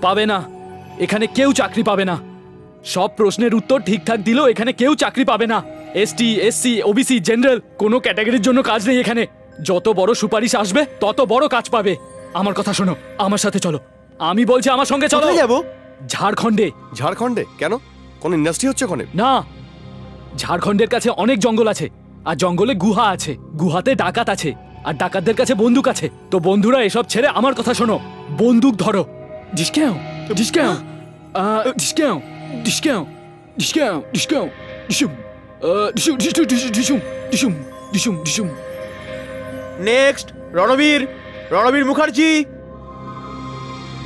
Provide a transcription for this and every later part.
পাবে না, এখানে কেউ চাকরি পাবে না। সব প্রশ্নের উত্তর ঠিকঠাক দিলেও এখানে কেউ চাকরি পাবে না। এসটি, এসসি, ওবিসি, জেনারেল কোনো ক্যাটাগরির জন্য কাজ নেই এখানে। যত বড় সুপারিশ আসবে তত বড় কাজ পাবে। আমার কথা শোনো, আমার সাথে চলো। আমি বলছি আমার সঙ্গে চলো। কোথায় যাবো? ঝাড়খণ্ডে। ঝাড়খণ্ডে কেন? কোন ইন্ডাস্ট্রি হচ্ছে ওখানে? না, ঝাড়খণ্ডের কাছে অনেক জঙ্গল আছে, আর জঙ্গলে গুহা আছে, গুহাতে ডাকাত আছে, আর ডাকাতদের কাছে বন্দুক আছে। তো বন্ধুরা এসব ছেড়ে আমার কথা শোনো, বন্দুক ধরো। Discount discount discount discount discount discount ডিসুম ডিসুম ডিসুম ডিসুম ডিসুম ডিসুম ডিসুম। Next Ranbir, Ranbir Mukherjee.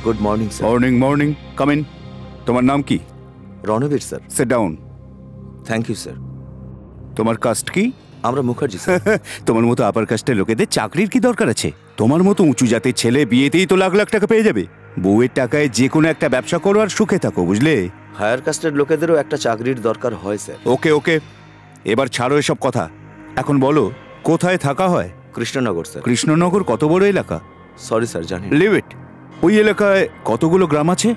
Good morning sir. Morning morning, come in. তোমার নাম কি? Ranbir sir. Sit down. Thank you sir. তোমার কাস্ট কি? আমরা মুখার্জি স্যার। তোমার মতো আপার কাস্টের লোকেদের চাকরির কি দরকার আছে? তোমার মতো উঁচু জাতের ছেলে বিয়েতেই তো লাখ লাখ টাকা পেয়ে যাবে। বউয়ের টাকায় যে কোনো একটা ব্যবসা করো আর সুখে থাকো, বুঝলে? হায়ার কাস্টের লোকেদেরও একটা চাকরির দরকার হয় স্যার। ওকে ওকে, এবার ছাড়ো এসব কথা। এখন বলো কোথায় থাকা হয়? কৃষ্ণনগর স্যার। কৃষ্ণনগর কত বড় এলাকা? সরি স্যার, জানি। Leave it. ওই এলাকায় কতগুলো গ্রাম আছে?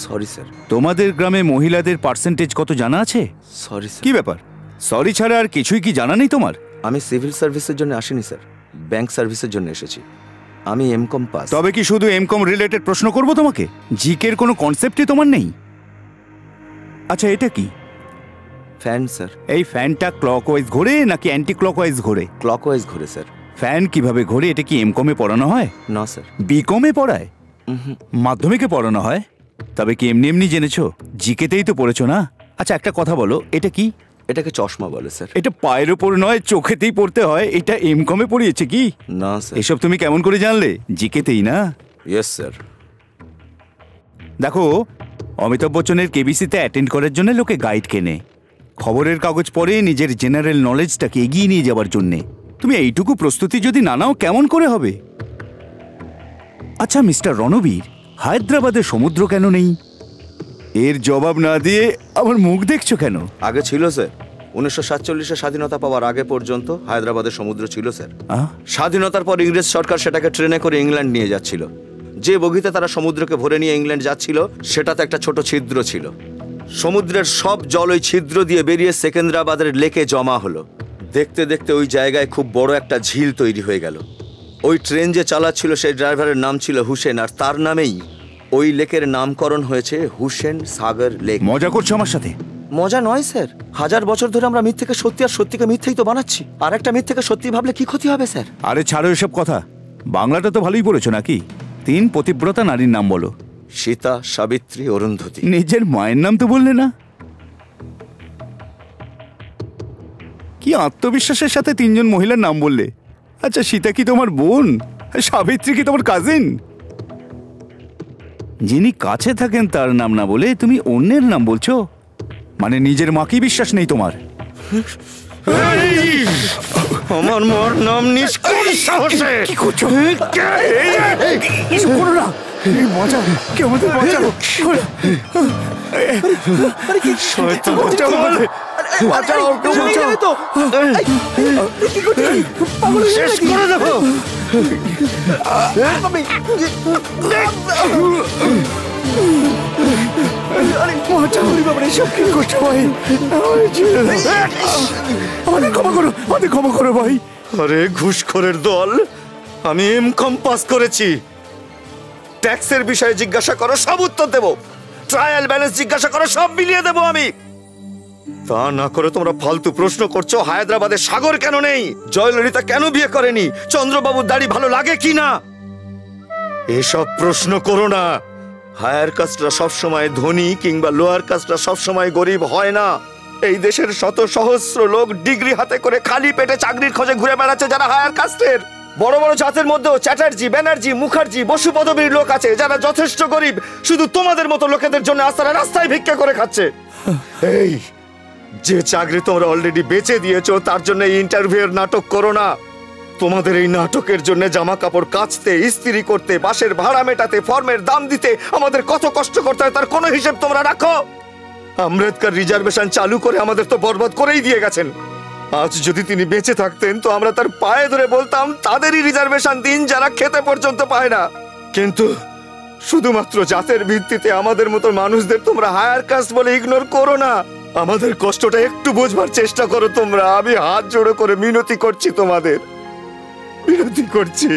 Sorry sir. তোমাদের গ্রামে মহিলাদের পার্সেন্টেজ কত জানা আছে? Sorry sir. কি ব্যাপার, সরি ছাড়া আর কিছুই কি জানা নেই তোমার? আমি সিভিল সার্ভিসের জন্য আসিনি স্যার, ব্যাংক সার্ভিসের জন্য এসেছি। আমি এমকম পাস। তবে কি শুধু এমকম রিলেটেড প্রশ্ন করব তোমাকে? জিকের কোনো কনসেপ্টই তোমার নেই? আচ্ছা, এটা কি? Fan sir. এই ফ্যানটা ক্লকওয়াইজ ঘোরে নাকি অ্যান্টি ক্লকওয়াইজ ঘোরে? ক্লকওয়াইজ ঘোরে স্যার। ফ্যান কিভাবে ঘোরে এটা কি এমকমে পড়ানো হয়? না স্যার। বিকমে পড়ায়? মাধ্যমিকে পড়ানো হয়? তবে কি এমনি এমনি জেনেছো? জিকেতেই তো পড়েছো না? আচ্ছা, একটা কথা বলো, এটা কি? এটাকে চশমা বলে স্যার। এটা পায়ের ওপর নয়, চোখেতেই পড়তে হয়। এটা এমকমে পড়িয়েছে কি? না স্যার। এসব তুমি কেমন করে জানলে? জিকেতেই না? Yes sir. দেখো, অমিতাভ বচ্চনের কেবিসিতে অ্যাটেন্ড করার জন্য লোকে গাইড কেনে, খবরের কাগজ পড়ে নিজের জেনারেল নলেজটাকে এগিয়ে নিয়ে যাওয়ার জন্যে। তুমি এইটুকু প্রস্তুতি যদি না নাও কেমন করে হবে? আচ্ছা মিস্টার রণবীর, হায়দ্রাবাদে সমুদ্র কেন নেই? এর জবাব না দিয়ে আমার মুখ দেখছো কেন? আগে ছিল স্যার। 1947-এ স্বাধীনতা পাওয়ার আগে পর্যন্ত হায়দ্রাবাদের সমুদ্র ছিল স্যার। স্বাধীনতার পর ইংরেজ সরকার সেটাকে ট্রেনে করে ইংল্যান্ড নিয়ে যাচ্ছিল। যে বগিতে তারা সমুদ্রকে ভরে নিয়ে ইংল্যান্ড যাচ্ছিল সেটাতে একটা ছোট ছিদ্র ছিল। সমুদ্রের সব জল ওই ছিদ্র দিয়ে বেরিয়ে সেকেন্দ্রাবাদের লেকে জমা হলো। দেখতে দেখতে ওই জায়গায় খুব বড় একটা ঝিল তৈরি হয়ে গেল। ওই ট্রেন যে চালাচ্ছিল সেই ড্রাইভারের নাম ছিল হুসেন, আর তার নামেই ওই লেকের নামকরণ হয়েছে হুসেন সাগর লেক। মজা করছো আমার সাথে? মজা নয় স্যার। 1000 বছর ধরে আমরা মিথ্যেকে সত্যি আর সত্যিকে মিথ্যেই তো বানাচ্ছি। আর একটা মিথ্যেকে সত্যি ভাবলে কি ক্ষতি হবে স্যার? আরে ছাড়ো এসব কথা। বাংলাটা তো ভালোই পড়েছো নাকি? 3 পতিব্রতা নারীর নাম বলো। সীতা, সাবিত্রী, অরুন্ধতী। নিজের মায়ের নাম তো বললে না? কি আত্মবিশ্বাসের সাথে 3 জন মহিলার নাম বললে। আচ্ছা, সীতা কি তোমার বোন? সাবিত্রী কি তোমার কাজিন? যিনি কাছে থাকেন তার নাম না বলে তুমি অন্যের নাম বলছো? মানে নিজের মাকেই বিশ্বাস নেই তোমার? আমার মার নাম নিষ্কুল সাহসে। কি করছো? করো না, বাঁচাও, কেউ আমাদের বাঁচাও। শয়তান, বাঁচাও, বাঁচাও, কেউ বাঁচাও। শেষ করে দেবো। ক্ষমা করো ভাই। আরে ঘুষখোরের দল, আমি এমকম পাস করেছি। ট্যাক্সের বিষয়ে জিজ্ঞাসা করো, সব উত্তর দেবো। ট্রায়াল ব্যালেন্স জিজ্ঞাসা করো, সব মিলিয়ে দেবো আমি। তা না করে তোমরা ফালতু প্রশ্ন করছো। হায়দ্রাবাদে সাগর কেন নেই? জয়ললিতা কেন বিয়ে করেনি? চন্দ্রবাবুর দাড়ি ভালো লাগে কি না? এসব প্রশ্ন করো না। হায়ার কাস্টরা সবসময় ধনী কিংবা লোয়ার কাস্টরা সবসময় গরিব হয় না। এই দেশের শত সহস্র লোক ডিগ্রি হাতে করে খালি পেটে চাকরির খোঁজে ঘুরে বেড়াচ্ছে যারা হায়ার কাস্টের। বড় বড় জাতের মধ্যেও চ্যাটার্জি, ব্যানার্জি, মুখার্জি, বসু পদবীর লোক আছে যারা যথেষ্ট গরিব, শুধু তোমাদের মতো লোকেদের জন্য আস্তারা রাস্তায় ভিক্ষা করে খাচ্ছে। এই যে চাকরি তোমরা অলরেডি বেচে দিয়েছো তার জন্য এই ইন্টারভিউয়ের নাটক করো না। তোমাদের এই নাটকের জন্য জামা কাপড় কাচতে, ইস্ত্রি করতে, বাসের ভাড়া মেটাতে, ফর্মের দাম দিতে আমাদের কত কষ্ট করতে হয় তার কোনো হিসেব তোমরা রাখো? আম্বেদকর রিজার্ভেশন চালু করে আমাদের তো বরবাদ করেই দিয়ে গেছেন। আজ যদি তিনি বেঁচে থাকতেন তো আমরা তার পায়ে ধরে বলতাম তাদেরই রিজার্ভেশন দিন যারা খেতে পর্যন্ত পায় না। কিন্তু শুধুমাত্র জাতের ভিত্তিতে আমাদের মতো মানুষদের তোমরা হায়ার কাস্ট বলে ইগনোর করো না। আমাদের কষ্টটা একটু বোঝবার চেষ্টা করো তোমরা। আমি হাত জোড়ো করে মিনতি করছি, তোমাদের মিনতি করছি।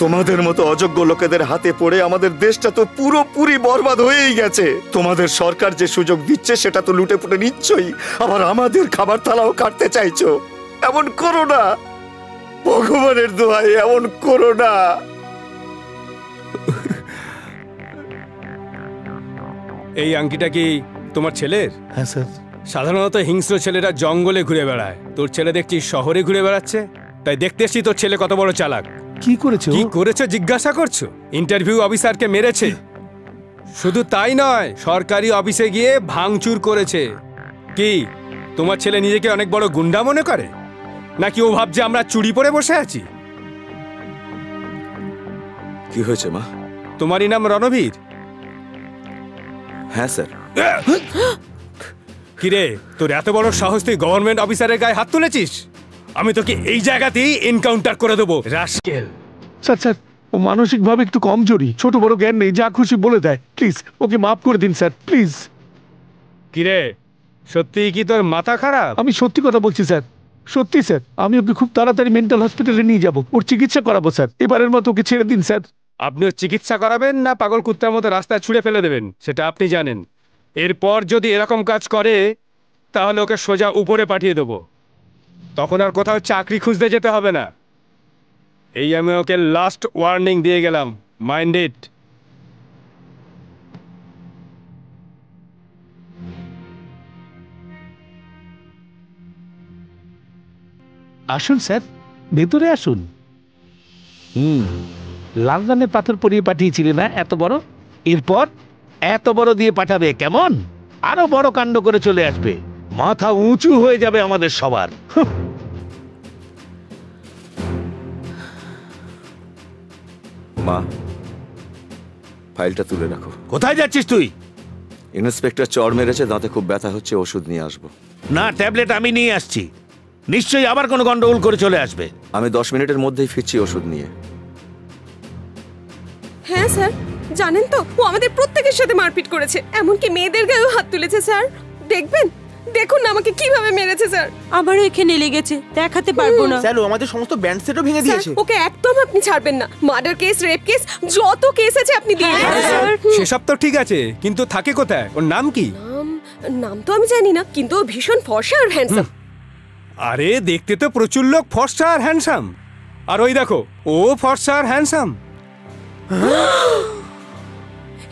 তোমাদের মতো অযোগ্য লোকেদের হাতে পড়ে আমাদের দেশটা তো পুরোপুরি বরবাদ হয়েই গেছে। তোমাদের সরকার যে সুযোগ দিচ্ছে সেটা তো লুটে পুটে নিচ্ছই, আবার আমাদের খাবার থালাও কাটতে চাইছো। এমন করো না, ভগবানের দোহাই এমন করো না। এই আংটিটা কি তোমার ছেলের? হ্যাঁ স্যার। সাধারণত হিংস্র ছেলেরা জঙ্গলে ঘুরে বেড়ায়, তোর ছেলে দেখছি শহরে ঘুরে বেড়াচ্ছে। তাই দেখতে এসছি তোর ছেলে কত বড় চালাক। কি করেছে কি করেছে জিজ্ঞাসা করছো? ইন্টারভিউ অফিসারকে মেরেছে। শুধু তাই নয়, সরকারি অফিসে গিয়ে ভাঙচুর করেছে। কি তোমার ছেলে নিজেকে অনেক বড় গুন্ডা মনে করে, নাকি ও ভাবছে আমরা চুরি পরে বসে আছি? কি হয়েছে মা? তোমারই নাম রণবীর? হ্যাঁ স্যার। কিরে, তোর এত বড় সাহস, তুই গভর্নমেন্ট অফিসারের গায়ে হাত তুলেছিস? আমি তোকে এই জায়গাতেই এনকাউন্টার করে দেবো, রাস্কেল। স্যার স্যার, ও মানসিকভাবে একটু কমজোরি, ছোট বড় জ্ঞান নেই, যা খুশি বলে দেয়। প্লিজ ওকে মাফ করে দিন স্যার, প্লিজ। কিরে, সত্যি কি তোর মাথা খারাপ? আমি সত্যি কথা বলছি স্যার, সত্যি স্যার। আমি ওকে খুব তাড়াতাড়ি মেন্টাল হসপিটালে নিয়ে যাব, ওর চিকিৎসা করাবো স্যার। এবারের মতো ওকে ছেড়ে দিন স্যার। আপনি ওর চিকিৎসা করাবেন না পাগল কুত্তার মতো রাস্তায় ছুঁড়ে ফেলে দেবেন সেটা আপনি জানেন। এরপর যদি এরকম কাজ করে তাহলে ওকে সোজা উপরে পাঠিয়ে দেবো, তখন আর কোথাও চাকরি খুঁজতে যেতে হবে না। এই আমি ওকে লাস্ট ওয়ার্নিং দিয়ে গেলাম, মাইন্ড ইট। আসুন স্যার, ভেতরে আসুন। লাল রানের পাথর পরিয়ে পাঠিয়েছিলে না এত বড়? এরপর এত বড় দিয়ে পাঠাবে, কেমন? আরো বড় কাণ্ড করে চলে আসবে, মাথা উঁচু হয়ে যাবে আমাদের সবার। মা, ফাইলটা তুলে রাখো। কোথায় যাচ্ছিস তুই? ইন্সপেক্টর চড় মেরেছে, দাঁতে খুব ব্যথা হচ্ছে, ওষুধ নিয়ে আসবো। না, ট্যাবলেট আমি নিয়ে আসছি, নিশ্চয়ই আবার কোনো গন্ডগোল করে চলে আসবে। আমি 10 মিনিটের মধ্যেই ফিরছি ওষুধ নিয়ে। হ্যাঁ স্যার, জানেন তো ও আমাদের প্রত্যেকের সাথে মারপিট করেছে, এমনকি মেয়েদের গায়েও হাত তুলেছে স্যার। দেখবেন, দেখুন না আমাকে কিভাবে মেরেছে স্যার। আমারও এখানে লেগেছে, দেখাতে পারবো না। স্যার ও আমাদের সমস্ত ব্যান্ড সেটও ভেঙে স্যার, দিয়েছে। ওকে একদম আপনি ছাড়বেন না। মার্ডার কেস, রেপ কেস, যত কেস আছে আপনি দিয়ে দিন স্যার। সেসব তো ঠিক আছে, কিন্তু থাকে কোথায়? ওর নাম কি? নাম তো আমি জানি না, কিন্তু ও ভীষণ ফর্সা আর হ্যান্ডসাম। আরে দেখতে তো প্রচুর লোক ফর্সা আর হ্যান্ডসাম, আর ওই দেখো ও ফর্সা আর হ্যান্ডসাম।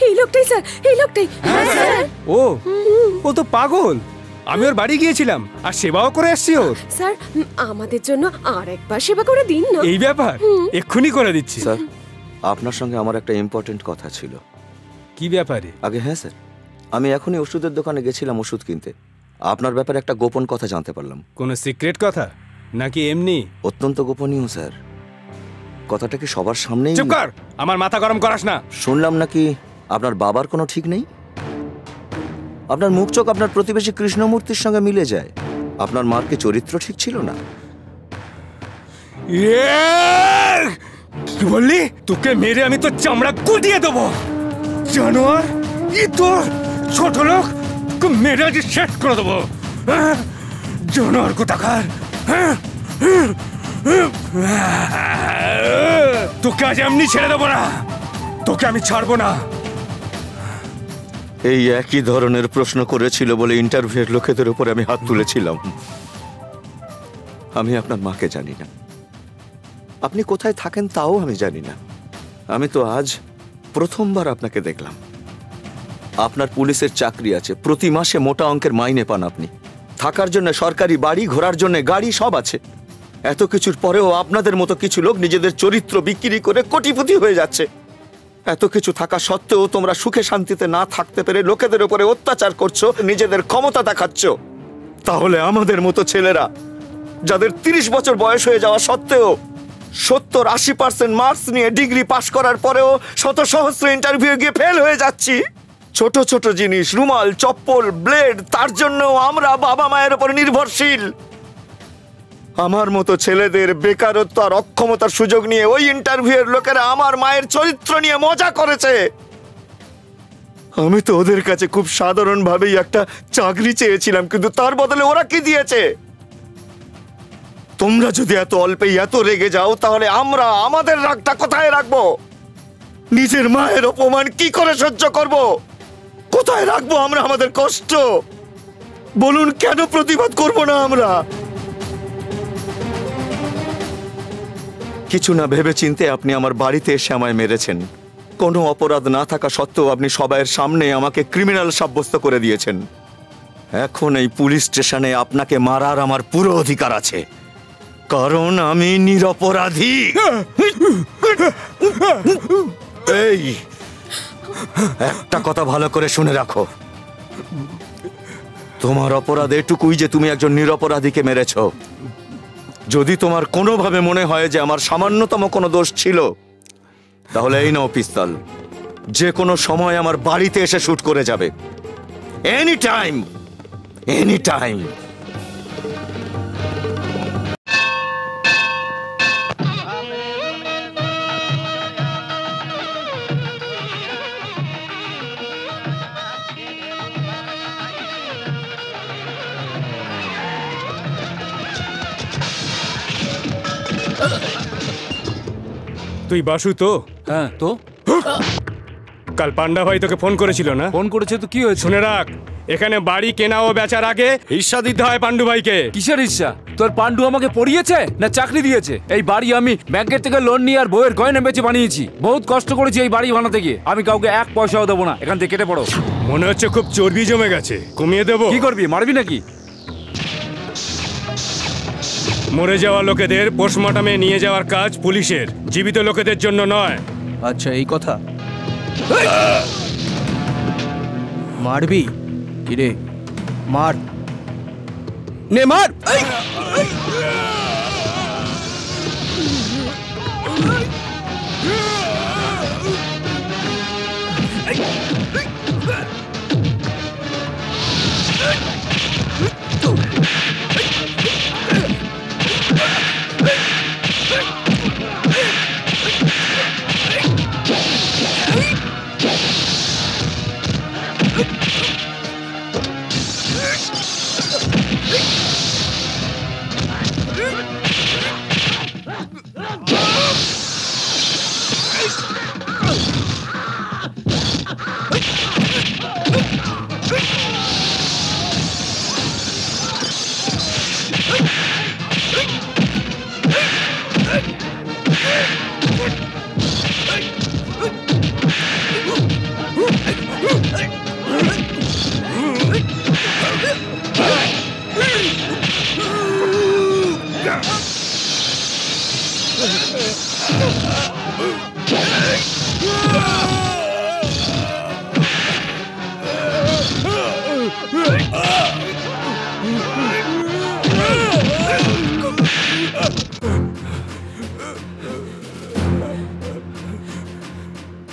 এই লোকটাই স্যার, এই লোকটাই। হ্যাঁ স্যার। ও তো পাগল। আমি ওর বাড়ি গিয়েছিলাম আর সেবাও করে এসছি ওর। স্যার, আমাদের জন্য আর একবার সেবা করে দিন না। এই ব্যাপার, এক্ষুনি করে দিচ্ছি। স্যার, আপনার সঙ্গে আমার একটা ইম্পর্টেন্ট কথা ছিল। কি ব্যাপারে? আগে হ্যাঁ স্যার, আমি এখনই ওষুধের দোকানে গেছিলাম ওষুধ কিনতে। আপনার ব্যাপারে একটা গোপন কথা জানতে পারলাম। কোনো সিক্রেট কথা নাকি এমনি? অত্যন্ত গোপনীয় স্যার। কথাটা কি সবার সামনেই? চুপ কর, আমার মাথা গরম করাস না। শুনলাম নাকি আপনার বাবার কোনো ঠিক নেই। আপনার মুখ চোখ আপনার প্রতিবেশী কৃষ্ণমূর্তির সঙ্গে মিলে যায়। আপনার মার কি চরিত্র ঠিক ছিল না? কি বললি? তোকে মেরে আমি তো চামড়া গুটিয়ে দেবো, জানোয়ার। কি তোর ছোট লোক, মেরে আজ শেষ করে দেবো, জানোয়ার কোথাকার। তোকে আজ এমনি ছেড়ে দেবো না, তোকে আমি ছাড়বো না। এই একই ধরনের প্রশ্ন করেছিল বলে ইন্টারভিউয়ের লোকেদের উপরে আমি হাত তুলেছিলাম। আমি আপনার মাকে জানি না, আপনি কোথায় থাকেন তাও আমি জানি না। আমি তো আজ প্রথমবার আপনাকে দেখলাম। আপনার পুলিশের চাকরি আছে, প্রতি মাসে মোটা অঙ্কের মাইনে পান আপনি, থাকার জন্য সরকারি বাড়ি, ঘোরার জন্য গাড়ি, সব আছে। এত কিছুর পরেও আপনাদের মতো কিছু লোক নিজেদের চরিত্র বিক্রি করে কোটিপতি হয়ে যাচ্ছে। এত কিছু থাকা সত্ত্বেও তোমরা সুখে শান্তিতে না থাকতে পেরে লোকেদের উপরে অত্যাচার করছো, নিজেদের ক্ষমতা দেখাচ্ছ। তাহলে আমাদের মতো ছেলেরা, যাদের 30 বছর বয়স হয়ে যাওয়া সত্ত্বেও 70-80% মার্কস নিয়ে ডিগ্রি পাশ করার পরেও শত সহস্র ইন্টারভিউ গিয়ে ফেল হয়ে যাচ্ছি। ছোট ছোট জিনিস, রুমাল, চপ্পল, ব্লেড, তার জন্য আমরা বাবা মায়ের উপর নির্ভরশীল। আমার মতো ছেলেদের বেকারত্ব আর অক্ষমতার সুযোগ নিয়ে ওই ইন্টারভিউয়ের লোকেরা আমার মায়ের চরিত্র নিয়ে মজা করেছে। আমি তো ওদের কাছে খুব সাধারণভাবেই একটা চাকরি চেয়েছিলাম, কিন্তু তার বদলে ওরা কি দিয়েছে? তোমরা যদি এত অল্পেই এত রেগে যাও, তাহলে আমরা আমাদের রাগটা কোথায় রাখবো? নিজের মায়ের অপমান কি করে সহ্য করব? কোথায় রাখবো আমরা আমাদের কষ্ট? বলুন, কেন প্রতিবাদ করব না আমরা? কিছু না ভেবে চিন্তে আপনি আমার বাড়িতে এসে আমায় মেরেছেন। কোনো অপরাধ না থাকা সত্ত্বেও আপনি সবাইয়ের সামনে আমাকে ক্রিমিনাল সাব্যস্ত করে দিয়েছেন। এখন এই পুলিশ স্টেশনে আপনাকে মারার আমার পুরো অধিকার আছে, কারণ আমি নিরপরাধী। এই একটা কথা ভালো করে শুনে রাখো, তোমার অপরাধ এটুকুই যে তুমি একজন নিরপরাধীকে মেরেছ। যদি তোমার কোনোভাবে মনে হয় যে আমার সামান্যতম কোনো দোষ ছিল, তাহলে এই নাও পিস্তল। যে কোনো সময় আমার বাড়িতে এসে শুট করে যাবে। Any time, any time. তুই বাসু তো? হ্যাঁ তো কাল পান্ডা ভাই তোকে ফোন করেছিল না? ফোন করেছে তো কি হয়েছে? শুনে রাখ, এখানে বাড়ি কেনা ও বেচার আগে হিস্সা দিতে হয় পান্ডু ভাইকে। কিসের ইচ্ছা? তোর পান্ডু আমাকে পড়িয়েছে না চাকরি দিয়েছে? এই বাড়ি আমি ব্যাংকের থেকে লোন নিয়ে আর বইয়ের গয়না বেচে বানিয়েছি। বহুত কষ্ট করেছি এই বাড়ি বানাতে গিয়ে। আমি কাউকে এক পয়সাও দেবো না। এখান থেকে কেটে পড়ো। মনে হচ্ছে খুব চর্বি জমে গেছে, কমিয়ে দেবো? কি করবি, মারবি নাকি? মরে যাওয়া লোকেদের পোস্টমর্টমে নিয়ে যাওয়ার কাজ পুলিশের, জীবিত লোকেদের জন্য নয়। আচ্ছা, এই কথা। মারবি? কিরে, মার, নে মার।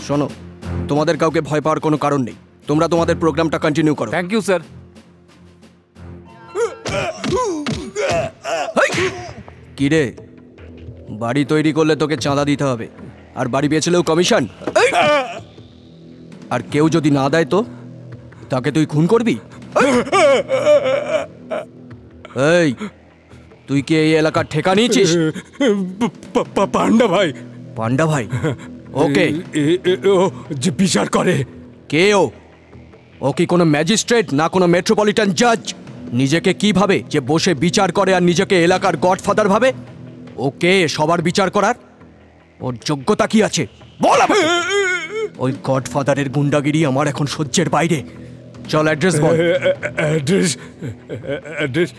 শোনো, তোমাদের কাউকে ভয় পাওয়ার কোনো কারণ নেই। তোমরা তোমাদের প্রোগ্রামটা কন্টিনিউ করো। Thank you sir. কি রে, বাড়ি তৈরি করলে তোকে চাঁদা দিতে হবে, আর বাড়ি বেচলেও কমিশন। আর কেউ যদি না দেয় তো তাকে তুই খুন করবি? এই, তুই কি এই এলাকার ঠেকা নিয়েছিস? পান্ডা ভাই। পান্ডা ভাই? ওকে, ও যে বিচার করে। কে ও? ও কি কোনো ম্যাজিস্ট্রেট না কোনো মেট্রোপলিটন জাজ? নিজেকে কি ভাবে যে বসে বিচার করে আর নিজেকে এলাকার গডফাদার ভাবে? ওকে সবার বিচার করার ওর যোগ্যতা কি আছে বল আমাকে। ওই গডফাদারের গুন্ডাগিরি আমার এখন সহ্যের বাইরে। চল অ্যাড্রেস বল। অ্যাড্রেস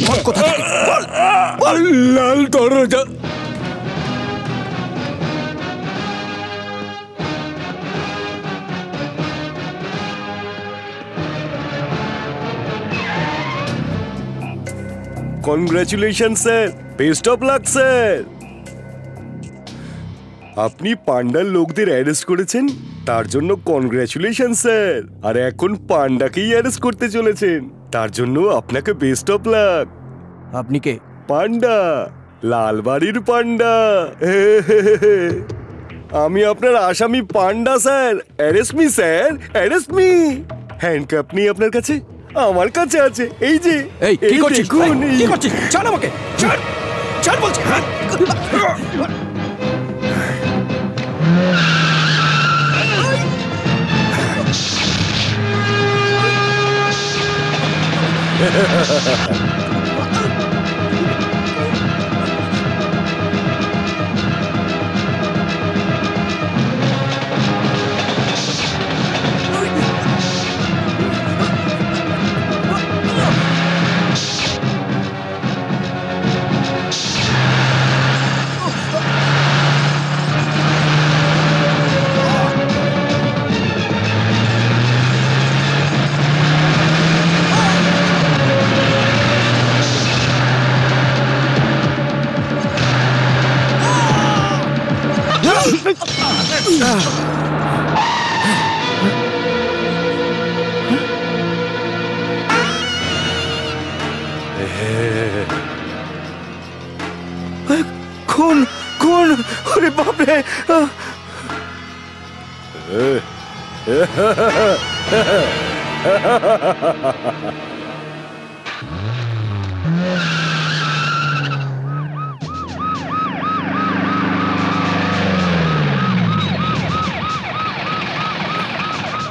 বল কোথা থেকে? বল। লাল দরজা। Congratulation sir, best of luck sir. আপনি পান্ডার লোকদের অ্যারেস্ট করেছেন, তার জন্য কনগ্রাচুলেশন স্যার। আর এখন পান্ডাকেই অ্যারেস্ট করতে চলেছেন, তার জন্য আপনাকে বেস্ট অফ লাক। আপনি কে? পান্ডা, লালবাড়ির পান্ডা। আমি আপনার আসামি Panda sir. Arrest me sir, arrest me. Handcuff নেই আপনার কাছে? আমার কাছে আছে, এই যে। এই কি করছিস? দেখুন, এই, কি করছিস? ছাড় আমাকে, ছাড়, ছাড় বলছি। খুন, খুন, ওরে বাপরে!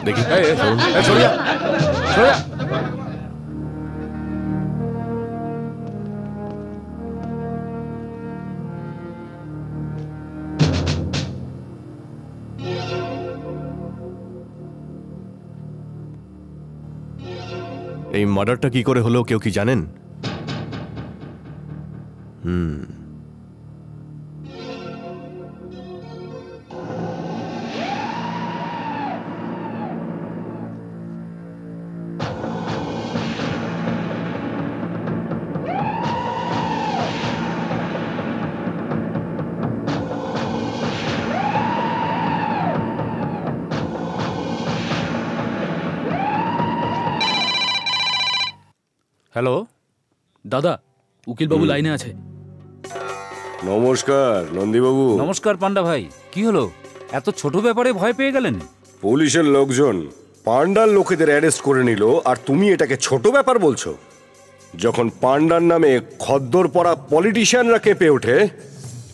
দেখি সরিয়া সরিয়া। এই মার্ডারটা কি করে হলো কেউ কি জানেন? হ্যালো দাদা, উকিলবাবু লাইনে আছে। নমস্কার নন্দীবাবু। নমস্কার পান্ডা ভাই, কি হলো? এত ছোট ব্যাপারে ভয় পেয়ে গেলেন? পুলিশের লোকজন পান্ডার লোকেদের অ্যারেস্ট করে নিল, আর তুমি এটাকে ছোট ব্যাপার বলছো? যখন পান্ডার নামে খদ্দর পরা পলিটিশিয়ানরা কেঁপে ওঠে,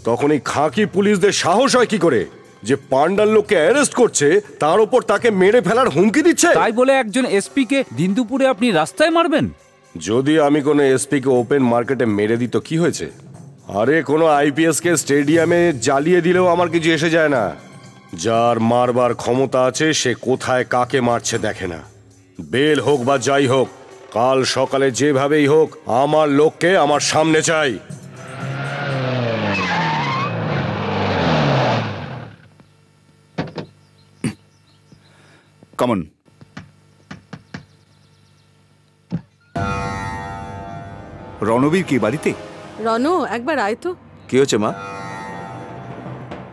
তখন এই খাঁকি পুলিশদের সাহস হয় কি করে যে পান্ডার লোককে অ্যারেস্ট করছে, তার উপর তাকে মেরে ফেলার হুমকি দিচ্ছে? তাই বলে একজন এসপি কে দিন দুপুরে আপনি রাস্তায় মারবেন? যদি আমি কোনো এসপি কে ওপেন মার্কেটে মেরে দিত কি হয়েছে? আরে কোনো আইপিএস কে স্টেডিয়ামে জ্বালিয়ে দিলেও আমার কিছু এসে যায় না। যার মারবার ক্ষমতা আছে সে কোথায় কাকে মারছে দেখে না। বেল হোক বা যাই হোক, কাল সকালে যেভাবেই হোক আমার লোককে আমার সামনে চাই। কমন। রণবীর কি বাড়িতে? রনো, একবার আয় তো। কি হয়েছে মা?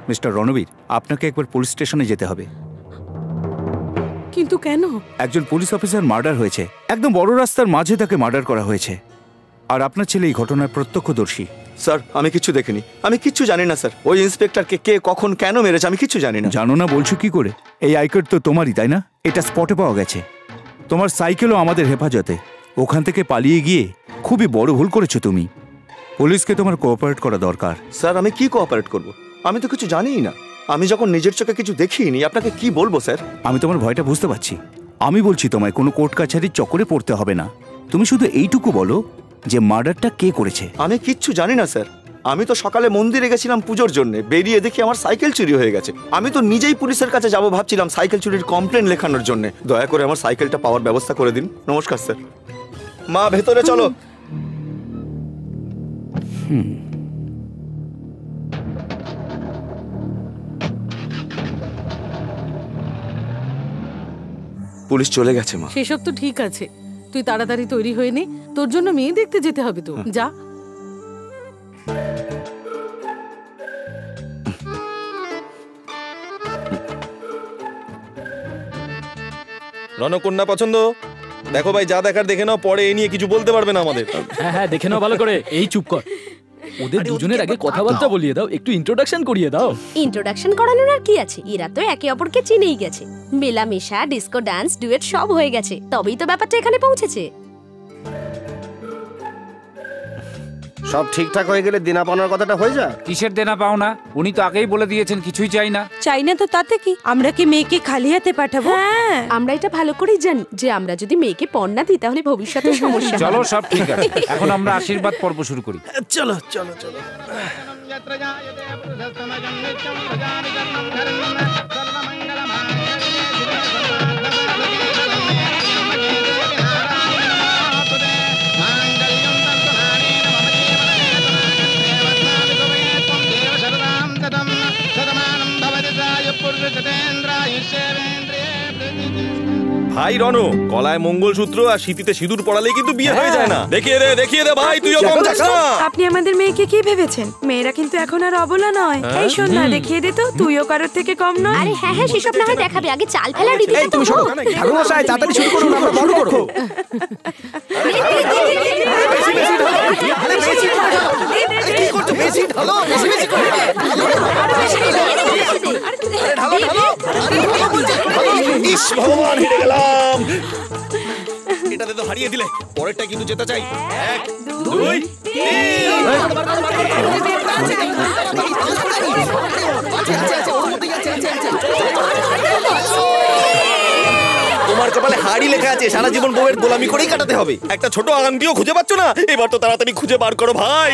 মিস্টার রণবীর, আপনাকে একবার পুলিশ স্টেশনে যেতে হবে। কিন্তু কেন? একজন পুলিশ অফিসার মার্ডার হয়েছে, একদম বড় রাস্তার মাঝে তাকে মার্ডার করা হয়েছে। আর আপনার ছেলে এই ঘটনার প্রত্যক্ষদর্শী। স্যার, আমি কিচ্ছু দেখিনি, আমি কিচ্ছু জানি না স্যার। ওই ইন্সপেক্টরকে কে কখন কেন মেরেছে আমি কিচ্ছু জানি না। জানো না বলছো কি করে? এই আই কার্ড তো তোমারই, তাই না? এটা স্পটে পাওয়া গেছে। তোমার সাইকেলও আমাদের হেফাজতে। ওখান থেকে পালিয়ে গিয়ে খুবই বড় ভুল করেছো তুমি। পুলিশকে তোমার কোঅপারেট করা দরকার। স্যার, আমি কি কোঅপারেট করব? আমি তো কিছু জানিই না। আমি যখন নিজের চোখে কিছু দেখিনি, আপনাকে কি বলবো স্যার? আমি তোমার ভয়টা বুঝতে পারছি। আমি বলছি তোমায় কোনো কোর্ট কাছারির চক্করে পড়তে হবে না। তুমি শুধু এইটুকু বলো যে মার্ডারটা কে করেছে। আমি কিচ্ছু জানি না স্যার। আমি তো সকালে মন্দিরে গেছিলাম পুজোর জন্য, বেরিয়ে দেখি আমার সাইকেল চুরি হয়ে গেছে। আমি তো নিজেই পুলিশের কাছে যাব ভাবছিলাম সাইকেল চুরির কমপ্লেন লেখানোর জন্য। দয়া করে আমার সাইকেলটা পাওয়ার ব্যবস্থা করে দিন। নমস্কার স্যার। মা, ভেতরে চলো। পুলিশ চলে গেছে মা। সেসব তো ঠিক আছে, তুই তাড়াতাড়ি তৈরি হয়ে নে, তোর জন্য মেয়ে দেখতে যেতে হবে তো। যা। রণকন্যা পছন্দ? দেখো ভাই, যা দেখার দেখে নাও, পরে এই নিয়ে কিছু বলতে পারবে না আমাদের। হ্যাঁ হ্যাঁ, দেখে নাও ভালো করে। এই চুপ কর, ওদের দুজনের আগে কথাবার্তা বলিয়ে দাও, একটু ইন্ট্রোডাকশন করিয়ে দাও। ইন্ট্রোডাকশন করানোর আর কি আছে, এরা তো একে অপরকে চিনেই গেছে। মেলামেশা, ডিস্কো ডান্স, ডুয়েট সব হয়ে গেছে, তবেই তো ব্যাপারটা এখানে পৌঁছেছে। সব ঠিকঠাক হয়ে গেলে দেনা পাওনার কথাটা হয়ে যায়। কিসের দেনা পাও না? উনি তো আগেই বলে দিয়েছেন কিছুই চাই না। চাই না তো তাতে কি? আমরা কি মেয়েকে খালি হাতে পাঠাবো? হ্যাঁ, আমরা এটা ভালো করেই জানি যে আমরা যদি মেয়েকে পণ না দিই তাহলে ভবিষ্যতে সমস্যা। চলো, সব ঠিক আছে, এখন আমরা আশীর্বাদ পর্ব শুরু করি। চলো চলো চলো। ভাই রনো, গলায় মঙ্গলসূত্র আর শীতিতে সিঁদুর পড়ালে কিন্তু বিয়ে হয়ে যায় না। দেখিয়ে দে ভাই, তুইও কম যাস না। আপনি আমাদের মেয়েকে কি ভেবেছেন? মেয়েরা কিন্তু এখন আর অবলা নয়। এই শোন না, দেখিয়ে দে তো, তুইও কারোর থেকে কম নয়। আরে হ্যাঁ হ্যাঁ, সেসব না হয় দেখাবে, আগে চাল ফেলা রীতি। এই তুমি শোনো, ঠাকুর মশাই তাড়াতাড়ি শুরু করুন, আমরা বন্ধ করো। ইস ভগবান, হেরে গেলাম। এটাতে তো হারিয়ে দিলে, পরেরটা কিন্তু যেতে চাই। 1 2 তোমার কপালে হাড়ি লেখা আছে, সারা জীবন বউয়ের গোলামি করেই কাটাতে হবে। একটা ছোট আংটিও খুঁজে পাচ্ছ না? এবার তো তাড়াতাড়ি খুঁজে বার করো ভাই।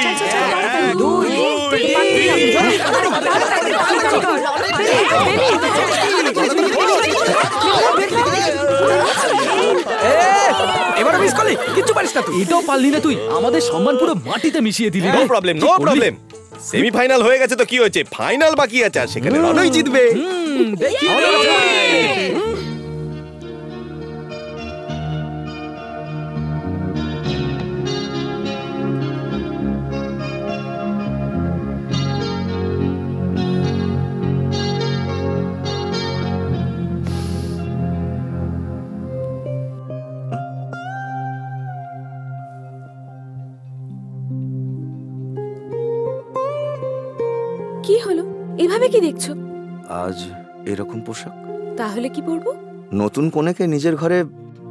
এবার মিস করলি, কিচ্ছু পারিস না তুই। এটাও পারলি না তুই, আমাদের সম্মান পুরো মাটিতে মিশিয়ে দিলি। No problem, no problem. Semifinal হয়ে গেছে তো কি হয়েছে, ফাইনাল বাকি আছে, আর সেখানে রনই জিতবে। কি হলো? এভাবে কি দেখছো? আজ এরকম পোশাক, তাহলে কি পরবো? নতুন কনেকে নিজের ঘরে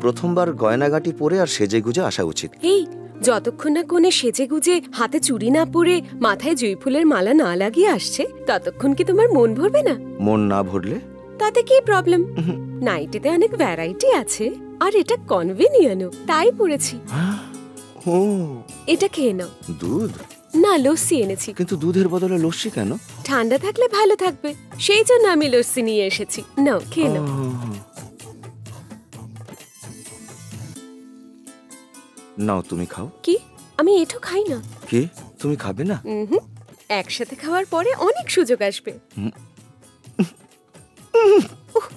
প্রথমবার গয়নাগাটি পরে আর সেজে গুজে আসা উচিত। এই, যতক্ষণ না কোণে সেজে গুজে হাতে চুড়ি না পরে মাথায় জুঁই ফুলের মালা না লাগিয়ে আসছে, ততক্ষণ কি তোমার মন ভরবে না? মন না ভরলে তাতে কি প্রবলেম? নাইটিতে অনেক ভ্যারাইটি আছে, আর এটা কনভেনিয়েন্টও, তাই পরেছি। এটা খেয়ে নাও। দুধ না, লস্যি এনেছি। কিন্তু দুধের বদলে লস্যি কেন? ঠান্ডা থাকলে ভালো থাকবে, সেই জন্য আমি লস্যি নিয়ে এসেছি। নাও, খেয়ে নাও। নাও, তুমি খাও। কি? আমি এঠো খাই না। কি, তুমি খাবে না? একসাথে খাওয়ার পরে অনেক সুযোগ আসবে।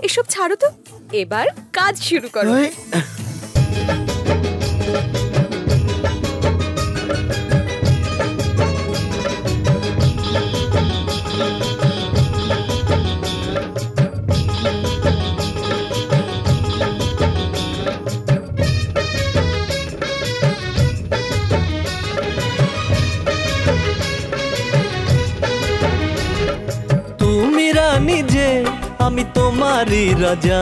এসব ছাড়ো তো, এবার কাজ শুরু করো। নিজে আমি তোমারই রাজা,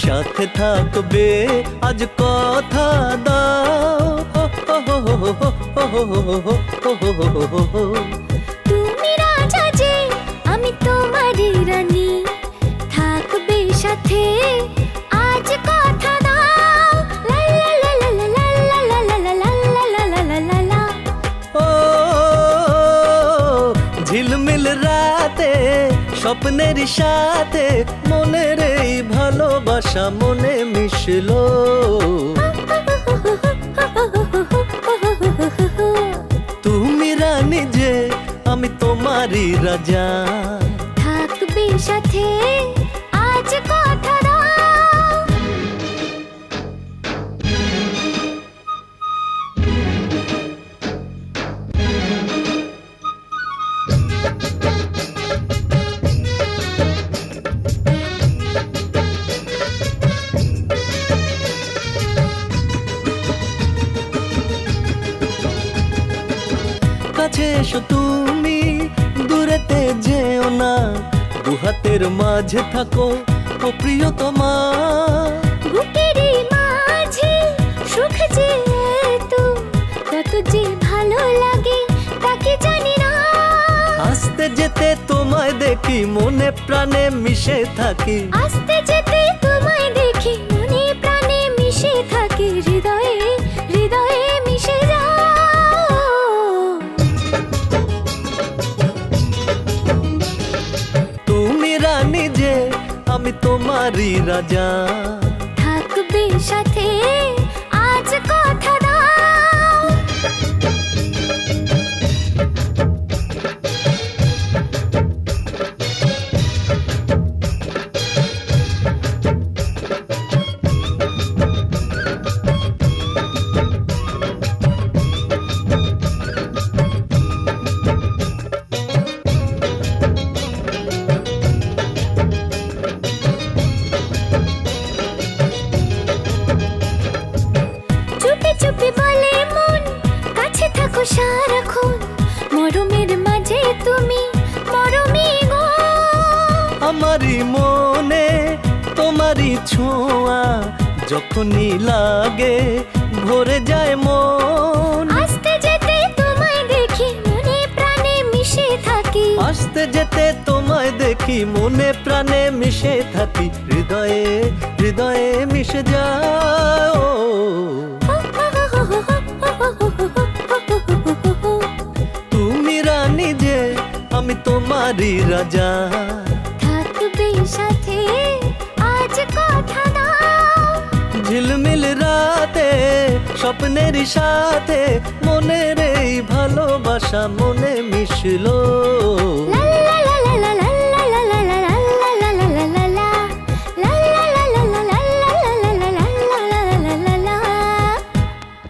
সাথে থাকবে আজ কথা দাও। তুমি রাজা যে আমি তোমারই রানী, থাকবে সাথে আজ কথা দাও। লা লা লা লা লা লা লা লা লা লা লা লা লা লা। ও ঝিলমিল রাতে স্বপ্নের সাথে মনের এই ভালোবাসা মনে মিশলো। তুমি রানী যে আমি তোমারই রাজা, থাকবে সাথে আজ কথা দাও। মাঝে থাকো ও প্রিয়তমা। বুকেরই মাঝে সুখ যে এত, কত যে ভালো লাগে তাকে জানি না। আসতে যেতে তোমায় দেখি মনে প্রাণে মিশে থাকি। আসতে যেতে তোমায় দেখি মনে প্রাণে মিশে থাকি। হৃদয়ে হৃদয়ে মিশে যাও। তুমি রানী যে আমি তোমারই রাজা। থাকবে সাথে আজ কথা দাও। চুপি চুপি বলে মন কাছে থাকো সারাক্ষণ। মরমের মাঝে তুমি মরমি গো। আমারই মনে তোমারই ছোঁয়া যখনই লাগে ভরে যায় মন। আসতে যেতে তোমায় দেখি মনে প্রাণে মিশে থাকি। আসতে যেতে তোমায় দেখি মনে প্রাণে মিশে থাকি। হৃদয়ে হৃদয়ে মিশে যাও। তুমি রানী যে আমি তোমারই রাজা। থাকবে সাথে আজ কথা দাও। ঝিলমিল রাতে স্বপ্নের সাথে মনের এই ভালোবাসা মনে মিশলো।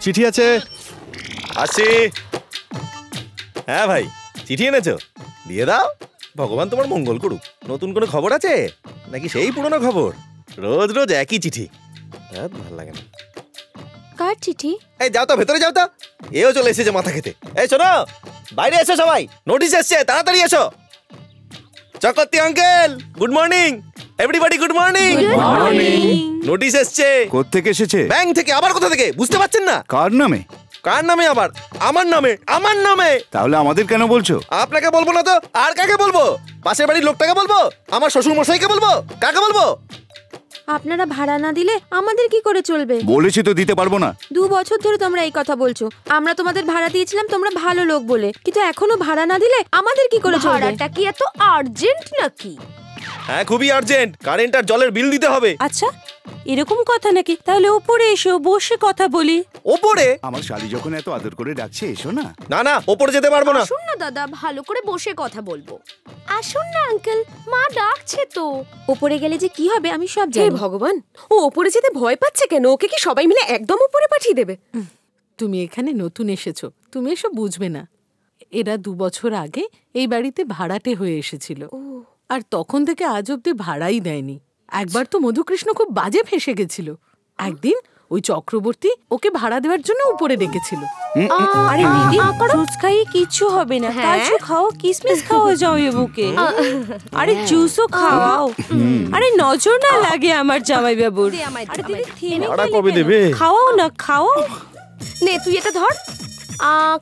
চিঠি আছে? আসি। হ্যাঁ ভাই, চিঠি এনেছো? দিয়ে দাও। ভগবান তোমার মঙ্গল করুক। নতুন কোনো খবর আছে নাকি সেই পুরনো খবর? রোজ রোজ একই চিঠি, ভালো লাগে না। কার চিঠি? এই যাও তো, ভেতরে যাও তো। এও চলে এসেছে মাথা খেতে। এই শোনো, বাইরে এসো সবাই, নোটিশ এসছে, তাড়াতাড়ি এসো। Chakraborty uncle, good morning. Everybody good morning. Notice এসছে। কোত্থেকে এসেছে? ব্যাংক থেকে। আবার কোথা থেকে বুঝতে পারছেন না? কার নামে? কার নামে আবার? আমার নামে। আমার নামে। তাহলে আমাদের কেন বলছো? আপনাকে বলবো না তো আর কাকে বলবো? পাশের বাড়ির লোকটাকে বলবো? আমার শ্বশুর মশাইকে বলবো? কাকে বলবো? আপনারা ভাড়া না দিলে আমাদের কি করে চলবে? বলেছি তো দিতে পারবো না। 2 বছর ধরে তোমরা এই কথা বলছো। আমরা তোমাদের ভাড়া দিয়েছিলাম তোমরা ভালো লোক বলে, কিন্তু এখনো ভাড়া না দিলে আমাদের কি করে চলবে? ভাড়াটা কি এত আর্জেন্ট নাকি? হ্যাঁ, খুবই আর্জেন্ট। কারেন্ট আর জলের বিল দিতে হবে। আচ্ছা, এরকম কথা নাকি? তাহলে ওপরে এসো, বসে কথা বলি। ওপরে? আমার শালি যখন এত আদর করে ডাকছে, এসো না। না না, ওপরে যেতে পারবো না। আসুন না দাদা, ভালো করে বসে কথা বলবো। আসুন না আঙ্কেল, মা ডাকছে তো। ওপরে গেলে যে কি হবে আমি সব হে জানি। ভগবান, ও ওপরে যেতে ভয় পাচ্ছে কেন? ওকে কি সবাই মিলে একদম উপরে পাঠিয়ে দেবে? তুমি এখানে নতুন এসেছো, তুমি এসব বুঝবে না। এরা 2 বছর আগে এই বাড়িতে ভাড়াটে হয়ে এসেছিল, আর তখন থেকে আজ অব্দি ভাড়াই দেয়নি। একবার তো মধুকৃষ্ণ খুব বাজে ফেঁসে গেছিল। একদিন ওই চক্রবর্তী ওকে ভাড়া দেওয়ার জন্য উপরে ডেকেছিল। আরে দিদি, ফ্রুটস খাইয়ে কিচ্ছু হবে না। কাজু খাও, কিসমিস খাও যাও এ বুকে। আরে জুসও খাওয়াও। আরে নজর না লাগে আমার জামাই বাবুর। আরে দিদি থেমে ভাড়া কবে দেবে? খাওয়াও না, খাওয়াও। নে তুই এটা ধর।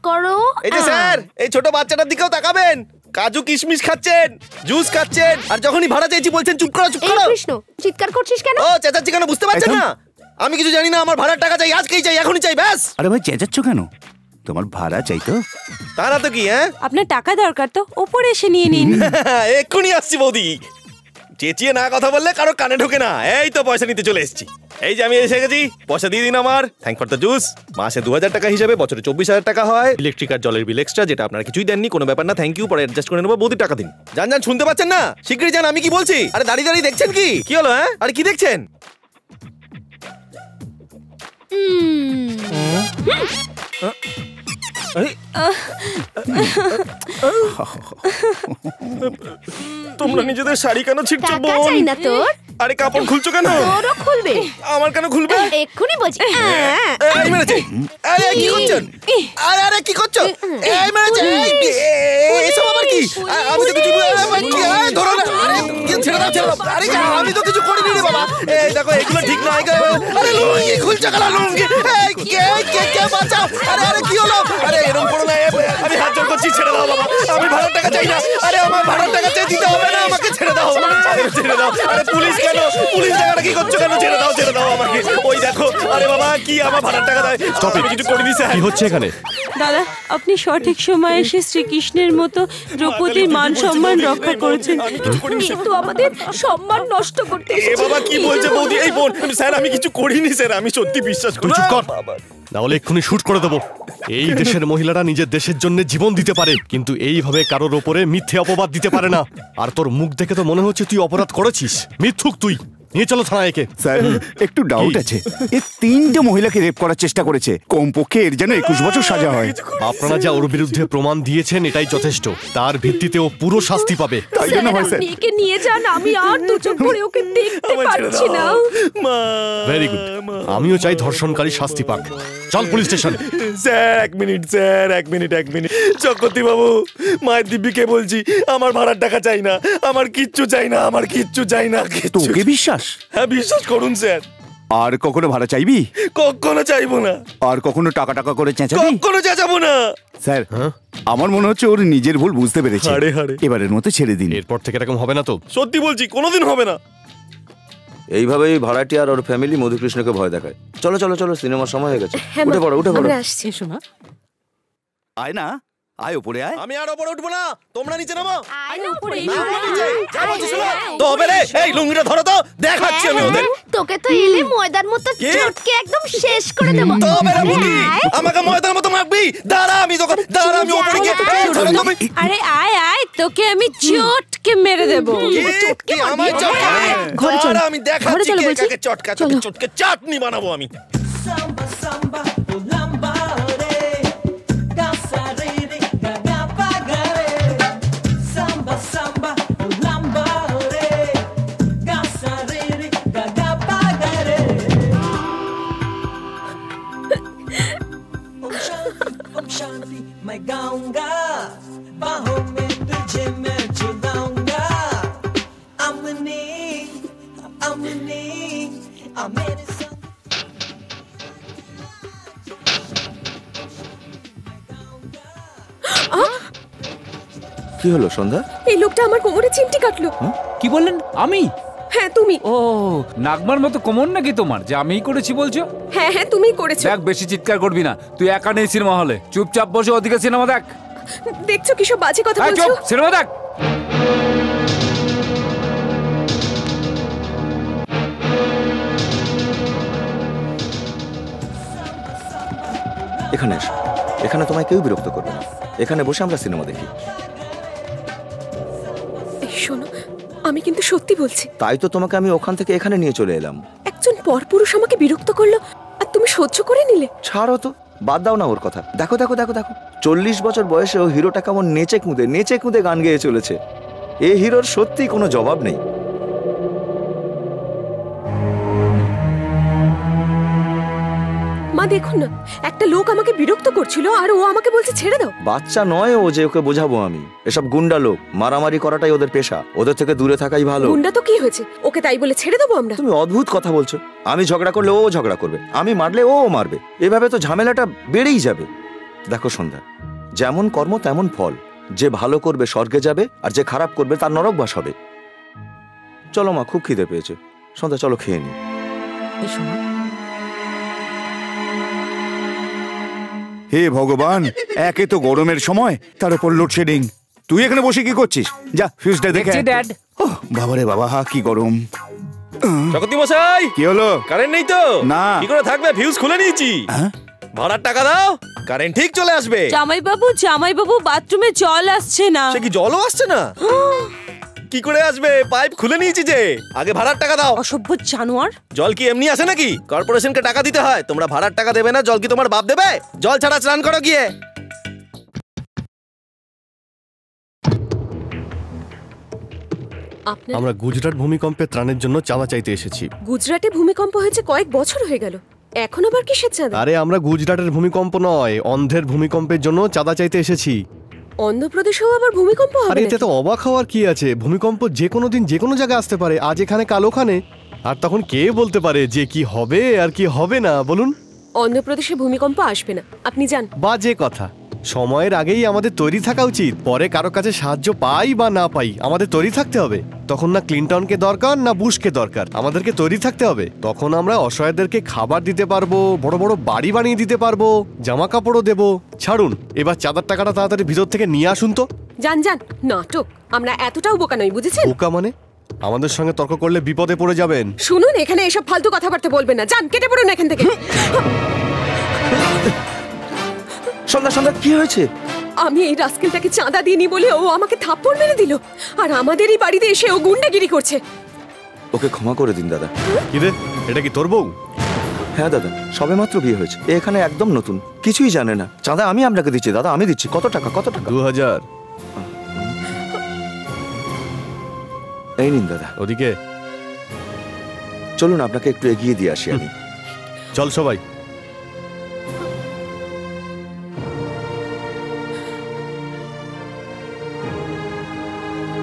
করো। এই যে স্যার, এই ছোট বাচ্চাটার দিকেও তাকাবেন। কাজু কিশমিশ খাচ্ছেন, জুস খাচ্ছেন, আর যখনই ভাড়া চাইছি বলছেন চুপ করো, চুপ করো। কৃষ্ণ, চিৎকার করছিস কেন? ও চেঁচাচ্ছি কেন বুঝতে পারছেন না? আমি কিছু জানি না। আমার ভাড়ার টাকা চাই, আজকেই চাই, এখনই চাই, ব্যাস। আরে ভাই, চেঁচাচ্ছ কেন? তোমার ভাড়া চাই তো? তা না তো কি? হ্যাঁ, আপনার টাকা দরকার তো ওপরে এসে নিয়ে নিন। এক্ষুনি আসছি বৌদি। চেঁচিয়ে না কথা বললে কারো কানে ঢোকে না। এই তো পয়সা নিতে চলে এসেছি। এই যে আমি এসে গেছি, পয়সা দিয়ে দিন আমার। Thank for the juice. মাসে 2000 টাকা হিসাবে বছরে 24,000 টাকা হয়। ইলেকট্রিক আর জলের বিল এক্সট্রা, যেটা আপনারা কিছুই দেননি। কোনো ব্যাপার না, থ্যাংক ইউ, পরে অ্যাডজাস্ট করে নেবো। বৌদি টাকা দিন। যান যান, শুনতে পাচ্ছেন না? শিগগিরই যান, আমি কি বলছি। আরে দাঁড়িয়ে দাঁড়িয়ে দেখছেন কি? কি হলো? হ্যাঁ, আরে কি দেখছেন? তোমরা নিজেদের শাড়ি কেন ছিঁড়ছো? টাকা চাই না তোর? আরে কাপড় খুলছো কেন? তোরও খুলবে। আমার কেন খুলবে? এক্ষুনি বলছি। এই মেরেছে। আরে কি করছেন? আরে কি করছো? এই মেরেছে। এসব আবার কি? আমি তো কিছু ধরো না। আরে ছেড়ে দাও। আরে আমি তো কিছু করিনি রে বাবা। এই দেখো এগুলো ঠিক নয়। আরে লুঙ্গি খুলছো কেন লুঙ্গি? এই কে বাঁচাও। আরে কি হলো? আরে এরকম করো না। আমি হাত জোড় করছি, ছেড়ে দাও বাবা। আমি ভাড়ার টাকা চাই না। আরে আমার ভাড়ার টাকা চাই, দিতে হবে না, আমাকে ছেড়ে দাও। আরে ছেড়ে দাও। আরে পুলিশ কেন? পুলিশ টাকাটা কি করছো কেন? ছেড়ে দাও আমাকে। ওই দেখো। আরে বাবা কি আমার ভাড়ার টাকা দেয়? আমি কিছু করিনি স্যার। কি হচ্ছে এখানে? দাদা, আপনি সঠিক সময় এসে শ্রীকৃষ্ণের মতো দ্রৌপদীর মান সম্মান রক্ষা করেছেন, কিন্তু আমাদের সম্মান নষ্ট করতে এ বাবা কি বলছে বৌদি? এই বোন, স্যার আমি কিছু করিনি স্যার, আমি সত্যি বিশ্বাস করি। চুপ কর, না হলে এক্ষুনি শুট করে দেবো। এই দেশের মহিলারা নিজের দেশের জন্য জীবন দিতে পারে, কিন্তু এইভাবে কারোর ওপরে মিথ্যে অপবাদ দিতে পারে না। আর তোর মুখ দেখে তো মনে হচ্ছে তুই অপরাধ করেছিস। মিথ্যুক তুই। নিয়ে চলো থানায় একে। স্যার একটু ডাউট আছে, এ 3টে মহিলাকে রেপ করার চেষ্টা করেছে, কমপক্ষে এর যেন 21 বছর সাজা হয়। আপনারা যা ওর বিরুদ্ধে প্রমাণ দিয়েছেন এটাই যথেষ্ট, তার ভিত্তিতে ও পুরো শাস্তি পাবে। তাই জন্য হয় স্যার। একে নিয়ে যান, আমি আর দু চোখ ভরে ওকে দেখতে পাচ্ছি না। ভেরি গুড, আমিও চাই ধর্ষণকারী শাস্তি পাক। চল পুলিশ স্টেশন। স্যার এক মিনিট চক্রবর্তী বাবু, মায়ের দিব্যিকে বলছি, আমার ভাড়ার টাকা চাই না, আমার কিচ্ছু চাই না। তোকে বিশ্বাস? হ্যাঁ বিশ্বাস করুন স্যার। আর কখনো ভাড়া চাইবি? কখনো চাইবো না। আর কখনো টাকা করে চেঁচাবি? কখনো চেঁচাবো না। স্যার আমার মনে হচ্ছে ওর নিজের ভুল বুঝতে পেরেছে। এবারের মতো ছেড়ে দিন। এরপর থেকে এরকম হবে না তো? সত্যি বলছি, কোনোদিন হবে না। এইভাবেই ভাড়াটি আর ওর ফ্যামিলি মধুকৃষ্ণকে ভয় দেখায়। চলো সিনেমার সময় হয়ে গেছে। উঠে পড়ো। আমরা আসছি। শোনা, আয় না, আয় উপরে আয়। আমি আর উপরে উঠবো না, তোমরা নিচে নামো। আয় তবে রে, এই লুঙ্গিটা ধরো তো, দেখাচ্ছি আমি ওদের। তোকে তো এলে ময়দার মতো চটকে একদম শেষ করে দেব। তবে রে বুড়ি, আমাকে ময়দার মতো মারবি? দাঁড়া আমি উপরে গিয়ে। আরে আয়, তোকে আমি চটকে মেরে দেব। চটকে আমায় চটকাবে? ঘরে চল, আমি দেখাচ্ছি কে চটকে চাটনি বানাবো আমি। मैं गाऊंगा, बाहों में तुझे मैं झुलाऊंगा। अमनी आ मेरे साथ। কি হলো সন্ধ্যা? এই লোকটা আমার কোমরে চিমটি কাটলো। কি বললেন? আমি? হ্যাঁ তুমি। ও নাগমার মতো কোমর নাকি তোমার যে আমিই করেছি বলছো? হ্যাঁ তুমিই করেছো। দেখ বেশি চিৎকার করবি না, তুই একা নেই সিনেমা হলে, চুপচাপ বসে ওদিকে সিনেমা দেখ। দেখছো কি সব বাজে কথা বলছো? চুপ, সিনেমা দেখ। এখানে এসো, এখানে তোমায় কেউ বিরক্ত করবে না। এখানে বসে আমরা সিনেমা দেখি। শোনো, আমি কিন্তু সত্যি বলছি। তাই তো তোমাকে আমি ওখান থেকে এখানে নিয়ে চলে এলাম। একজন পরপুরুষ আমাকে বিরক্ত করলো আর তুমি সহ্য করে নিলে? ছাড়ো তো, বাদ দাও না ওর কথা। দেখো 40 বছর বয়সেও হিরোটা কেমন নেচে কুঁদে গান গেয়ে চলেছে। এই হিরোর সত্যি কোনো জবাব নেই। মা দেখুন না, একটা লোক আমাকে বিরক্ত করছিল আর ও আমাকে বলছে ছেড়ে দাও। বাচ্চা নয় ও যে ওকে বোঝাবো আমি। এসব গুন্ডা লোক, মারামারি করাটাই ওদের পেশা। ওদের থেকে দূরে থাকাই ভালো। গুন্ডা তো কি হয়েছে, ওকে তাই বলে ছেড়ে দেবো আমরা? তুমি অদ্ভুত কথা বলছো। আমি ঝগড়া করলে ও ঝগড়া করবে, আমি মারলে ও মারবে। এভাবে তো ঝামেলাটা বেড়েই যাবে। দেখো সন্ধ্যা, যেমন কর্ম তেমন ফল। যে ভালো করবে স্বর্গে যাবে, আর যে খারাপ করবে তার নরকবাস হবে। চলো মা, খুব খিদে পেয়েছে। সন্ধ্যা চলো খেয়ে নি। হে ভগবান, একে তো গরমের সময়, তার উপর লোডশেডিং। তুই এখানে বসে কি করছিস? যা ফিউজটা দেখে। বাবারে বাবা, কি গরম। চক্রবর্তী মশাই, কি হলো? কারেন্ট নেই তো? না। কি করে থাকবে? ফিউজ খুলে নিয়েছি। ভাড়ার টাকা দাও, কারেন্ট ঠিক চলে আসবে। জামাইবাবু বাথরুমে জল আসছে না। সে কি জলও আসছে না? কি করে আসবে? পাইপ খুলে নিয়েছি যে। আগে ভাড়ার টাকা দাও। অসভ্য জানোয়ার। জল কি এমনি আসে নাকি? কর্পোরেশনকে টাকা দিতে হয়। তোমরা ভাড়ার টাকা দেবে না, জল কি তোমার বাপ দেবে? জল ছাড়া স্নান করো গিয়ে। আমরা গুজরাট ভূমিকম্পে ত্রাণের জন্য চাঁদা চাইতে এসেছি। গুজরাটে ভূমিকম্প হয়েছে কয়েক বছর হয়ে গেল, এখন আবার কিসের চাঁদা? আরে আমরা গুজরাটের ভূমিকম্প নয়, অন্ধ্রের ভূমিকম্পের জন্য চাঁদা চাইতে এসেছি। অন্ধ্রপ্রদেশেও আবার ভূমিকম্প হবে? আরে এতে তো অবাক হওয়ার কি আছে? ভূমিকম্প যে কোনো দিন যে কোনো জায়গায় আসতে পারে, আজ এখানে কাল ওখানে। আর তখন কে বলতে পারে যে কি হবে আর কি হবে না, বলুন? অন্ধ্রপ্রদেশে ভূমিকম্প আসবে না, আপনি যান। বাজে কথা, সময়ের আগেই আমাদের তৈরি থাকা উচিত। পরে কারো কাছে সাহায্য পাই বা না পাই, আমাদের তৈরি থাকতে হবে। তখন না ক্লিনটনকে দরকার না বুশকে দরকার, আমাদেরকে তৈরি থাকতে হবে। তখন আমরা অসহায়দেরকে খাবার দিতে পারবো, বড় বড় বাড়ি বানিয়ে দিতে পারবো, জামা কাপড়ও দেবো। ছাড়ুন, এবার চাঁদার টাকাটা তাড়াতাড়ি ভিতর থেকে নিয়ে আসুন তো। যান যান, নাটক। আমরা এতটাও বোকা নই, বুঝেছেন? বোকা মানে? আমাদের সঙ্গে তর্ক করলে বিপদে পড়ে যাবেন। শুনুন, এখানে এসব ফালতু কথাবার্তা বলবেন না, যান, কেটে পড়ুন এখান থেকে। সন্ধ্যা সন্ধ্যা কি হয়েছে? আমি এই রাস্কেলটাকে চাঁদা দিইনি বলে ও আমাকে থাপ্পড় মেরে দিল, আর আমাদেরই বাড়িতে এসে ও গুন্ডাগিরি করছে। ওকে ক্ষমা করে দিন দাদা। কি রে, এটা কি তোর বউ? হ্যাঁ দাদা, সবেমাত্র বিয়ে হয়েছে, এখানে একদম নতুন, কিছুই জানে না। চাঁদা আমি আপনাকে দিচ্ছি দাদা, আমি দিচ্ছি। কত টাকা? কত টাকা? 2000। এই নিন দাদা। ওদিকে চলুন, আপনাকে একটু এগিয়ে দিয়ে আসি আমি। চল সবাই।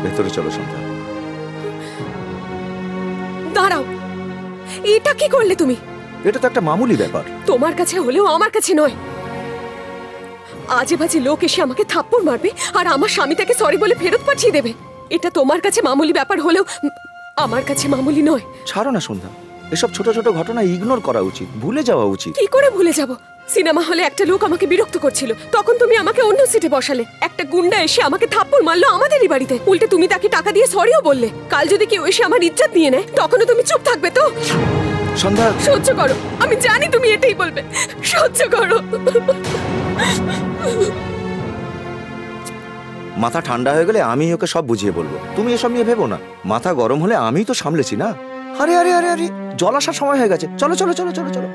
ভেতরে চলো সন্ধ্যা। দাঁড়াও, এটা কি করলে তুমি? এটা তো একটা মামুলি ব্যাপার। তোমার কাছে হলেও আমার কাছে নয়। আজে বাজে লোক এসে আমাকে থাপ্পড় মারবে আর আমার স্বামী তাকে সরি বলে ফেরত পাঠিয়ে দেবে। এটা তোমার কাছে মামুলি ব্যাপার হলেও আমার কাছে মামুলি নয়। ছাড়ো না সন্ধ্যা, এসব ছোট ছোট ঘটনা ইগনোর করা উচিত, ভুলে যাওয়া উচিত। কি করে ভুলে যাব? সিনেমা হলে একটা লোক আমাকে বিরক্ত করছিল, তখন তুমি আমাকে অন্য সিটে বসালে। একটা গুন্ডা এসে আমাকে থাপ্পড় মারলো আমাদেরই বাড়িতে, উল্টে তুমি তাকে টাকা দিয়ে সরিও বললে। কাল যদি কেউ এসে আমার ইজ্জত নিয়ে নেয়, তখনও তুমি চুপ থাকবে তো? সন্ধ্যা, সহ্য করো, আমি জানি তুমি এটাই বলবে, সহ্য করো। মাথা ঠান্ডা হয়ে গেলে আমি ওকে সব বুঝিয়ে বলবো, তুমি এসব নিয়ে ভেবো না। মাথা গরম হলে আমিই তো সামলেছি না। আরে আরে আরে আরে, জল আসার সময় হয়ে গেছে, চলো চলো চলো চলো চলো।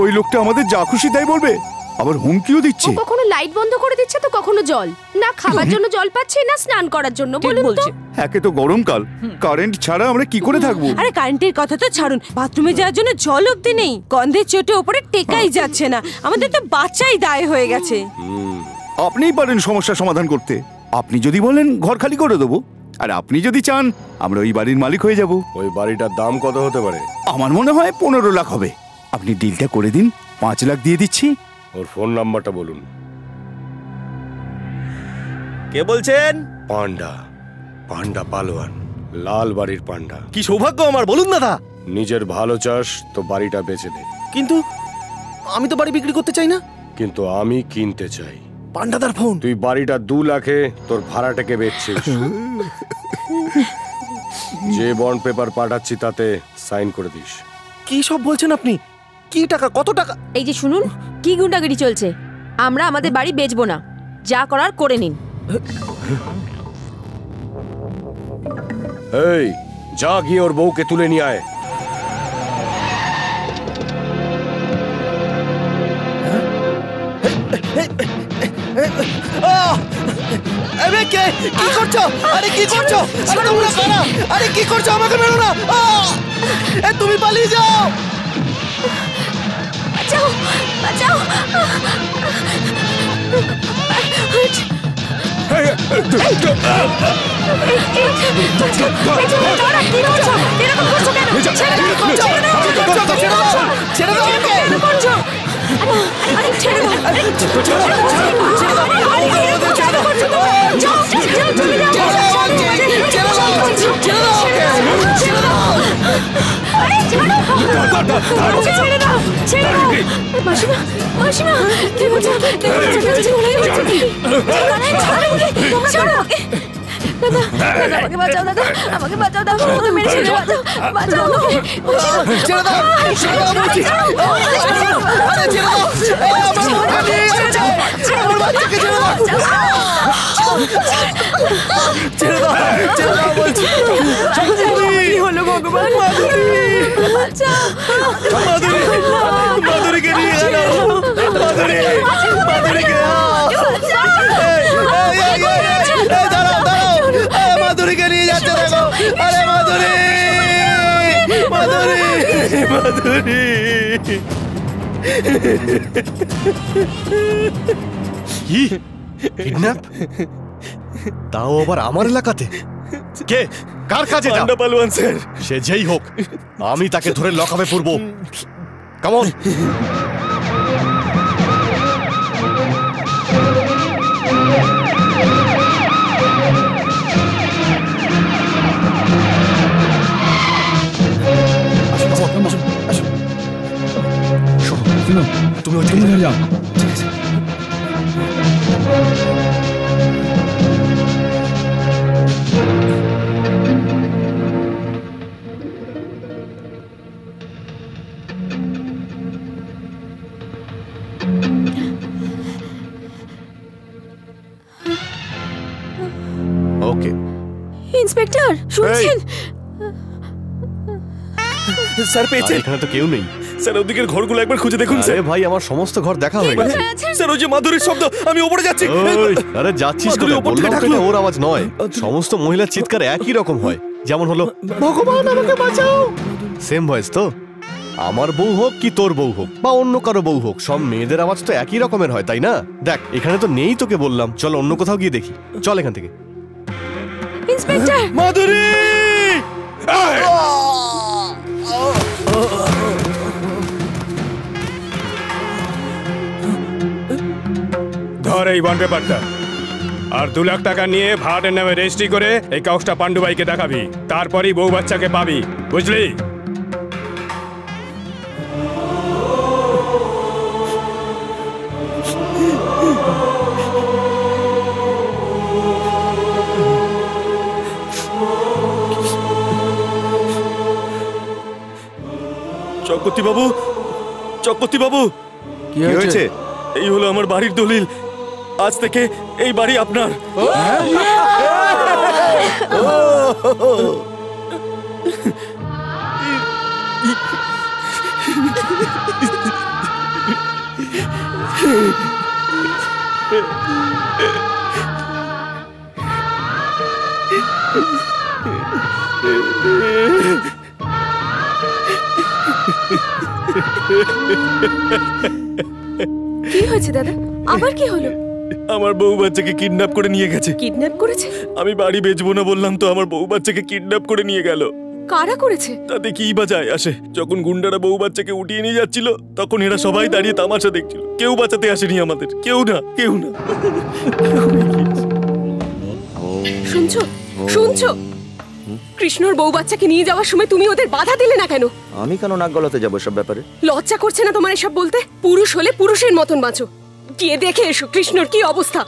ওই লোকটা আমাদের যা খুশি তাই বলবে, আবার হুমকিও দিচ্ছে। কখনো লাইট বন্ধ করে দিচ্ছে তো কখনো জল। না খাবার জন্য জল পাচ্ছি না স্নান করার জন্য, বলুন তো। একে তো গরমকাল, কারেন্ট ছাড়া আমরা কি করে থাকবো? আরে কারেন্টের কথা তো ছাড়ুন, বাথরুমে যাওয়ার জন্য জল অবধি নেই। গন্ধের চোটে ওপরে টেকাই যাচ্ছে না, আমাদের তো বাচ্চাই দায় হয়ে গেছে। আপনিই পারেন সমস্যার সমাধান করতে। আপনি যদি বলেন ঘর খালি করে দেবো, আর আপনি যদি চান আমরা ওই বাড়ির মালিক হয়ে যাব। ওই বাড়িটার দাম কত হতে পারে? আমার মনে হয় 15 লাখ হবে। আপনি ডিলটা করে দিন, 5 লাখ দিয়ে দিচ্ছি। ওর ফোন নাম্বারটা বলুন। কে বলছেন? পান্ডা, পান্ডা পালোয়ান, লাল বাড়ির পান্ডা। কি সৌভাগ্য আমার, বলুন দাদা। নিজের ভালো চাস তো বাড়িটা বেচে দে। কিন্তু আমি তো বাড়ি বিক্রি করতে চাই না। কিন্তু আমি কিনতে চাই। পান্ডাদার ফোন। তুই বাড়িটা 2 লাখে তোর ভাড়াটাকে বেচছিস। যে বন্ড পেপার পাঠাচ্ছি তাতে সাইন করে দিস। কি সব বলছেন আপনি? কি টাকা? কত টাকা? এই যে শুনুন, কি গুন্ডাগিরি চলছে। আমরা আমাদের বাড়ি বেচবো না, যা করার করে নিন। এই যা গিয়ে ওর বউকে তুলে নিয়ে আয়। কি করছো? আরে কি করছো? আরে তোমরা কারা? আরে কি করছো? আমাকে মেরো না। তুমি পালিয়ে যাও। বাঁচাও, বাঁচাও। মাসিমা, মাসিমা, কি বলছো? দাদা, আমাকে বাঁচাও, দাদা, আমাকে বাঁচাও, দাদা, আমাকে মেরে ছেড়ে বাঁচাও, বাঁচাও আমাকে। ছেড়ে দাও, ছেড়ে দাও বলছি। আরে ছেড়ে দাও, আমার বাচ্চাকে ছেড়ে দাও, ছেড়ে দাও, ছেড়ে দাও বলছি। হলো ভগবান? মাধুরীকে নিয়ে গেল। মাধুরী, মাধুরীকে দাঁড়াও, মাধুরীকে নিয়ে যাচ্ছে দেখো। আরে মাধুরী, মাধুরী, মাধুরী। কি কিডন্যাপ? তাও আবার আমার এলাকাতে? কে, কার কাজে? পান্ডা পালোয়ান স্যার। সে যেই হোক, আমি তাকে ধরে লকআপে পুরবো। Come on. তুমি ওই দিকে যাও। ঠিক আছে। ওকে ইন্সপেক্টর, শুনছেন? স্যার পেয়েছেন? এখানে তো কেউ নেই। স্যার ওদিকের ঘরগুলো একবার খুঁজে দেখুন স্যার। ভাই আমার সমস্ত ঘর দেখা হয়ে গেছে। স্যার ওই যে মাধুরীর শব্দ, আমি উপরে যাচ্ছি। আরে যাচ্ছিস মাধুরী উপর থেকে ডাকলো। ওর আওয়াজ নয়, সমস্ত মহিলার চিৎকার একই রকম হয়। যেমন হলো ভগবান আমাকে বাঁচাও, সেম ভয়েস তো। আমার বউ হোক কি তোর বউ হোক বা অন্য কারো বউ হোক, সব মেয়েদের আওয়াজ তো একই রকমের হয়, তাই না? দেখ এখানে তো নেই, তোকে বললাম চল অন্য কোথাও গিয়ে দেখি। চল এখান থেকে। ইন্সপেক্টর, মাধুরী! ধর এই বন্ড পেপারটা, আর 2 লাখ টাকা নিয়ে ভাড়াটের নামে রেজিস্ট্রি করে এই কাগজটা পান্ডু ভাইকে দেখাবি। তারপরই বউ বাচ্চাকে পাবি, বুঝলি? চক্রবর্তী বাবু, চক্রবর্তী বাবু, কি হয়েছে? এই হলো আমার বাড়ির দলিল। আজ থেকে এই বাড়ি আপনার। কি হয়েছে দাদা? আবার কি হলো? আমার বউ বাচ্চাকে কিডন্যাপ করে নিয়ে গেছে। কিডন্যাপ করেছে? আমি বাড়ি বেচবো না বললাম তো, আমার বউ বাচ্চাকে কিডন্যাপ করে নিয়ে গেল। কারা করেছে? তাতে কি বা যায় আসে? যখন গুন্ডারা বউ বাচ্চাকে উঠিয়ে নিয়ে যাচ্ছিল, তখন এরা সবাই দাঁড়িয়ে তামাশা দেখছিল। কেউ বাঁচাতে আসেনি আমাদের, কেউ না, কেউ না। শুনছো, শুনছো? কৃষ্ণর বউ বাচ্চাকে নিয়ে যাওয়ার সময় তুমি ওদের বাধা দিলে না কেন? আমি কেন নাক গলাতে যাবো সব ব্যাপারে? লজ্জা করছে না তোমার এসব বলতে? পুরুষ হলে পুরুষের মতন বাঁচো। গিয়ে দেখে এসো কৃষ্ণর কি অবস্থা।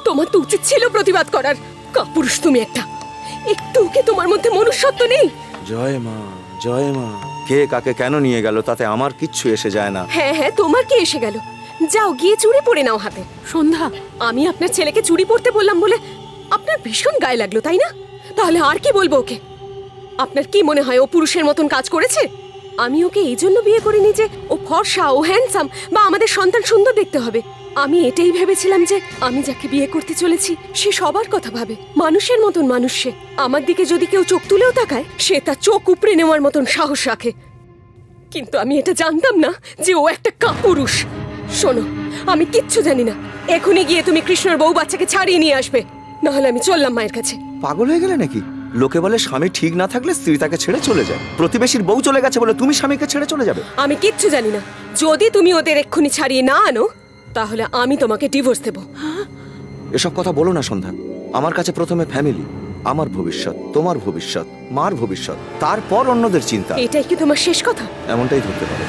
তোমার তো উচিত ছিল প্রতিবাদ করার। কাপুরুষ তুমি একটা। একটু কি তোমার মধ্যে মনুষ্যত্ব নেই? জয় মা, জয় মা। কে কাকে কেন নিয়ে গেল তাতে আমার কিচ্ছু এসে যায় না। হ্যাঁ হ্যাঁ, তোমার কি এসে গেল? যাও গিয়ে চুড়ি পরে নাও হাতে। সন্ধ্যা, আমি আপনার ছেলেকে চুড়ি পরতে বললাম বলে আপনার ভীষণ গায়ে লাগলো, তাই না? তাহলে আর কি বলবো ওকে? আপনার কি মনে হয় ও পুরুষের মতন কাজ করেছে? আমি ওকে এই জন্য বিয়ে করিনি যে ও ফর্সা, ও হ্যান্ডসাম বা আমাদের সন্তান সুন্দর দেখতে হবে। আমি এটাই ভেবেছিলাম যে আমি যাকে বিয়ে করতে চলেছি সে সবার কথা ভাবে, মানুষের মতন মানুষ। সে আমার দিকে যদি কেউ চোখ তুলেও তাকায়, সে তার চোখ উপড়ে নেওয়ার মতন সাহস রাখে। কিন্তু আমি এটা জানতাম না যে ও একটা কাপুরুষ। শোনো, আমি কিচ্ছু জানি না। এখনই গিয়ে তুমি কৃষ্ণর বউ বাচ্চাকে ছাড়িয়ে নিয়ে আসবে, নাহলে আমি চললাম মায়ের কাছে। পাগল হয়ে গেলে নাকি? লোকে বলে স্বামী ঠিক না থাকলে স্ত্রী তাকে ছেড়ে চলে যায়। প্রতিবেশীর বউ চলে গেছে বলে তুমি স্বামীকে ছেড়ে চলে যাবে? আমি কিচ্ছু জানি না। যদি তুমি ওদের এক্ষুনি ছাড়িয়ে না আনো, তাহলে আমি তোমাকে ডিভোর্স দেব। এসব কথা বলো না সন্ধ্যা। আমার কাছে প্রথমে ফ্যামিলি, আমার ভবিষ্যৎ, তোমার ভবিষ্যৎ, মার ভবিষ্যৎ, তারপর অন্যদের চিন্তা। এটাই কি তোমার শেষ কথা? এমনটাই ধরতে পারো।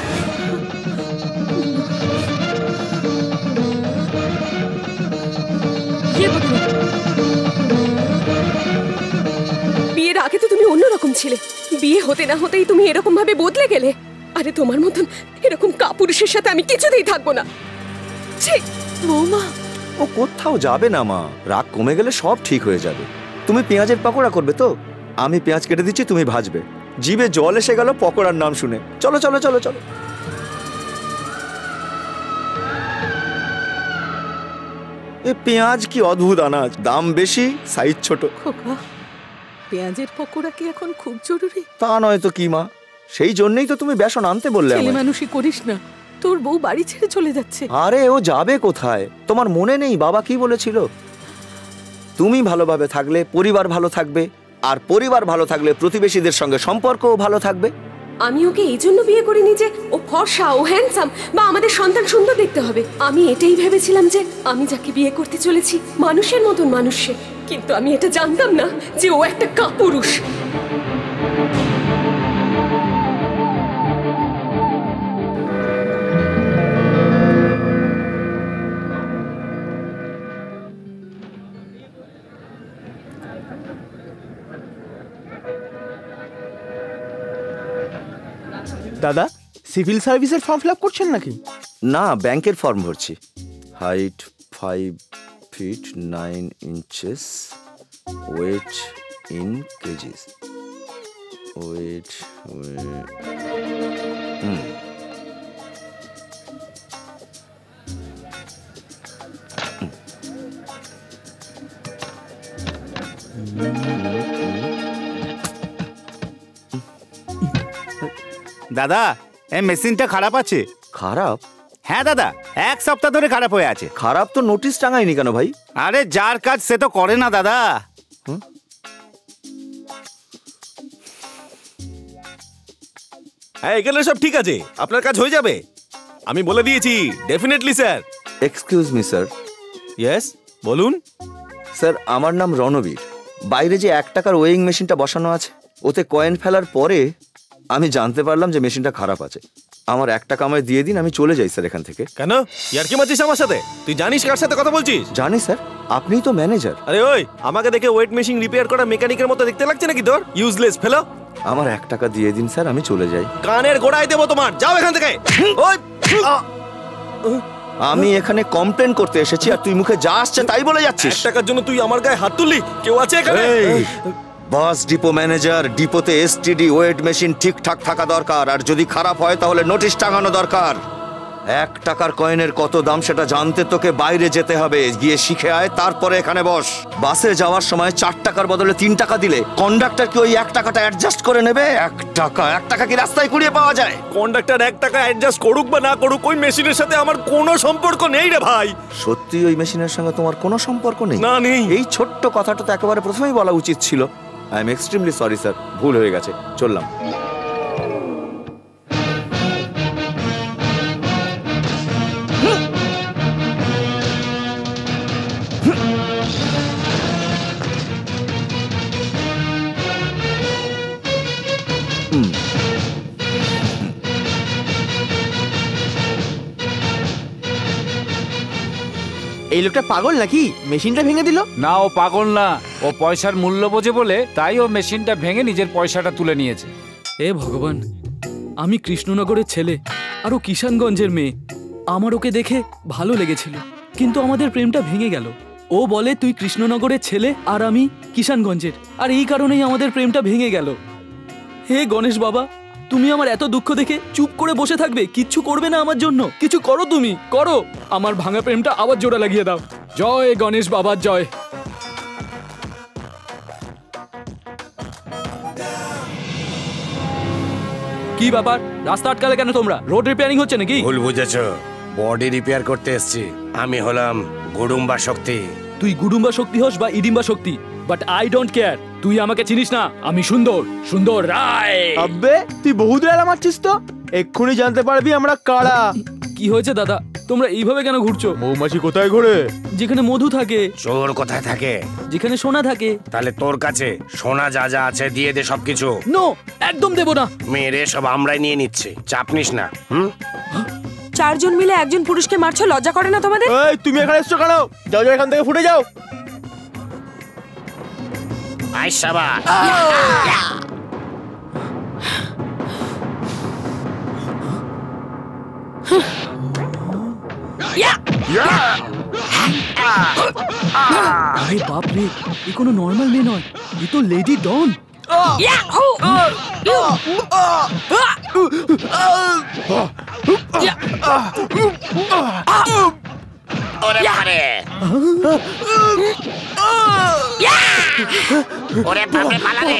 বিয়ের আগে তো তুমি অন্যরকম ছিলে, বিয়ে হতে না হতেই তুমি এরকম ভাবে বদলে গেলে। আরে তোমার মতন এরকম কাপুরুষের সাথে আমি কিছুতেই থাকবো না। বৌমা, ও কোথাও যাবে না মা। রাগ কমে গেলে সব ঠিক হয়ে যাবে। তুমি পেঁয়াজের পাকোড়া করবে তো? আমি পেঁয়াজ কেটে দিচ্ছি, তুমি ভাজবে। জিভে জল এসে গেল পকোড়ার নাম শুনে। চলো চলো চলো চলো। এ পেঁয়াজ কি অদ্ভুত আনাজ, দাম বেশি, সাইজ ছোট। খোকা, পেঁয়াজের পকোড়া কি এখন খুব জরুরি? তা নয় তো কি মা, সেই জন্যই তো তুমি বেসন আনতে বললে ছেলে আমায়। মানুষই করিস না, তোর বউ বাড়ি ছেড়ে চলে যাচ্ছে। আরে ও যাবে কোথায়? তোমার মনে নেই বাবা কি বলেছিল? তুমি ভালোভাবে থাকলে পরিবার ভালো থাকবে, আর পরিবার ভালো থাকলে প্রতিবেশীদের সঙ্গে সম্পর্কও ভালো থাকবে। আমি ওকে এই জন্য বিয়ে করিনি যে ও ফর্সা, ও হ্যান্ডসাম, বা আমাদের সন্তান সুন্দর দেখতে হবে। আমি এটাই ভেবেছিলাম যে আমি যাকে বিয়ে করতে চলেছি মানুষের মতন মানুষ সে। কিন্তু আমি এটা জানতাম না যে ও একটা কাপুরুষ। দাদা, সিভিল সার্ভিসের ফর্ম ফিল আপ করছেন নাকি? না, ব্যাংকের ফর্ম ভরছি। Height 5 feet 9 inches, weight in kgs. Wait দাদা, এই মেশিনটা খারাপ আছে। খারাপ? হ্যাঁ দাদা, 1 সপ্তাহ ধরে খারাপ হয়ে আছে। খারাপ তো নোটিশ টাঙায়নি কেন ভাই? আরে যার কাজ সে তো করে না দাদা। হ্যাঁ, এখানে সব ঠিক আছে, আপনার কাজ হয়ে যাবে। আমি বলে দিয়েছি, definitely sir. Excuse me sir. Yes, বলুন। স্যার, আমার নাম রণবীর। বাইরে যে 1 টাকার ওয়েইং মেশিনটা বসানো আছে, ওতে কয়েন ফেলার পরে আমি জানতে পারলাম যে মেশিনটা খারাপ আছে। আমার 1 টাকা আমায় দিয়ে দিন, আমি চলে যাই স্যার এখান থেকে। কেন ইয়ার কি মারছিস আমার সাথে? তুই জানিস কার সাথে কথা বলছিস? জানি স্যার, আপনিই তো ম্যানেজার। আরে ওই, আমাকে দেখে ওয়েট মেশিন রিপেয়ার করা মেকানিকের মতো দেখতে লাগছে নাকি তোর? ইউজলেস ফেলো। আমার 1 টাকা দিয়ে দিন স্যার, আমি চলে যাই। কানের গোড়ায় দেবো তোমার, যাও এখান থেকে। ওই আমি এখানে কমপ্লেন করতে এসেছি আর তুই মুখে যা আসছে তাই বলে যাচ্ছিস। 1 টাকার জন্য তুই আমার গায়ে হাত তুললি? কেউ আছে এখানে? বাস ডিপো ম্যানেজার, ডিপোতে এসটিডি ওয়েট মেশিন ঠিকঠাক থাকা দরকার, আর যদি খারাপ হয় তাহলে নোটিশ টাঙানো দরকার। 1 টাকার কয়েনের কত দাম সেটা জানতে তোকে বাইরে যেতে হবে, গিয়ে শিখে আয়, তারপরে এখানে বস। বাসে যাওয়ার সময় 4 টাকার বদলে 3 টাকা দিলে কন্ডাক্টর কি ওই 1 টাকাটা অ্যাডজাস্ট করে নেবে? 1 টাকা কি রাস্তায় কুড়িয়ে পাওয়া যায়? কন্ডাক্টর 1 টাকা অ্যাডজাস্ট করুক বা না করুক, ওই মেশিনের সাথে আমার কোনো সম্পর্ক নেই রে ভাই। সত্যি ওই মেশিনের সঙ্গে তোমার কোনো সম্পর্ক নেই? না, নেই। এই ছোট্ট কথাটা তো একেবারে প্রথমেই বলা উচিত ছিল। I am extremely sorry sir, ভুল হয়ে গেছে, চললাম। এই লোকটা পাগল নাকি? মেশিনটা ভেঙে দিল? না, ও পাগল না, ও পয়সার মূল্য বোঝে বলে তাই ও মেশিনটা ভেঙে নিজের পয়সাটা তুলে নিয়েছে। এ ভগবান, আমি কৃষ্ণনগরের ছেলে আর ও কিষানগঞ্জের মেয়ে। আমার ওকে দেখে ভালো লেগেছিল, কিন্তু আমাদের প্রেমটা ভেঙে গেল। ও বলে তুই কৃষ্ণনগরের ছেলে আর আমি কিষানগঞ্জের, আর এই কারণেই আমাদের প্রেমটা ভেঙে গেল। হে গণেশ বাবা, তুমি আমার এত দুঃখ দেখে চুপ করে বসে থাকবে? কিচ্ছু করবে না আমার জন্য? কিছু করো, তুমি করো, আমার ভাঙা প্রেমটা আবার জোড়া লাগিয়ে দাও। জয় গণেশ বাবার জয়। কি ব্যাপার, রাস্তা আটকালে কেন তোমরা? রোড রিপেয়ারিং হচ্ছে নাকি? ভুল বুঝেছো, বডি রিপেয়ার করতে এসেছি। আমি হলাম গুডুম্বা শক্তি। তুই গুডুম্বা শক্তি হোস বা ইডিম্বা শক্তি, বাট আই ডোন্ট কেয়ার। তুই আমাকে চিনিস না, আমি সুন্দর, সুন্দর রায়। আব্বে, তুই বহুত রেলা মারছিস তো, এক্ষুনি জানতে পারবি আমরা কারা। কি হয়েছে দাদা, তোমরা এইভাবে কেন ঘুরছো? মৌমাছি কোথায় ঘোরে? যেখানে মধু থাকে। চোর কোথায় থাকে? যেখানে সোনা থাকে। তাহলে তোর কাছে সোনা যা যা আছে দিয়ে দে সবকিছু। নো, একদম দেব না। মেরে সব আমরাই নিয়ে নিচ্ছি, চাপ নিস না। 4 জন মিলে একজন পুরুষকে মারছো, লজ্জা করে না তোমাদের? এই, তুমি এখানে এসছো কেন? যাও যাও, এখান থেকে ফুটে যাও। আই শাবাশ। আরে বাপ রে, এ কোনো নর্মাল মেয়ে নয়, এ তো লেডি ডন। ওরে বাবারে ওরে বাবারে পালা রে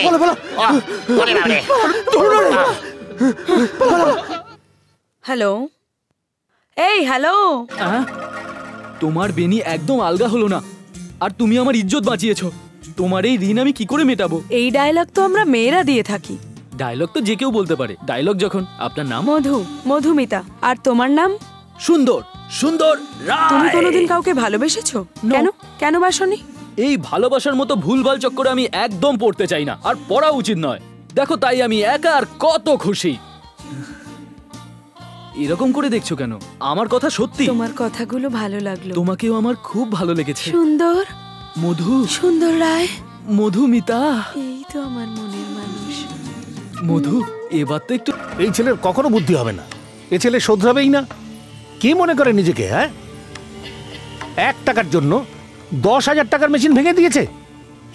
ওরে বাবারে হ্যালো এই হ্যালো তোমার বেনি একদম আলগা হলো না, আর তুমি আমার ইজ্জত বাঁচিয়েছো। তোমার এই ঋণ আমি কি করে মেটাবো? এই ডায়লগ তো আমরা মেয়েরা দিয়ে থাকি। ডায়লগ তো যে কেউ বলতে পারে। ডায়লগ যখন। আপনার নাম? মধুমিতা। আর তোমার নাম? সুন্দর। সুন্দর রায়। তুমি কোনোদিন কাউকে ভালোবেসেছো? কেন বাসনি? এই ভালোবাসার মতো ভুলভাল চক্করে আমি একদম পড়তে চাই না, আর পড়া উচিত নয়। দেখো, তাই আমি একা আর কত খুশি। এরকম করে দেখছো কেন? আমার কথা সত্যি। তোমার কথাগুলো ভালো লাগলো। তোমাকেও আমার খুব ভালো লেগেছে। সুন্দর সুন্দর রায়। মধুমিতা। এই তো আমার মনের মানুষ। মধু, এবার তো একটু। এই ছেলের কখনো বুদ্ধি হবে না। এ ছেলে শোধরাবেই না। কি মনে করে নিজেকে? হ্যাঁ, 1 টাকার জন্য 10,000 টাকার মেশিন ভেঙে দিয়েছে।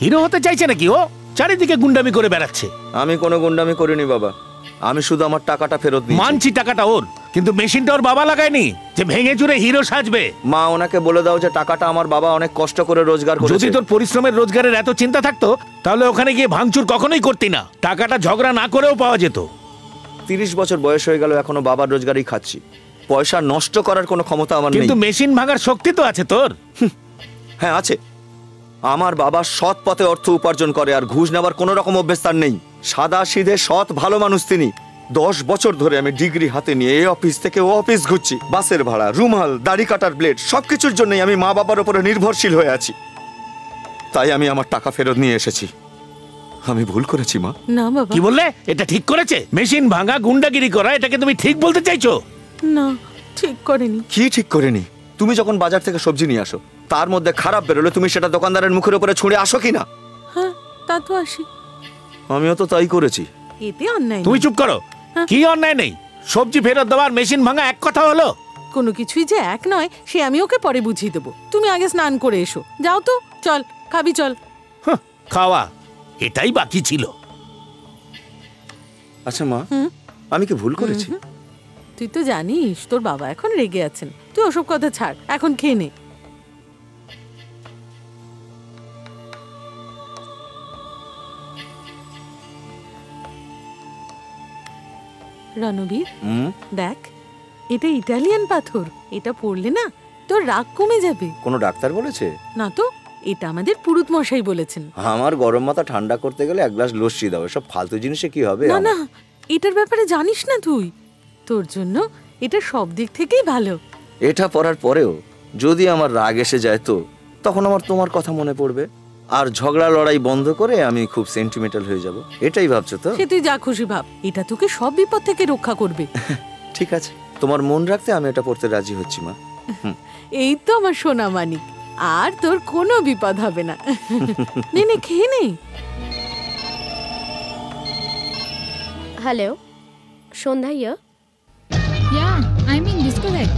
হিরো হতে চাইছে নাকি ও? চারিদিকে গুন্ডামি করে বেড়াচ্ছে। আমি কোনো গুন্ডামি করিনি বাবা, আমি শুধু আমার টাকাটা ফেরত দিই। মানছি টাকাটা ওর, কিন্তু মেশিনটা ওর বাবা লাগায়নি যে ভেঙে চুরে হিরো সাজবে। মা, ওনাকে বলে দাও যে টাকাটা আমার বাবা অনেক কষ্ট করে রোজগার করেছে। যদি তোর পরিশ্রমের রোজগারের এত চিন্তা থাকতো তাহলে ওখানে গিয়ে ভাঙচুর কখনোই করতি না। টাকাটা ঝগড়া না করেও পাওয়া যেত। 30 বছর বয়স হয়ে গেল, এখনো বাবার রোজগারই খাচ্ছি। পয়সা নষ্ট করার কোনো ক্ষমতা আমার নেই। কিন্তু মেশিন ভাঙার শক্তি তো আছে তোর। হ্যাঁ আছে। আমার বাবা সৎ পথে অর্থ উপার্জন করে, আর ঘুষ নেবার কোনো রকম অভ্যেস তার নেই। সাদা সিধে সৎ ভালো মানুষ তিনি। 10 বছর ধরে আমি ডিগ্রি হাতে নিয়ে এই অফিস থেকে ও অফিস ঘুরছি। বাসের ভাড়া, রুমাল, দাড়ি কাটার ব্লেড, সবকিছুর জন্যই আমি মা বাবার উপরে নির্ভরশীল হয়ে আছি। তাই আমি আমার টাকা ফেরত নিয়ে এসেছি। আমি ভুল করেছি মা। না বাবা। কি বললে? এটা ঠিক করেছে? মেশিন ভাঙা, গুন্ডাগিরি করা, এটাকে তুমি ঠিক বলতে চাইছো? না, ঠিক করেনি। কি ঠিক করেনি? তুমি যখন বাজার থেকে সবজি নিয়ে আসো, তার মধ্যে খারাপ বেরোলে তুমি সেটা দোকানদারের মুখের উপরে ছুঁড়ে আসো কি না? হ্যাঁ, তা তো আসি। আমিও তো তাই করেছি। এতে অন্যায় তুমি চুপ করো। কি অন্যায় নেই? সবজি ফেরত দেওয়ার মেশিন ভাঙা এক কথা হলো? কোনো কিছুই যে এক নয় সে আমি ওকে পরে বুঝিয়ে দেবো। তুমি আগে স্নান করে এসো। যাও তো, চল খাবি, চল। খাওয়া এটাই বাকি ছিল। আচ্ছা মা, আমি কি ভুল করেছি? তুই তো জানিস তোর বাবা এখন রেগে আছেন। তুই ওসব কথা ছাড়, এখন খেয়ে নে। রণবীর, দেখ, এটা ইটালিয়ান পাথর। এটা পড়লে না তোর রাগ কমে যাবে। কোনো ডাক্তার বলেছে? না তো, এটা আমাদের পুরুত মশাই বলেছেন। আমার গরম মাথা ঠান্ডা করতে গেলে 1 গ্লাস লস্যি দাও। এসব ফালতু জিনিসে কি হবে? না না, এটার ব্যাপারে জানিস না তুই। তোর জন্য এটা সব দিক থেকেই ভালো। এটা পড়ার পরেও যদি আমার রাগ এসে যায় তো তখন আমার তোমার কথা মনে পড়বে, আর ঝগড়া লড়াই বন্ধ করে আমি খুব সেন্টিমেন্টাল হয়ে যাব। এটাই ভাবছো তো? সে তুই যা খুশি ভাব, এটা তোকে সব বিপদ থেকে রক্ষা করবে। ঠিক আছে, তোমার মন রাখতে আমি এটা পড়তে রাজি হচ্ছি মা। এই তো আমার সোনা মানিক, আর তোর কোনো বিপদ হবে না। নে নে, খেয়ে নে। Hello, Sandhya yeah? Yeah, I'm in discotheque.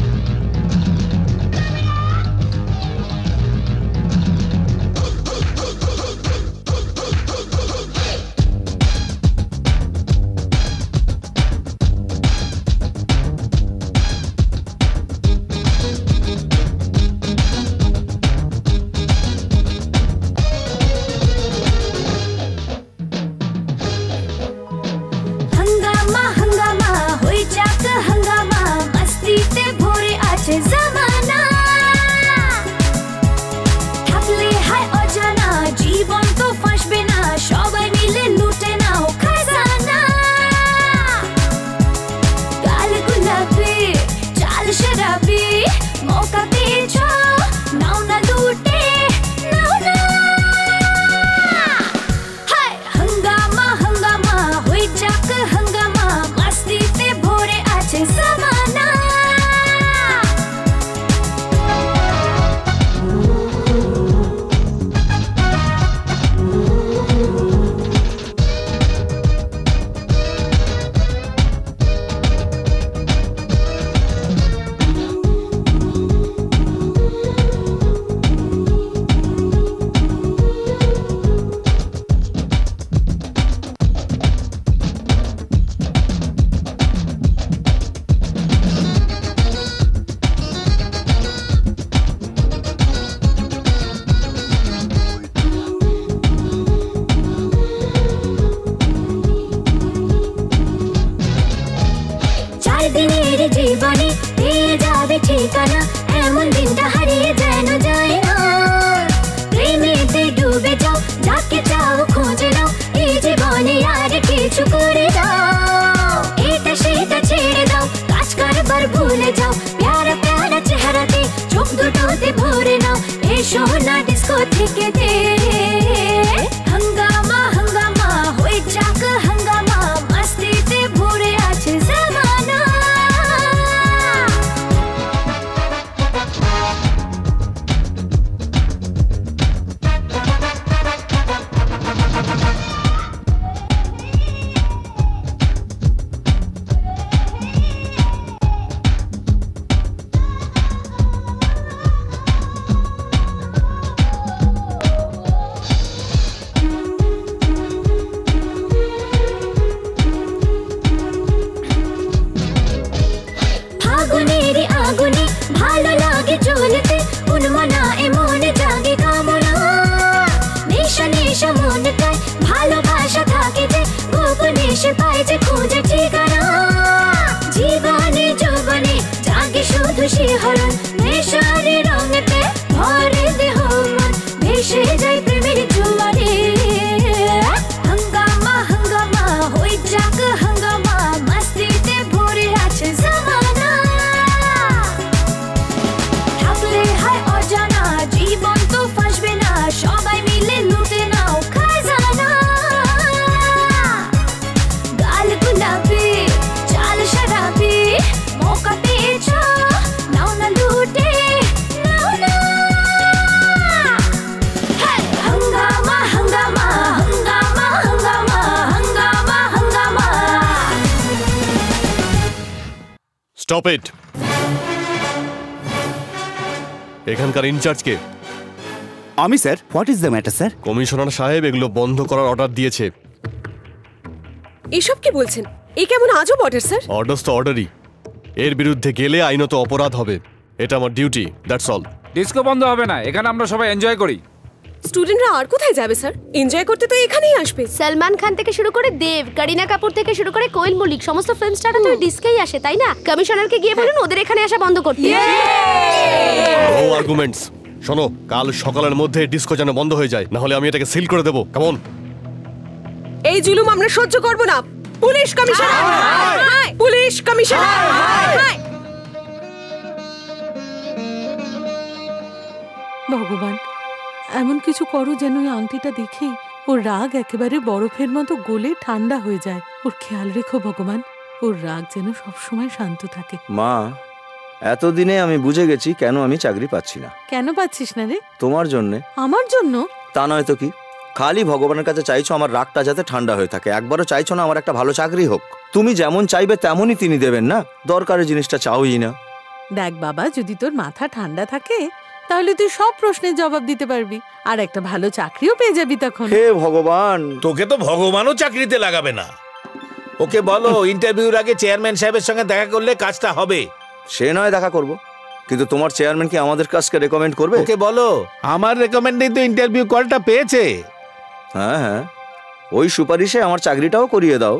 हंगामा हंगामा होई जाक हंगामा मस्ती ते भोर এসো না ডিস্কো থেকে দে হাঙ্গামা হাঙ্গামা হয়ে যাক হাঙ্গামা মস্তিতে ভরে আছে জামানা ভালো লাগে জ্বলতে উন্মনা মনে জাগে কামনা নেশা নেশা মনটায় ভালোবাসা থাকে যে গোপনে সে পায় যে খোঁজে ঠিকানা জীবনে যৌবনে জাগে শুধু শিহরণ নেশার রঙেতে ভরে দেহ মন ভেসে যায় প্রেমের জোয়ারে হাঙ্গামা হাঙ্গামা হয়ে যাক হাঙ্গামা মস্তিতে ভরে আছে জামানা জীবন তো ফাঁসবে না সবাই মিলে লুটে নাও খাজানা গাল গুলাবি চাল শরাবি মৌকা পেয়েছ নাও না লুটে নাও না হাঙ্গামা হাঙ্গামা হাঙ্গামা হাঙ্গামা হাঙ্গামা হাঙ্গামা স্টপ ইট। এখানকার ইনচার্জ কে? আমি sir. What is the matter sir? Commissioner সাহেব এগুলো বন্ধ করার অর্ডার দিয়েছে। এসব কি বলছেন? এই কেমন আজব অর্ডার স্যার? অর্ডার তো অর্ডারই, এর বিরুদ্ধে গেলে আইনত অপরাধ হবে। এটা আমার ডিউটি, দ্যাটস অল। ডিস্কো বন্ধ হবে না, এখানে আমরা সবাই এনজয় করি। স্টুডেন্টরা আর কোথায় যাবে স্যার? এনজয় করতে তো এখানেই আসবে। সলমান খান থেকে শুরু করে দেব, করিনা কাপুর থেকে শুরু করে কোয়েল মল্লিক সমস্ত ফিল্ম স্টাররা তো ডিস্কেই আসে, তাই না? কমিশনারকে গিয়ে বলুন ওদের এখানে আসা বন্ধ করতে। No arguments. শোনো, কাল সকালের মধ্যে ডিস্কো যেন বন্ধ হয়ে যায়, না হলে আমি এটাকে সিল করে দেবো। কেমন? এই জুলুম আমরা সহ্য করব না। Police commissioner, police commissioner. ভগবান, এমন কিছু করো যেন ওই আংটিটা দেখেই ওর রাগ একেবারে বরফের মতো গলে ঠান্ডা হয়ে যায়। ওর খেয়াল রেখো ভগবান, ওর রাগ যেন সবসময় শান্ত থাকে। মা, এতদিনে আমি বুঝে গেছি কেন আমি চাকরি পাচ্ছি না। কেন পাচ্ছিস না রে? তোমার জন্যে। আমার জন্য? তা নয় তো কি, খালি ভগবানের কাছে চাইছো আমার রাগটা যাতে ঠান্ডা হয়ে থাকে, একবারও চাইছো না আমার একটা ভালো চাকরি হোক। তুমি যেমন চাইবে তেমনই তিনি দেবেন না, দরকারের জিনিসটা চাওই না। দেখ বাবা, যদি তোর মাথা ঠান্ডা থাকে তাহলে তুই সব প্রশ্নের জবাব দিতে পারবি, আর একটা ভালো চাকরিও পেয়ে যাবি তখন। হে ভগবান! তোকে তো ভগবানও চাকরিতে লাগাবে না। ওকে বলো ইন্টারভিউর আগে চেয়ারম্যান সাহেবের সঙ্গে দেখা করলে কাজটা হবে। সে নয় দেখা করব, কিন্তু তোমার চেয়ারম্যান কি আমাদের কাজকে রেকমেন্ড করবে? ওকে বলো আমার রেকমেন্ডেই তো ইন্টারভিউ কলটা পেয়েছে। হ্যাঁ হ্যাঁ, ওই সুপারিশে আমার চাকরিটাও করিয়ে দাও,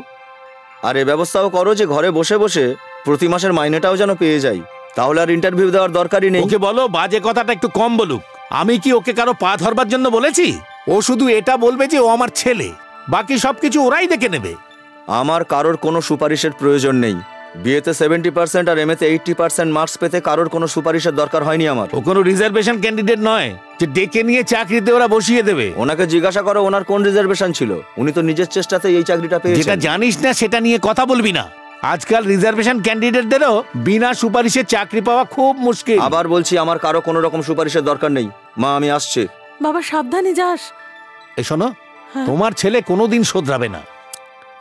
আর এ ব্যবস্থাও করো যে ঘরে বসে বসে প্রতি মাসের মাইনেটাও যেন পেয়ে যাই, তাহলে আর ইন্টারভিউ দেওয়ার দরকারই নেই। ওকে বলো বাজে কথাটা একটু কম বলুক। আমি কি ওকে কারো পা ধরবার জন্য বলেছি? ও শুধু এটা বলবে যে ও আমার ছেলে, বাকি সবকিছু ওরাই দেখে নেবে। আমার কারোর কোনো সুপারিশের প্রয়োজন নেই। বিয়েতে 70% আর এমএতে 80% মার্কস পেতে কারোর কোনো সুপারিশের দরকার হয়নি আমার। ও কোনো রিজার্ভেশন ক্যান্ডিডেট নয় যে ডেকে নিয়ে চাকরিতে ওরা বসিয়ে দেবে। ওনাকে জিজ্ঞাসা করো ওনার কোন রিজার্ভেশন ছিল, উনি তো নিজের চেষ্টাতে এই চাকরিটা পেয়েছেন। যেটা জানিস না সেটা নিয়ে কথা বলবি না। আজকাল রিজার্ভেশন ক্যান্ডিডেটদেরও বিনা সুপারিশে চাকরি পাওয়া খুব মুশকিল। আবার বলছি আমার কারো কোনো রকম সুপারিশের দরকার নেই। মা, আমি আসছি। বাবা সাবধানে যাস। এই শোনো, তোমার ছেলে কোনোদিন শোধরাবে না।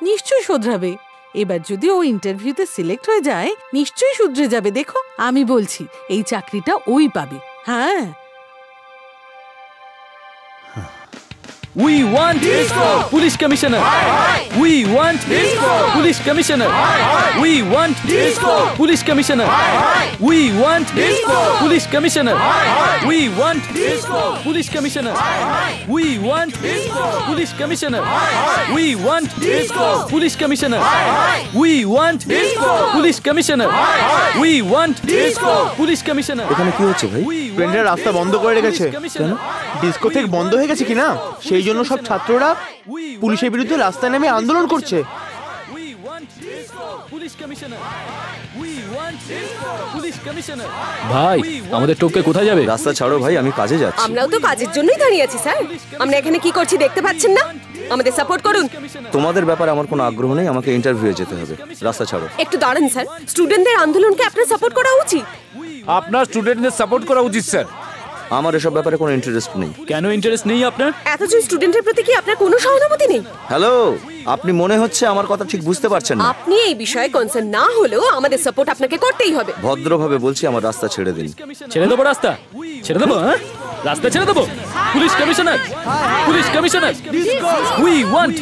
নিশ্চয়ই শোধরাবে। এবার যদি ও ইন্টারভিউতে সিলেক্ট হয়ে যায় নিশ্চয়ই শুধরে যাবে। দেখো, আমি বলছি এই চাকরিটা ওই পাবে। হ্যাঁ। We want disco, police commissioner. We want disco, police commissioner. We want disco, police commissioner. We want disco, police commissioner. We want disco, police commissioner. We want disco, police commissioner. We want disco, police commissioner. We want disco, police commissioner. We want disco, police commissioner. এখানে কি হচ্ছে ভাই? ট্রেনটা রাস্তা বন্ধ করে রেখেছে। কেন? ডিস্কোথেক বন্ধ হয়ে গেছে কিনা, সেই জন্য সব ছাত্ররা পুলিশের বিরুদ্ধে রাস্তায় নেমে আন্দোলন করছে। We want disco, police commissioner. ভাই আমাদের টোপকে কোথায় যাবে? রাস্তা ছাড়ো ভাই, আমি কাজে যাচ্ছি। আমরাও তো কাজের জন্যই দাঁড়িয়ে আছি স্যার। আমরা এখানে কি করছি দেখতে পাচ্ছেন না? আমাদের সাপোর্ট করুন। তোমাদের ব্যাপারে আমার কোনো আগ্রহ নেই, আমাকে ইন্টারভিউয়ে যেতে হবে। রাস্তা ছাড়ো। একটু দাঁড়ান স্যার, স্টুডেন্টদের আন্দোলনকে আপনার সাপোর্ট করা উচিত। আপনার স্টুডেন্টদের সাপোর্ট করা উচিত স্যার। আমার এসব ব্যাপারে কোনো ইন্টারেস্ট নেই। কেন ইন্টারেস্ট নেই আপনার? এতজন স্টুডেন্টের প্রতি কি আপনার কোনো সহানুভূতি নেই? হ্যালো, আপনি মনে হচ্ছে আমার কথা ঠিক বুঝতে পারছেন না। আপনি এই বিষয়ে কনসার্ন না হলেও আমাদের সাপোর্ট আপনাকে করতেই হবে। ভদ্রভাবে বলছি, আমার রাস্তা ছেড়ে দিন। ছেড়ে দেবো রাস্তা? ছেড়ে দেবো? হ্যাঁ, রাস্তা ছেড়ে দেবো? Police commissioner, police commissioner, we want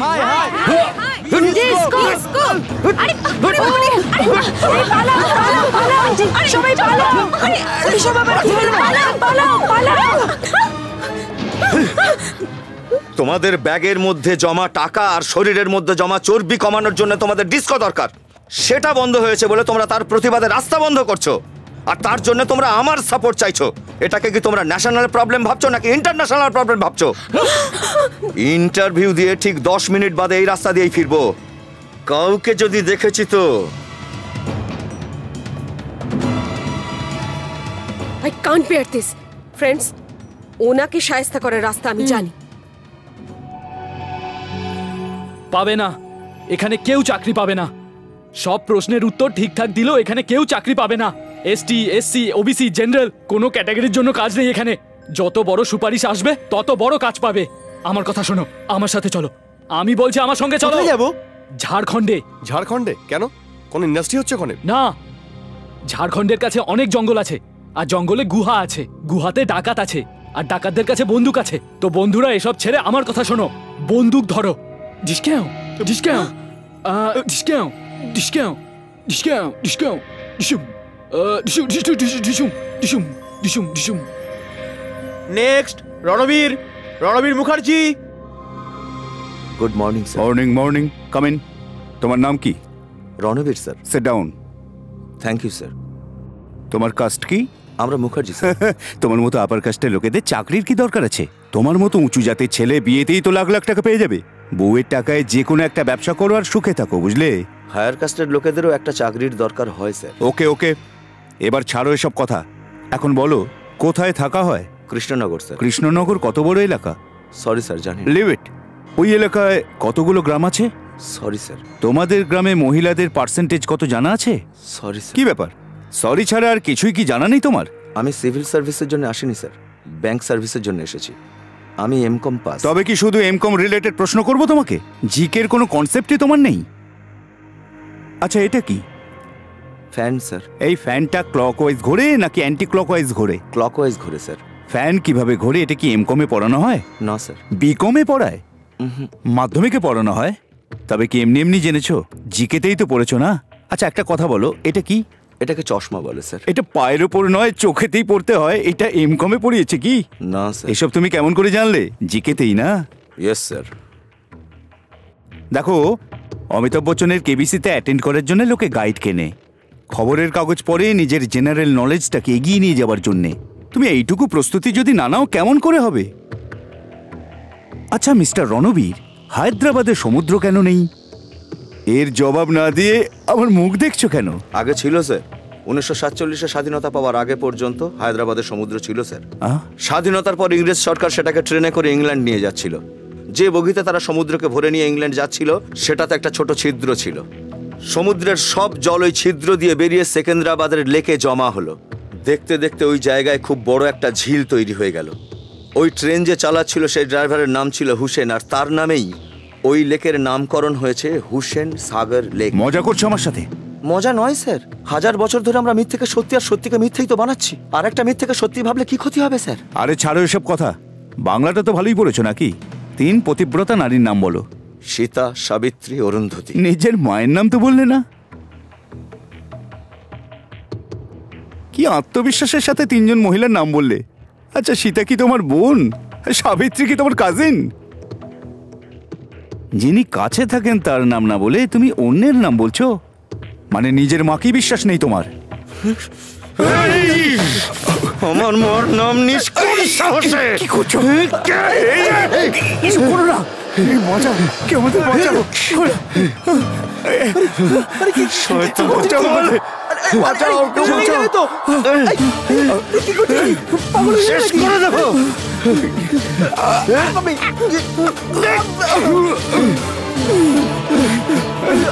তোমাদের ব্যাগের মধ্যে জমা টাকা আর শরীরের মধ্যে জমা চর্বি কমানোর জন্য তোমাদের ডিস্কো দরকার। সেটা বন্ধ হয়েছে বলে তোমরা তার প্রতিবাদে রাস্তা বন্ধ করছো, আর তার জন্য তোমরা আমার সাপোর্ট চাইছো। এটাকে কি তোমরা ন্যাশনাল প্রবলেম ভাবছো নাকি ইন্টারন্যাশনাল প্রবলেম ভাবছো? ইন্টারভিউ দিয়ে ঠিক 10 মিনিট বাদে এই রাস্তা দিয়েই ফিরবো। কাউকে যদি দেখেছি তো I can't bear this. Friends, ওনাকে শায়েস্তা করার রাস্তা আমি জানি। পাবে না, এখানে কেউ চাকরি পাবে না। সব প্রশ্নের উত্তর ঠিকঠাক দিলেও এখানে কেউ চাকরি পাবে না। এসটি, এসসি, ওবিসি, জেনারেল কোনো ক্যাটাগরির জন্য কাজ নেই এখানে। যত বড় সুপারিশ আসবে তত বড় কাজ পাবে। আমার কথা শোনো, আমার সাথে চলো। আমি বলছি আমার সঙ্গে চলো। কোথায় যাবো? ঝাড়খণ্ডে। ঝাড়খণ্ডে কেন? কোন ইন্ডাস্ট্রি হচ্ছে ওখানে? না, ঝাড়খণ্ডের কাছে অনেক জঙ্গল আছে, আর জঙ্গলে গুহা আছে। গুহাতে ডাকাত আছে, আর ডাকাতদের কাছে বন্দুক আছে। তো বন্ধুরা এসব ছেড়ে আমার কথা শোনো, বন্দুক ধরো। Discount discount discount discount discount discount ডিসুম ডিসুম ডিসুম ডিসুম ডিসুম ডিসুম ডিসুম। Next Ranbir Mukherjee. Good morning sir. Morning morning, come in. তোমার নাম কি? Ranbir sir. Sit down. Thank you sir. তোমার কাস্ট কি? আমরা মুখার্জি স্যার। তোমার মতো আপার কাস্টের লোকেদের চাকরির কি দরকার আছে? তোমার মতো উঁচু জাতের ছেলে বিয়েতেই তো লাখ লাখ টাকা পেয়ে যাবে। বউয়ের টাকায় যে কোনো একটা ব্যবসা করো আর সুখে থাকো, বুঝলে? হায়ার কাস্টের লোকেদেরও একটা চাকরির দরকার হয় স্যার। ওকে ওকে, এবার ছাড়ো এসব কথা। এখন বলো কোথায় থাকা হয়? কৃষ্ণনগর স্যার। কৃষ্ণনগর কত বড় এলাকা? সরি স্যার, জানি। Leave it. ওই এলাকায় কতগুলো গ্রাম আছে? Sorry sir. তোমাদের গ্রামে মহিলাদের পার্সেন্টেজ কত জানা আছে? Sorry sir. কি ব্যাপার, সরি ছাড়া আর কিছুই কি জানা নেই তোমার? আমি সিভিল সার্ভিসের জন্য আসিনি স্যার, ব্যাংক সার্ভিসের জন্য এসেছি। আমি এমকম পাস। তবে কি শুধু এমকম রিলেটেড প্রশ্ন করব তোমাকে? জিকের কোনো কনসেপ্টই তোমার নেই? আচ্ছা, এটা কি? Fan sir. এই ফ্যানটা ক্লকওয়াইজ ঘোরে নাকি অ্যান্টি ক্লকওয়াইজ ঘোরে? ক্লকওয়াইজ ঘোরে স্যার। ফ্যান কিভাবে ঘোরে এটা কি এমকমে পড়ানো হয়? না স্যার। বিকমে পড়ায়? মাধ্যমিকে পড়ানো হয়? তবে কি এমনি এমনি জেনেছো? জিকেতেই তো পড়েছো না? আচ্ছা, একটা কথা বলো, এটা কি? এটাকে চশমা বলে স্যার। এটা পায়ের ওপর নয়, চোখেতেই পড়তে হয়। এটা এমকমে পড়িয়েছে কি? না স্যার। এসব তুমি কেমন করে জানলে? জিকেতেই না? Yes sir. দেখো, অমিতাভ বচ্চনের কেবিসিতে অ্যাটেন্ড করার জন্য লোকে গাইড কেনে, খবরের কাগজ পড়ে নিজের জেনারেল নলেজটাকে এগিয়ে নিয়ে যাওয়ার জন্যে। তুমি এইটুকু প্রস্তুতি যদি না নাও কেমন করে হবে? আচ্ছা মিস্টার রণবীর, হায়দ্রাবাদে সমুদ্র কেন নেই? এর জবাব না দিয়ে আমার মুখ দেখছো কেন? আগে ছিল স্যার। 1947-এ স্বাধীনতা পাওয়ার আগে পর্যন্ত হায়দ্রাবাদের সমুদ্র ছিল স্যার। স্বাধীনতার পর ইংরেজ সরকার সেটাকে ট্রেনে করে ইংল্যান্ড নিয়ে যাচ্ছিল। যে বগিতে তারা সমুদ্রকে ভরে নিয়ে ইংল্যান্ড যাচ্ছিল সেটাতে একটা ছোট ছিদ্র ছিল। সমুদ্রের সব জল ওই ছিদ্র দিয়ে বেরিয়ে সেকেন্দ্রাবাদের লেকে জমা হলো। দেখতে দেখতে ওই জায়গায় খুব বড় একটা ঝিল তৈরি হয়ে গেল। ওই ট্রেন যে চালাচ্ছিল সেই ড্রাইভারের নাম ছিল হুসেন, আর তার নামেই ওই লেকের নামকরণ হয়েছে হুসেন সাগর লেক। মজা করছো আমার সাথে? মজা নয় স্যার। 1000 বছর ধরে আমরা মিথ্যেকে সত্যি আর সত্যিকে মিথ্যেই তো বানাচ্ছি। আর একটা মিথ্যেকে সত্যি ভাবলে কি ক্ষতি হবে স্যার? আরে ছাড়ো এসব কথা। বাংলাটা তো ভালোই পড়েছো নাকি? 3 পতিব্রতা নারীর নাম বলো। সীতা, সাবিত্রী, অরুন্ধতী। নিজের মায়ের নাম তো বললে না? কি আত্মবিশ্বাসের সাথে 3 জন মহিলার নাম বললে। আচ্ছা, সীতা কি তোমার বোন? সাবিত্রী কি তোমার কাজিন? যিনি কাছে থাকেন তার নাম না বলে তুমি অন্যের নাম বলছো? মানে নিজের মাকেই বিশ্বাস নেই তোমার? আমার মার নাম নিষ্কুল সাহসে। কি করছো? করো না, মজা কে আমাদের বাঁচাও। বাঁচাও, কেউ চলে বাঁচাও। যাবে তো। কি করছিস? পাগল হয়ে শেষ গেলি নাকি? করে দেবো।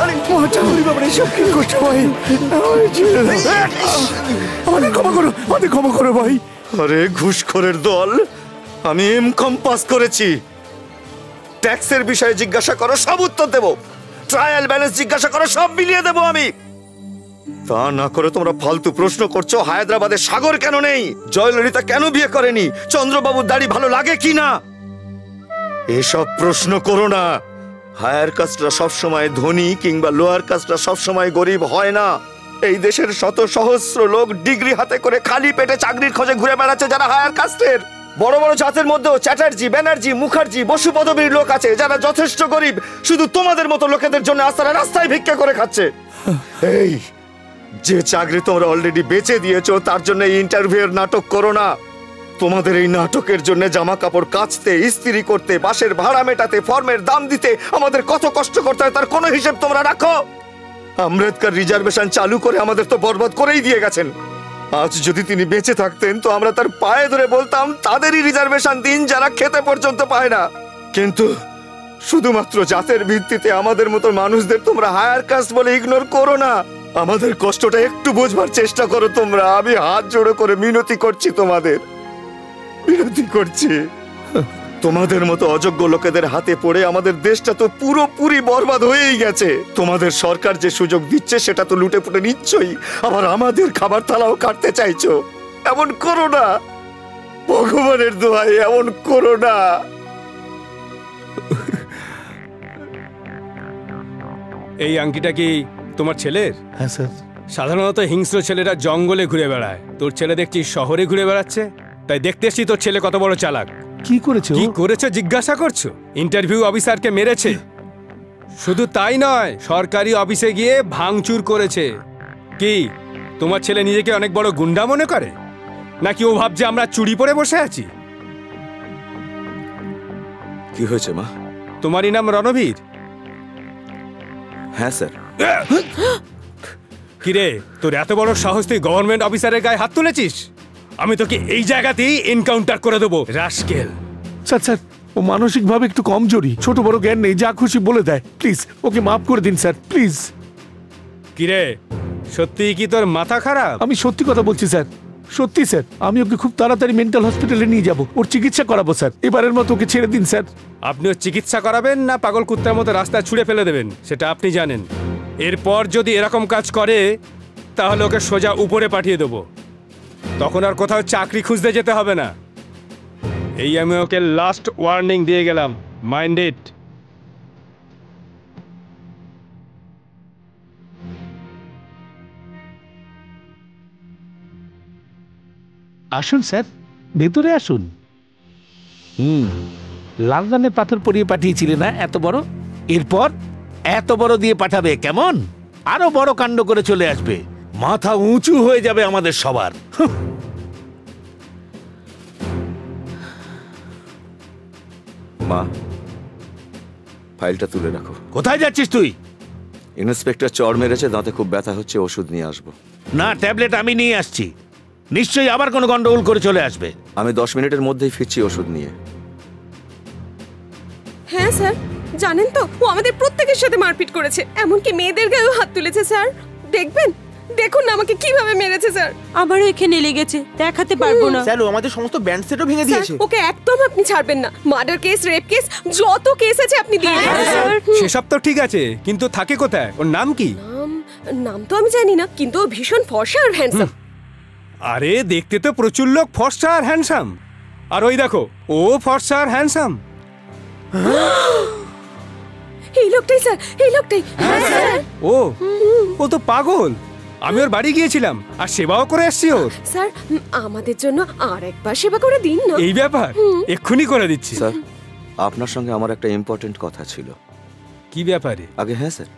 আরে বাঁচাও, ওরে বাবা, এসব কি করছো ভাই? আমায় ছেড়ে দাও। আমাদের ক্ষমা করো, আমাদের ক্ষমা করো ভাই। আরে ঘুষখোরের দল, আমি এমকম পাস করেছি। ট্যাক্সের বিষয়ে জিজ্ঞাসা করো, সব উত্তর দেব। ট্রায়াল ব্যালেন্স জিজ্ঞাসা করো, সব মিলিয়ে দেব আমি। তা না করে তোমরা ফালতু প্রশ্ন করছো। হায়দ্রাবাদে সাগর কেন নেই? জয়ললিতা কেন বিয়ে করেনি? চন্দ্রবাবুর দাড়ি ভালো লাগে কি না? এসব প্রশ্ন করো না। হায়ার কাস্টরা সবসময় ধনী কিংবা লোয়ার কাস্টরা সবসময় গরিব হয় না। এই দেশের শত সহস্র লোক ডিগ্রি হাতে করে খালি পেটে চাকরির খোঁজে ঘুরে বেড়াচ্ছে যারা হায়ার কাস্টের। বড় বড় জাতের মধ্যেও চ্যাটার্জি, ব্যানার্জি, মুখার্জি, বসু পদবীর লোক আছে যারা যথেষ্ট গরিব, শুধু তোমাদের মতো লোকেদের জন্য আস্তারা রাস্তায় ভিক্ষা করে খাচ্ছে। এই যে চাকরি তোমরা অলরেডি বেচে দিয়েছো, তার জন্য এই ইন্টারভিউয়ের নাটক করো না। তোমাদের এই নাটকের জন্য জামা কাপড় কাচতে, ইস্ত্রি করতে, বাসের ভাড়া মেটাতে, ফর্মের দাম দিতে আমাদের কত কষ্ট করতে হয় তার কোনো হিসেব তোমরা রাখো? আম্বেদকর রিজার্ভেশন চালু করে আমাদের তো বরবাদ করেই দিয়ে গেছেন। আজ যদি তিনি বেঁচে থাকতেন তো আমরা তার পায়ে ধরে বলতাম তাদেরই রিজার্ভেশন দিন যারা খেতে পর্যন্ত পায় না। কিন্তু শুধুমাত্র জাতের ভিত্তিতে আমাদের মতো মানুষদের তোমরা হায়ার কাস্ট বলে ইগনোর করো না। আমাদের কষ্টটা একটু বোঝবার চেষ্টা করো তোমরা। আমি হাত জোড়ো করে মিনতি করছি, তোমাদের বিরতি করছি। তোমাদের মতো অযোগ্য লোকেদের হাতে পড়ে আমাদের দেশটা তো পুরোপুরি বরবাদ হয়েই গেছে। তোমাদের সরকার যে সুযোগ দিচ্ছে সেটা তো লুটে পুটে নিচ্ছই, আবার আমাদের খাবার থালাও কাটতে চাইছো। এমন করো না, ভগবানের দোহাই এমন করো না। এই আংটিটা কি তোমার ছেলের? হ্যাঁ স্যার। সাধারণত হিংস্র ছেলেরা জঙ্গলে ঘুরে বেড়ায়, তোর ছেলে দেখছি শহরে ঘুরে বেড়াচ্ছে। তাই দেখতে এসছি তোর ছেলে কত বড় চালাক। কি করেছে? কি করেছে জিজ্ঞাসা করছো? ইন্টারভিউ অফিসারকে মেরেছে। শুধু তাই নয়, সরকারি অফিসে গিয়ে ভাঙচুর করেছে। কি তোমার ছেলে নিজেকে অনেক বড় গুন্ডা মনে করে, নাকি ও ভাবছে আমরা চুরি পরে বসে আছি? কি হয়েছে মা? তোমারই নাম রণবীর? হ্যাঁ স্যার। কিরে, তোর এত বড় সাহস, তুই গভর্নমেন্ট অফিসারের গায়ে হাত তুলেছিস? আমি তোকে এই জায়গাতেই এনকাউন্টার করে দেবো, রাস্কেল। স্যার স্যার, ও মানসিকভাবে একটু কমজোরি, ছোট বড় জ্ঞান নেই, যা খুশি বলে দেয়। প্লিজ ওকে মাফ করে দিন স্যার, প্লিজ। কিরে, সত্যি কি তোর মাথা খারাপ? আমি সত্যি কথা বলছি স্যার, সত্যি স্যার। আমি ওকে খুব তাড়াতাড়ি মেন্টাল হসপিটালে নিয়ে যাব, ওর চিকিৎসা করাবো স্যার। এবারের মতো ওকে ছেড়ে দিন স্যার। আপনি ওর চিকিৎসা করাবেন না পাগল কুত্তার মতো রাস্তায় ছুঁড়ে ফেলে দেবেন সেটা আপনি জানেন। এরপর যদি এরকম কাজ করে তাহলে ওকে সোজা উপরে পাঠিয়ে দেবো। তখন আর কোথাও চাকরি খুঁজতে যেতে হবে না। এই আমি ওকে লাস্ট ওয়ার্নিং দিয়ে গেলাম, মাইন্ড ইট। আসুন স্যার, ভেতরে আসুন। লাল রানের পাথর পরিয়ে পাঠিয়েছিলে না এত বড়? এরপর এত বড় দিয়ে পাঠাবে, কেমন? আরো বড় কাণ্ড করে চলে আসবে, মাথা উঁচু হয়ে যাবে আমাদের সবার। মা, ফাইলটা তুলে রাখো। কোথায় যাচ্ছিস তুই? ইন্সপেক্টর চড় মেরেছে, দাঁতে খুব ব্যথা হচ্ছে, ওষুধ নিয়ে আসবো। না, ট্যাবলেট আমি নিয়ে আসছি। নিশ্চয়ই আবার কোনো গন্ডগোল করে চলে আসবে। আমি 10 মিনিটের মধ্যেই ফিরছি ওষুধ নিয়ে। হ্যাঁ স্যার, জানেন তো ও আমাদের প্রত্যেকের সাথে মারপিট করেছে, এমনকি মেয়েদের গায়েও হাত তুলেছে। স্যার দেখবেন, দেখুন না আমাকে কিভাবে মেরেছে। স্যার আমারও এখানে লেগেছে, দেখাতে পারবো না। স্যার ও আমাদের সমস্ত ব্যান্ড সেটও ভেঙে দিয়েছে। ওকে একদম আপনি ছাড়বেন না। মার্ডার কেস, রেপ কেস, যত কেস আছে আপনি দিয়ে দিন। সেসব তো ঠিক আছে, কিন্তু থাকে কোথায়? ওর নাম কি? নাম তো আমি জানি না, কিন্তু ও ভীষণ ফর্সা আর হ্যান্ডসাম। আরে দেখতে তো প্রচুর লোক ফর্সা আর হ্যান্ডসাম, আর ওই দেখো ও ফর্সা আর হ্যান্ডসাম। এই লোকটাই স্যার, এই লোকটাই। হ্যাঁ স্যার। ও তো পাগল। আমি ওর বাড়ি গিয়েছিলাম আর সেবাও করে আসছি ওর। স্যার আমাদের জন্য আর একবার সেবা করে দিন না। এই ব্যাপার এক্ষুনি করে দিচ্ছি। স্যার, আপনার সঙ্গে আমার একটা ইম্পর্টেন্ট কথা ছিল। কি ব্যাপারে? আগে হ্যাঁ স্যার,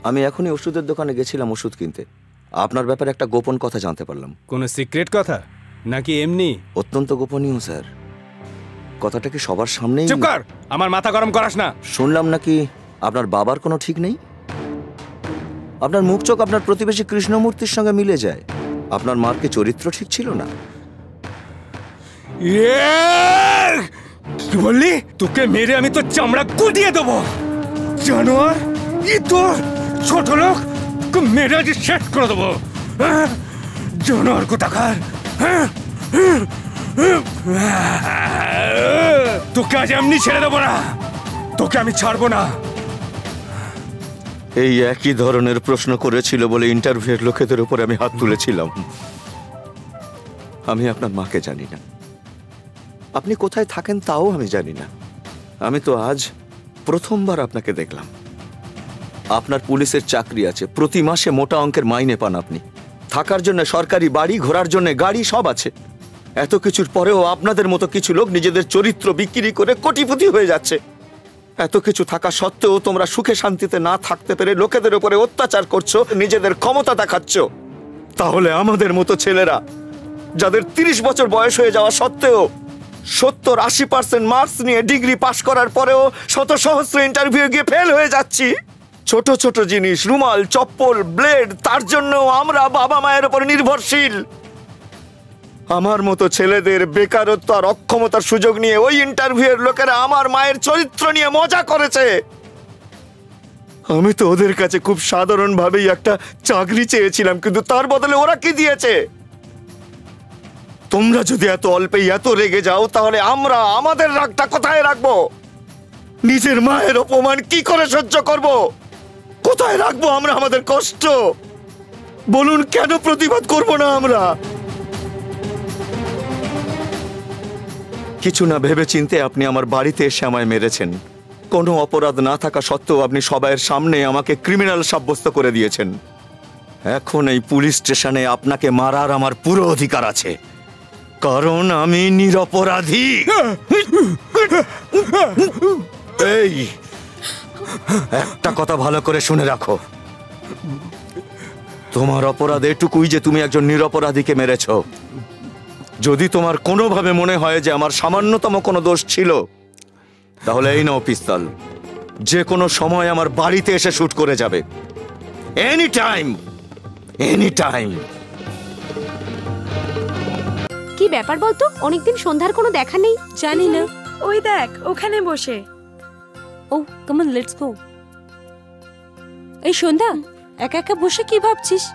আমি এখনই ওষুধের দোকানে গেছিলাম ওষুধ কিনতে। আপনার ব্যাপারে একটা গোপন কথা জানতে পারলাম। কোনো সিক্রেট কথা নাকি এমনি? অত্যন্ত গোপনীয় স্যার। কথাটা কি সবার সামনেই? চুপ কর, আমার মাথা গরম করাস না। শুনলাম নাকি আপনার বাবার কোনো ঠিক নেই। আপনার মুখ চোখ আপনার প্রতিবেশী কৃষ্ণমূর্তির সঙ্গে মিলে যায়। আপনার মার কি চরিত্র ঠিক ছিল না? কি বললি? তোকে মেরে আমি তো চামড়া গুটিয়ে দেবো জানোয়ার। তো ছোট লোক মেরে আজ শেষ করে দেবো জানোয়ার কোথাকার। তোকে আজ এমনি ছেড়ে দেবো না, তোকে আমি ছাড়বো না। এই একই ধরনের প্রশ্ন করেছিল বলে ইন্টারভিউয়ের লোকেদের উপরে আমি হাত তুলেছিলাম। আমি আপনার মাকে জানি না, আপনি কোথায় থাকেন তাও আমি জানি না। আমি তো আজ প্রথমবার আপনাকে দেখলাম। আপনার পুলিশের চাকরি আছে, প্রতি মাসে মোটা অঙ্কের মাইনে পান আপনি, থাকার জন্য সরকারি বাড়ি, ঘোরার জন্য গাড়ি সব আছে। এত কিছুর পরেও আপনাদের মতো কিছু লোক নিজেদের চরিত্র বিক্রি করে কোটিপতি হয়ে যাচ্ছে। এত কিছু থাকা সত্ত্বেও তোমরা সুখে শান্তিতে না থাকতে পেরে লোকেদের উপরে অত্যাচার করছো, নিজেদের ক্ষমতা দেখাচ্ছ। তাহলে আমাদের মতো ছেলেরা যাদের 30 বছর বয়স হয়ে যাওয়া সত্ত্বেও 70-80% মার্কস নিয়ে ডিগ্রি পাশ করার পরেও শত সহস্র ইন্টারভিউ গিয়ে ফেল হয়ে যাচ্ছি, ছোট ছোট জিনিস রুমাল, চপ্পল, ব্লেড, তার জন্য আমরা বাবা মায়ের উপর নির্ভরশীল। আমার মতো ছেলেদের বেকারত্ব আর অক্ষমতার সুযোগ নিয়ে ওই ইন্টারভিউয়ের লোকেরা আমার মায়ের চরিত্র নিয়ে মজা করেছে। আমি তো ওদের কাছে খুব সাধারণভাবেই একটা চাকরি চেয়েছিলাম, কিন্তু তার বদলে ওরা কি দিয়েছে? তোমরা যদি এত অল্পেই এত রেগে যাও, তাহলে আমরা আমাদের রাগটা কোথায় রাখবো? নিজের মায়ের অপমান কি করে সহ্য করব? কোথায় রাখবো আমরা আমাদের কষ্ট? বলুন, কেন প্রতিবাদ করব না আমরা? কিছু না ভেবে চিনতে আপনি আমার বাড়িতে এসে আমায় মেরেছেন। কোনো অপরাধ না থাকা সত্ত্বেও আপনি সবাইয়ের সামনে আমাকে ক্রিমিনাল সাব্যস্ত করে দিয়েছেন। এখন এই পুলিশ স্টেশনে আপনাকে মারার আমার পুরো অধিকার আছে, কারণ আমি নিরপরাধী। এই একটা কথা ভালো করে শুনে রাখো, তোমার অপরাধ এটুকুই যে তুমি একজন নিরপরাধীকে মেরেছ। যদি তোমার কোনোভাবে মনে হয় যে আমার সামান্যতম কোনো দোষ ছিল, তাহলে এই নাও পিস্তল, যে কোনো সময় আমার বাড়িতে এসে শুট করে যাবে। Any time, any time. কি ব্যাপার বলতো? অনেকদিন সন্ধ্যার কোনো দেখা নেই। জানি না, ওই দেখ ওখানে বসে। ও কাম অন, লেটস গো। এই সন্ধ্যা, একা একা বসে কি ভাবছিস?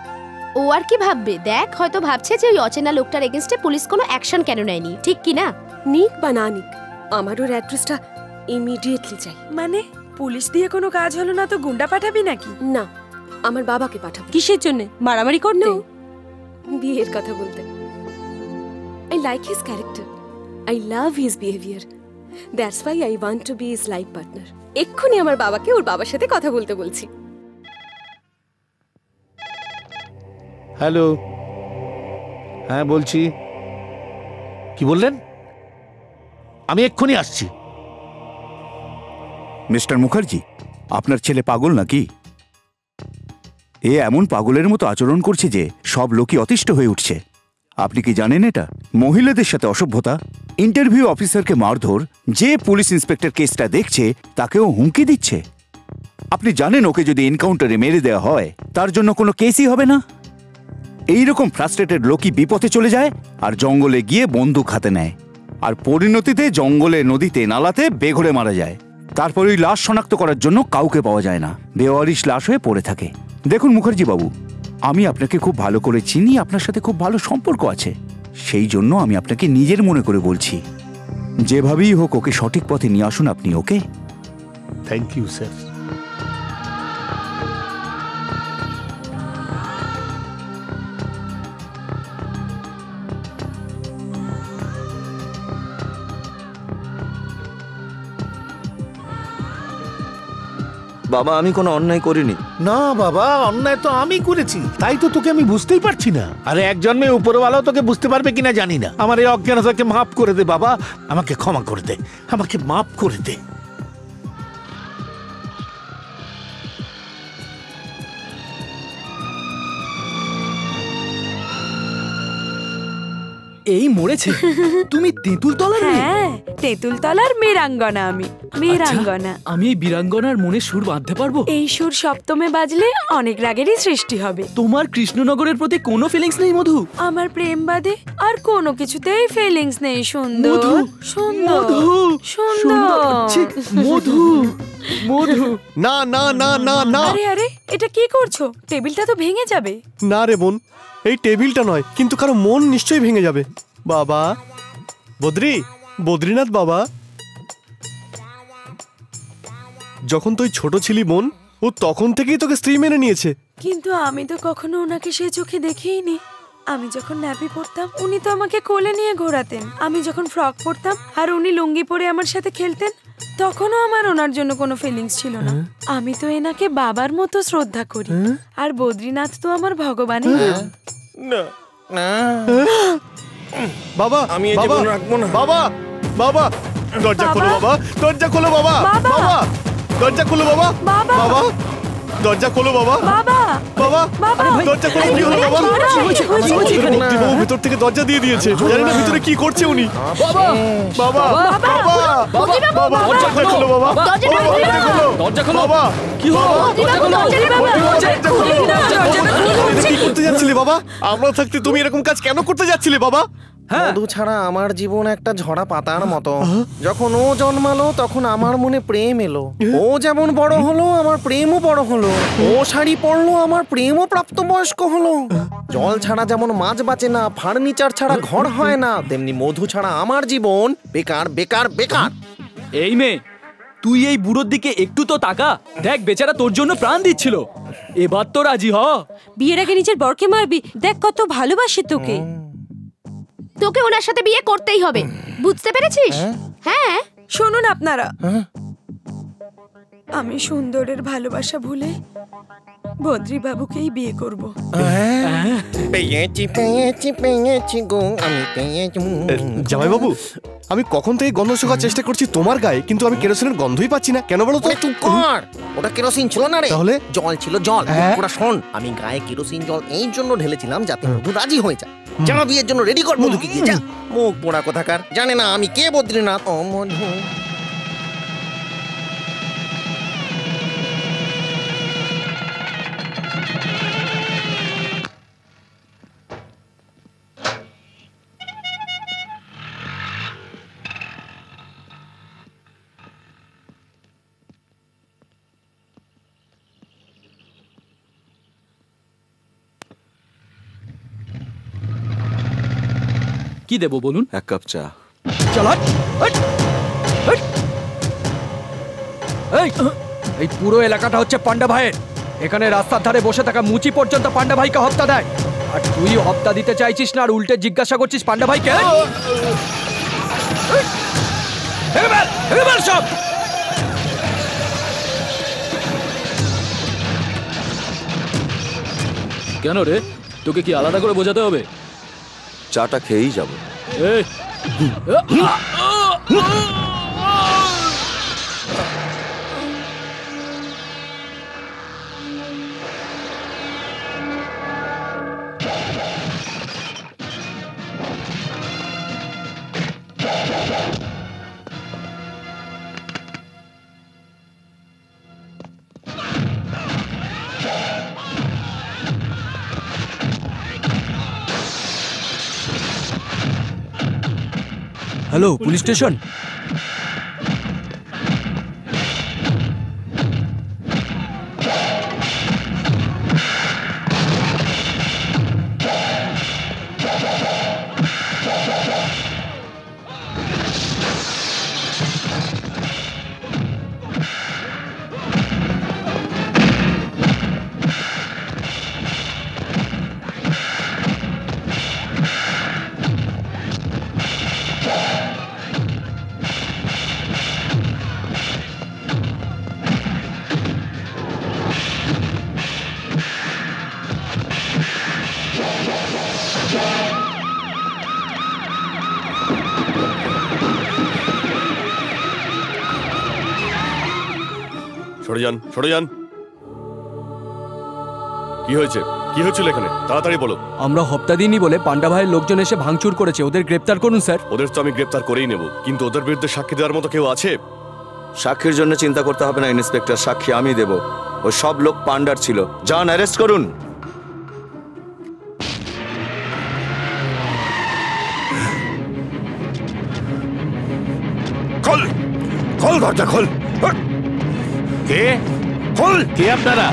ও আর কি ভাববে, দেখ হয়তো ভাবছে যে ওই অচেনা লোকটার এগেইনস্টে পুলিশ কোনো অ্যাকশন কেন নেয়নি। ঠিক কি না? নিক বা না নিক, আমার ওর অ্যাড্রেসটা ইমিডিয়েটলি চাই। মানে পুলিশ দিয়ে কোনো কাজ হলো না তো গুন্ডা পাঠাবি নাকি? না, আমার বাবাকে পাঠাবো। কিসের জন্য? মারামারি করতে? বিয়ের কথা বলতে। I like his character. I love his behavior. That's why I want to be his life partner. এক্ষুনি আমার বাবাকে ওর বাবার সাথে কথা বলতে বলছি। হ্যালো, হ্যাঁ বলছি। কি বললেন? আমি এক্ষুনি আসছি। মিস্টার মুখার্জি, আপনার ছেলে পাগল নাকি? এ এমন পাগলের মতো আচরণ করছে যে সব লোকই অতিষ্ঠ হয়ে উঠছে। আপনি কি জানেন এটা মহিলাদের সাথে অসভ্যতা? ইন্টারভিউ অফিসারকে মারধর, যে পুলিশ ইন্সপেক্টর কেসটা দেখছে তাকেও হুমকি দিচ্ছে। আপনি জানেন ওকে যদি এনকাউন্টারে মেরে দেওয়া হয় তার জন্য কোনো কেসই হবে না। এইরকম ফ্রাস্ট্রেটেড লোকই বিপথে চলে যায় আর জঙ্গলে গিয়ে বন্দুক হাতে নেয়, আর পরিণতিতে জঙ্গলে, নদীতে, নালাতে বেঘরে মারা যায়। তারপর ওই লাশ শনাক্ত করার জন্য কাউকে পাওয়া যায় না, বেওয়ারিশ লাশ হয়ে পড়ে থাকে। দেখুন মুখার্জি বাবু, আমি আপনাকে খুব ভালো করে চিনি, আপনার সাথে খুব ভালো সম্পর্ক আছে, সেই জন্য আমি আপনাকে নিজের মনে করে বলছি, যেভাবেই হোক ওকে সঠিক পথে নিয়ে আসুন আপনি। ওকে? Thank you sir. বাবা, আমি কোনো অন্যায় করিনি। না বাবা, অন্যায় তো আমি করেছি, তাই তো তোকে আমি বুঝতেই পারছি না। আরে এক জন্মে উপরওয়ালাও তোকে বুঝতে পারবে কিনা জানি না। আমার এই অজ্ঞানতাকে মাফ করে দে বাবা, আমাকে ক্ষমা করে দে, আমাকে মাফ করে দে। এই মরেছে? তুমি তেঁতুল তলার মেয়ে? হ্যাঁ, তেঁতুল তলার মেয়েরাঙ্গনা আমি, মেয়েরাঙ্গনা। আমি এই বীরাঙ্গনার মনে সুর বাঁধতে পারবো? এই সুর সপ্তমে বাজলে অনেক রাগেরই সৃষ্টি হবে। তোমার কৃষ্ণনগরের প্রতি কোনো ফিলিংস নেই মধু? আমার প্রেম বাদে আর কোনো কিছুতেই ফিলিংস নেই। সুন্দর, সুন্দর, সুন্দর, মধু, মধু। না না না না না। আরে আরে, এটা কি করছো? টেবিলটা তো ভেঙে যাবে। না রে বোন, এই টেবিলটা নয়, কিন্তু কারো মন নিশ্চয়ই ভেঙে যাবে। বাবা বদ্রীনাথ বাবা, যখন তুই ছোট ছিলি বোন, ও তখন থেকেই তোকে স্ত্রী মেনে নিয়েছে। কিন্তু আমি তো কখনো ওনাকে সে চোখে দেখিনি। আমি যখন ন্যাপি পরতাম উনি তো আমাকে কোলে নিয়ে ঘোরাতেন। আমি যখন ফ্রক পরতাম আর উনি লুঙ্গি পরে আমার সাথে খেলতেন, তখনও আমার ওনার জন্য কোনো ফিলিংস ছিল না। আমি তো এনাকে বাবার মতো শ্রদ্ধা করি। আর বদ্রীনাথ তো আমার ভগবানই। না না বাবা, আমি এই জীবন রাখবো না। বাবা, বাবা, দরজা খোলো বাবা, দরজা খোলো বাবা, বাবা, দরজা খোলো বাবা, বাবা, দরজা খোলো বাবা, বাবা, বাবা, দরজা খোলো। কি হলো বাবা? বাবু ভিতর থেকে দরজা দিয়ে দিয়েছে, জানি না ভিতরে কি করছে উনি। বাবা, বাবা, বাবা, বাবা, দরজা খোলো বাবা, দরজা খোলো বাবা। কি হলো? কি করতে যাচ্ছিলে বাবা? আমরা থাকতে তুমি এরকম কাজ কেন করতে যাচ্ছিলে বাবা? মধু ছাড়া আমার জীবন একটা ঝরা পাতার মতো। যখন ও জন্মালো তখন আমার মনে প্রেম এলো। ও যেমন বড় হলো আমার প্রেমও বড় হলো। ও শাড়ি পরলো আমার প্রেমও প্রাপ্তবয়স্ক হলো। জল ছাড়া যেমন মাছ বাঁচে না, ফার্নিচার ছাড়া ঘর হয় না, তেমনি মধু ছাড়া আমার জীবন বেকার বেকার বেকার। এই মেয়ে, তুই এই বুড়োর দিকে একটু তো তাকা। দেখ, বেচারা তোর জন্য প্রাণ দিচ্ছিল। এবার তো রাজি হ। বিয়ের আগে নিজের বরকে মারবি? দেখ কত ভালোবাসে তোকে। তোকে ওনার সাথে বিয়ে করতেই হবে, বুঝতে পেরেছিস? হ্যাঁ। শুনুন আপনারা, আমি সুন্দরের ভালোবাসা ভুলে বদ্রী বাবুকেই বিয়ে করব। পেয়েছি পেয়েছি পেয়েছি গো, আমি পেয়েছি। জামাই বাবু, আমি কখন থেকে গন্ধ শোকার চেষ্টা করছি তোমার গায়ে, কিন্তু আমি কেরোসিনের গন্ধই পাচ্ছি না। কেন বলো তো? চুপ কর, ওটা কেরোসিন ছিল না রে। তাহলে? জল ছিল, জল। ওটা শোন, আমি গায়ে কেরোসিন জল এই জন্য ঢেলেছিলাম যাতে মধু রাজি হয়ে যায়। যা বিয়ের জন্য রেডি কর মধুকে গিয়ে, যা। মুখ পোড়া কোথাকার, জানে না আমি কে বদ্রীনাথ। ও মধু, কি দেবো বলুন? এক কাপ চা। এই পুরো এলাকাটা হচ্ছে পান্ডা ভাইয়ের। এখানে রাস্তার ধারে বসে থাকা মুচি পর্যন্ত পান্ডা ভাইকে হপ্তা দেয়। আর তুই হপ্তা দিতে চাইছিস না, আর উল্টে জিজ্ঞাসা করছিস পান্ডা ভাইকে। সব কেন রে? তোকে কি আলাদা করে বোঝাতে হবে? চাটা খেয়েই যাবো। Hello, police station. সরে যান, সরে যান। কি কি হয়েছে? কি হয়েছিল এখানে? তাড়াতাড়ি বলো। আমরা হপ্তা দিনই বলে পান্ডা ভাইয়ের লোকজন এসে ভাঙচুর করেছে, ওদের গ্রেপ্তার করুন স্যার। ওদের তো আমি গ্রেপ্তার করেই নেব, কিন্তু ওদের বিরুদ্ধে সাক্ষী দেওয়ার মতো কেউ আছে? সাক্ষীর জন্য চিন্তা করতে হবে না ইন্সপেক্টর, সাক্ষী আমি দেব। ওই সব লোক পান্ডার ছিল। যান, অ্যারেস্ট করুন। খোল খোল ঘরটা খোল। কে খোল? কে আপনারা?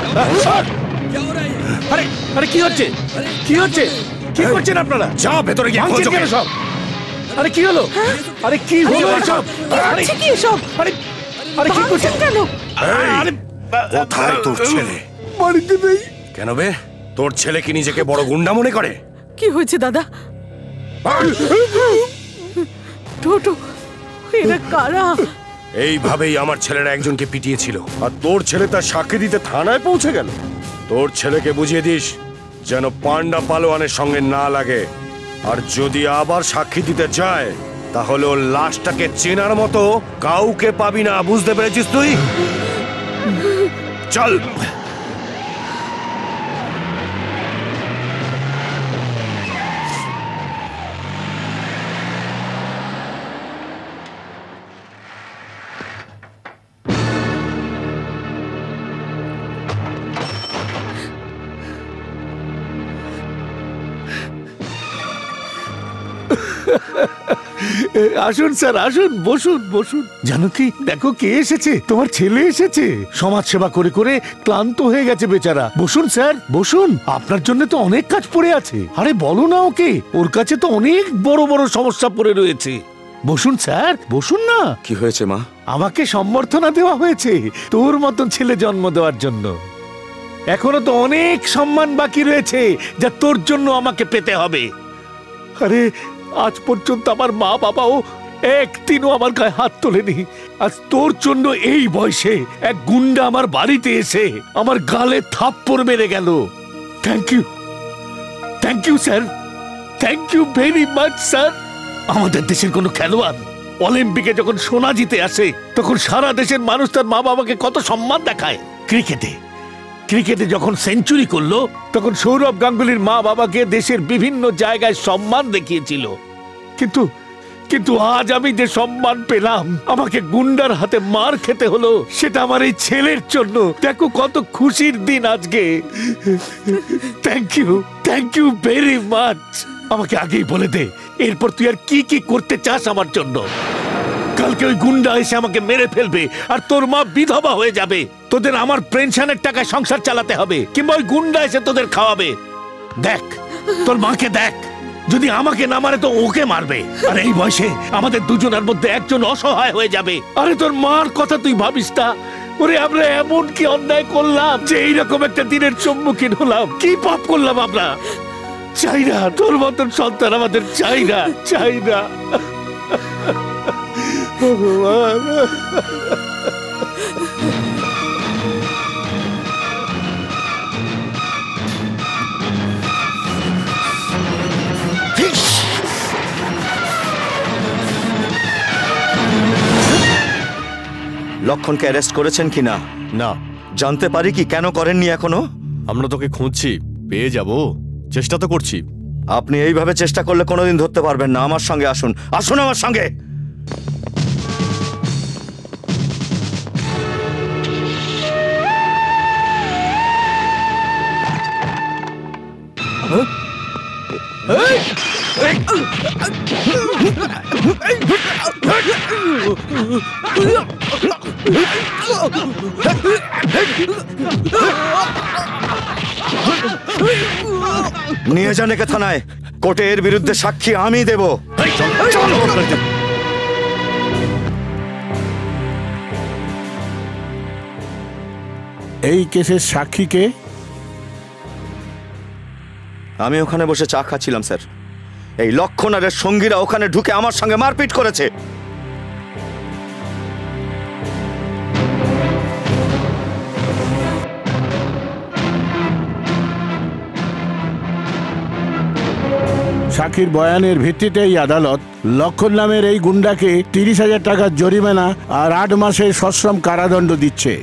আরে আরে কি হচ্ছে? কি হচ্ছে? কি করছেন আপনারা? যা ভেতরে গিয়ে খোঁজ কেন সব? আরে কি হলো? আরে কি হলো এসব? আরে কি এসব? আরে আরে কি করছেন কেন? আরে কোথায় তোর ছেলে? বাড়িতে নেই। কেন বে? তোর ছেলে কি নিজেকে বড় গুন্ডা মনে করে? কি হয়েছে দাদা? টোটো, এরা কারা? এইভাবেই আমার ছেলেরা একজনকে পিটিয়েছিল, আর তোর ছেলে তার সাক্ষী দিতে থানায় পৌঁছে গেল। তোর ছেলেকে বুঝিয়ে দিস যেন পান্ডা পালোয়ানের সঙ্গে না লাগে, আর যদি আবার সাক্ষী দিতে যায় তাহলে ওর লাশটাকে চেনার মতো কাউকে পাবি না, বুঝতে পেরেছিস তুই? চল। আসুন স্যার, আসুন, বসুন বসুন। জানো কি, দেখো কে এসেছে, তোমার ছেলে এসেছে। সমাজ সেবা করে করে ক্লান্ত হয়ে গেছে বেচারা। বসুন স্যার, বসুন। আপনার জন্য তো অনেক কাজ পড়ে আছে। আরে বলো না ওকে, ওর কাছে তো অনেক বড় বড় সমস্যা পড়ে রয়েছে। বসুন স্যার, বসুন না। কি হয়েছে মা? আমাকে সম্বর্ধনা দেওয়া হয়েছে তোর মতন ছেলে জন্ম দেওয়ার জন্য। এখনো তো অনেক সম্মান বাকি রয়েছে যা তোর জন্য আমাকে পেতে হবে। আরে আজ পর্যন্ত আমার মা বাবাও একদিনও আমার গায়ে হাত তোলেনি। আজ তোর জন্য এই বয়সে এক গুন্ডা আমার বাড়িতে এসে আমার গালে থাপ্পড় মেরে গেল। Thank you, thank you sir, thank you very much sir. আমাদের দেশের কোনো খেলোয়াড় অলিম্পিকে যখন সোনা জিতে আসে তখন সারা দেশের মানুষ তার মা বাবাকে কত সম্মান দেখায়। ক্রিকেটে যখন সেঞ্চুরি করলো তখন সৌরভ গাঙ্গুলির মা বাবাকে দেশের বিভিন্ন জায়গায় সম্মান দেখিয়েছিল। কিন্তু আজ আমি যে সম্মান পেলাম, আমাকে গুন্ডার হাতে মার খেতে হলো, সেটা আমার এই ছেলের জন্য। দেখো কত খুশির দিন আজকে। Thank you very much. আমাকে আগেই বলে দে এরপর তুই আর কি কি করতে চাস আমার জন্য। কালকে ওই গুন্ডা এসে আমাকে মেরে ফেলবে আর তোর মা বিধবা হয়ে যাবে। তোদের আমার পেনশনের টাকায় সংসার চালাতে হবে, কিংবা ওই গুন্ডা এসে তোদের খাওয়াবে। দেখ তোর মাকে দেখ, যদি আমাকে না মারে তো ওকে মারবে। আর এই বয়সে আমাদের দুজনের মধ্যে একজন অসহায় হয়ে যাবে। আরে তোর মার কথা তুই ভাবিস না। ওরে আমরা এমন কি অন্যায় করলাম যে এইরকম একটা দিনের সম্মুখীন হলাম? কি পাপ করলাম আমরা? চাই না তোর মতন সন্তান আমাদের, চাই না, চাই না। ভগবান, লক্ষণকে অ্যারেস্ট করেছেন কি না? না। জানতে পারি কি কেন করেননি এখনো? আমরা তোকে খুঁজছি, পেয়ে যাব, চেষ্টা তো করছি। আপনি এইভাবে চেষ্টা করলে কোনোদিন ধরতে পারবেন না। আমার সঙ্গে আসুন, আসুন আমার সঙ্গে। নিয়ে যান একে থানায়। কোর্টে এর বিরুদ্ধে সাক্ষী আমি দেব। এই কেসের সাক্ষী কে? আমি ওখানে বসে চা খাচ্ছিলাম স্যার। এই লক্ষণ আর এর সঙ্গীরা ওখানে ঢুকে আমার সঙ্গে মারপিট করেছে। সাক্ষীর বয়ানের ভিত্তিতেই আদালত লক্ষণ নামের এই গুন্ডাকে 30,000 টাকার জরিমানা আর 8 মাসের সশ্রম কারাদণ্ড দিচ্ছে।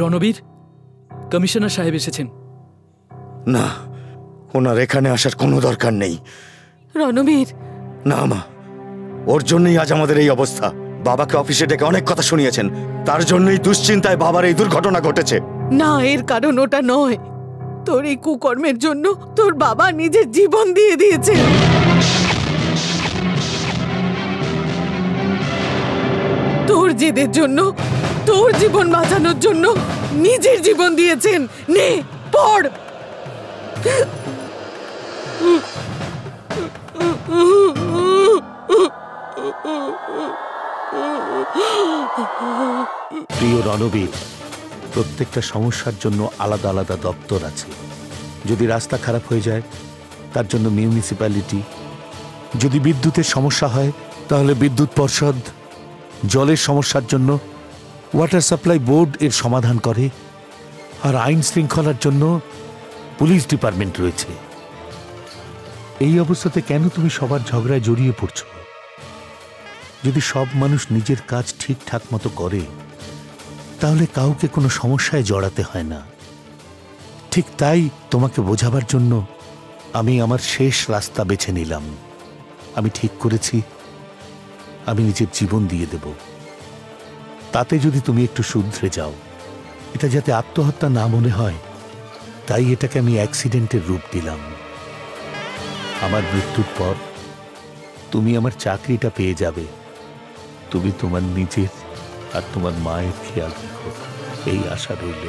রণবীর, কমিশনার সাহেব এসেছেন। না, ওনার এখানে আসার কোনো দরকার নেই। রণবীর, না মা, ওর জন্যই আজ আমাদের এই অবস্থা। বাবাকে অফিসে ডেকে অনেক কথা শুনিয়েছেন, তার জন্যই দুশ্চিন্তায় বাবার এই দুর্ঘটনা ঘটেছে। না, এর কারণ ওটা নয়। তোর এই কুকর্মের জন্য তোর বাবা নিজের জীবন দিয়ে দিয়েছে। তোর জেদের জন্য, তোর জীবন বাঁচানোর জন্য নিজের জীবন দিয়েছেন। নে পড়। প্রিয় রণবীর, প্রত্যেকটা সমস্যার জন্য আলাদা আলাদা দপ্তর আছে। যদি রাস্তা খারাপ হয়ে যায় তার জন্য মিউনিসিপ্যালিটি, যদি বিদ্যুতের সমস্যা হয় তাহলে বিদ্যুৎ পর্ষদ, জলের সমস্যার জন্য ওয়াটার সাপ্লাই বোর্ড এর সমাধান করে, আর আইন শৃঙ্খলার জন্য পুলিশ ডিপার্টমেন্ট রয়েছে। এই অবস্থাতে কেন তুমি সবার ঝগড়ায় জড়িয়ে পড়ছো? যদি সব মানুষ নিজের কাজ ঠিকঠাক মতো করে তাহলে কাউকে কোনো সমস্যায় জড়াতে হয় না। ঠিক তাই তোমাকে বোঝাবার জন্য আমি আমার শেষ রাস্তা বেছে নিলাম। আমি ঠিক করেছি আমি নিজের জীবন দিয়ে দেব। তাতে যদি তুমি একটু শুধরে যাও, এটা যাতে আত্মহত্যা না মনে হয়, তাই এটাকে আমি অ্যাক্সিডেন্টের রূপ দিলাম। আমার মৃত্যুর পর তুমি আমার চাকরিটা পেয়ে যাবে। তুমি তোমার নিজের আর তোমার মায়ের খেয়াল রেখো, এই আশা রইল।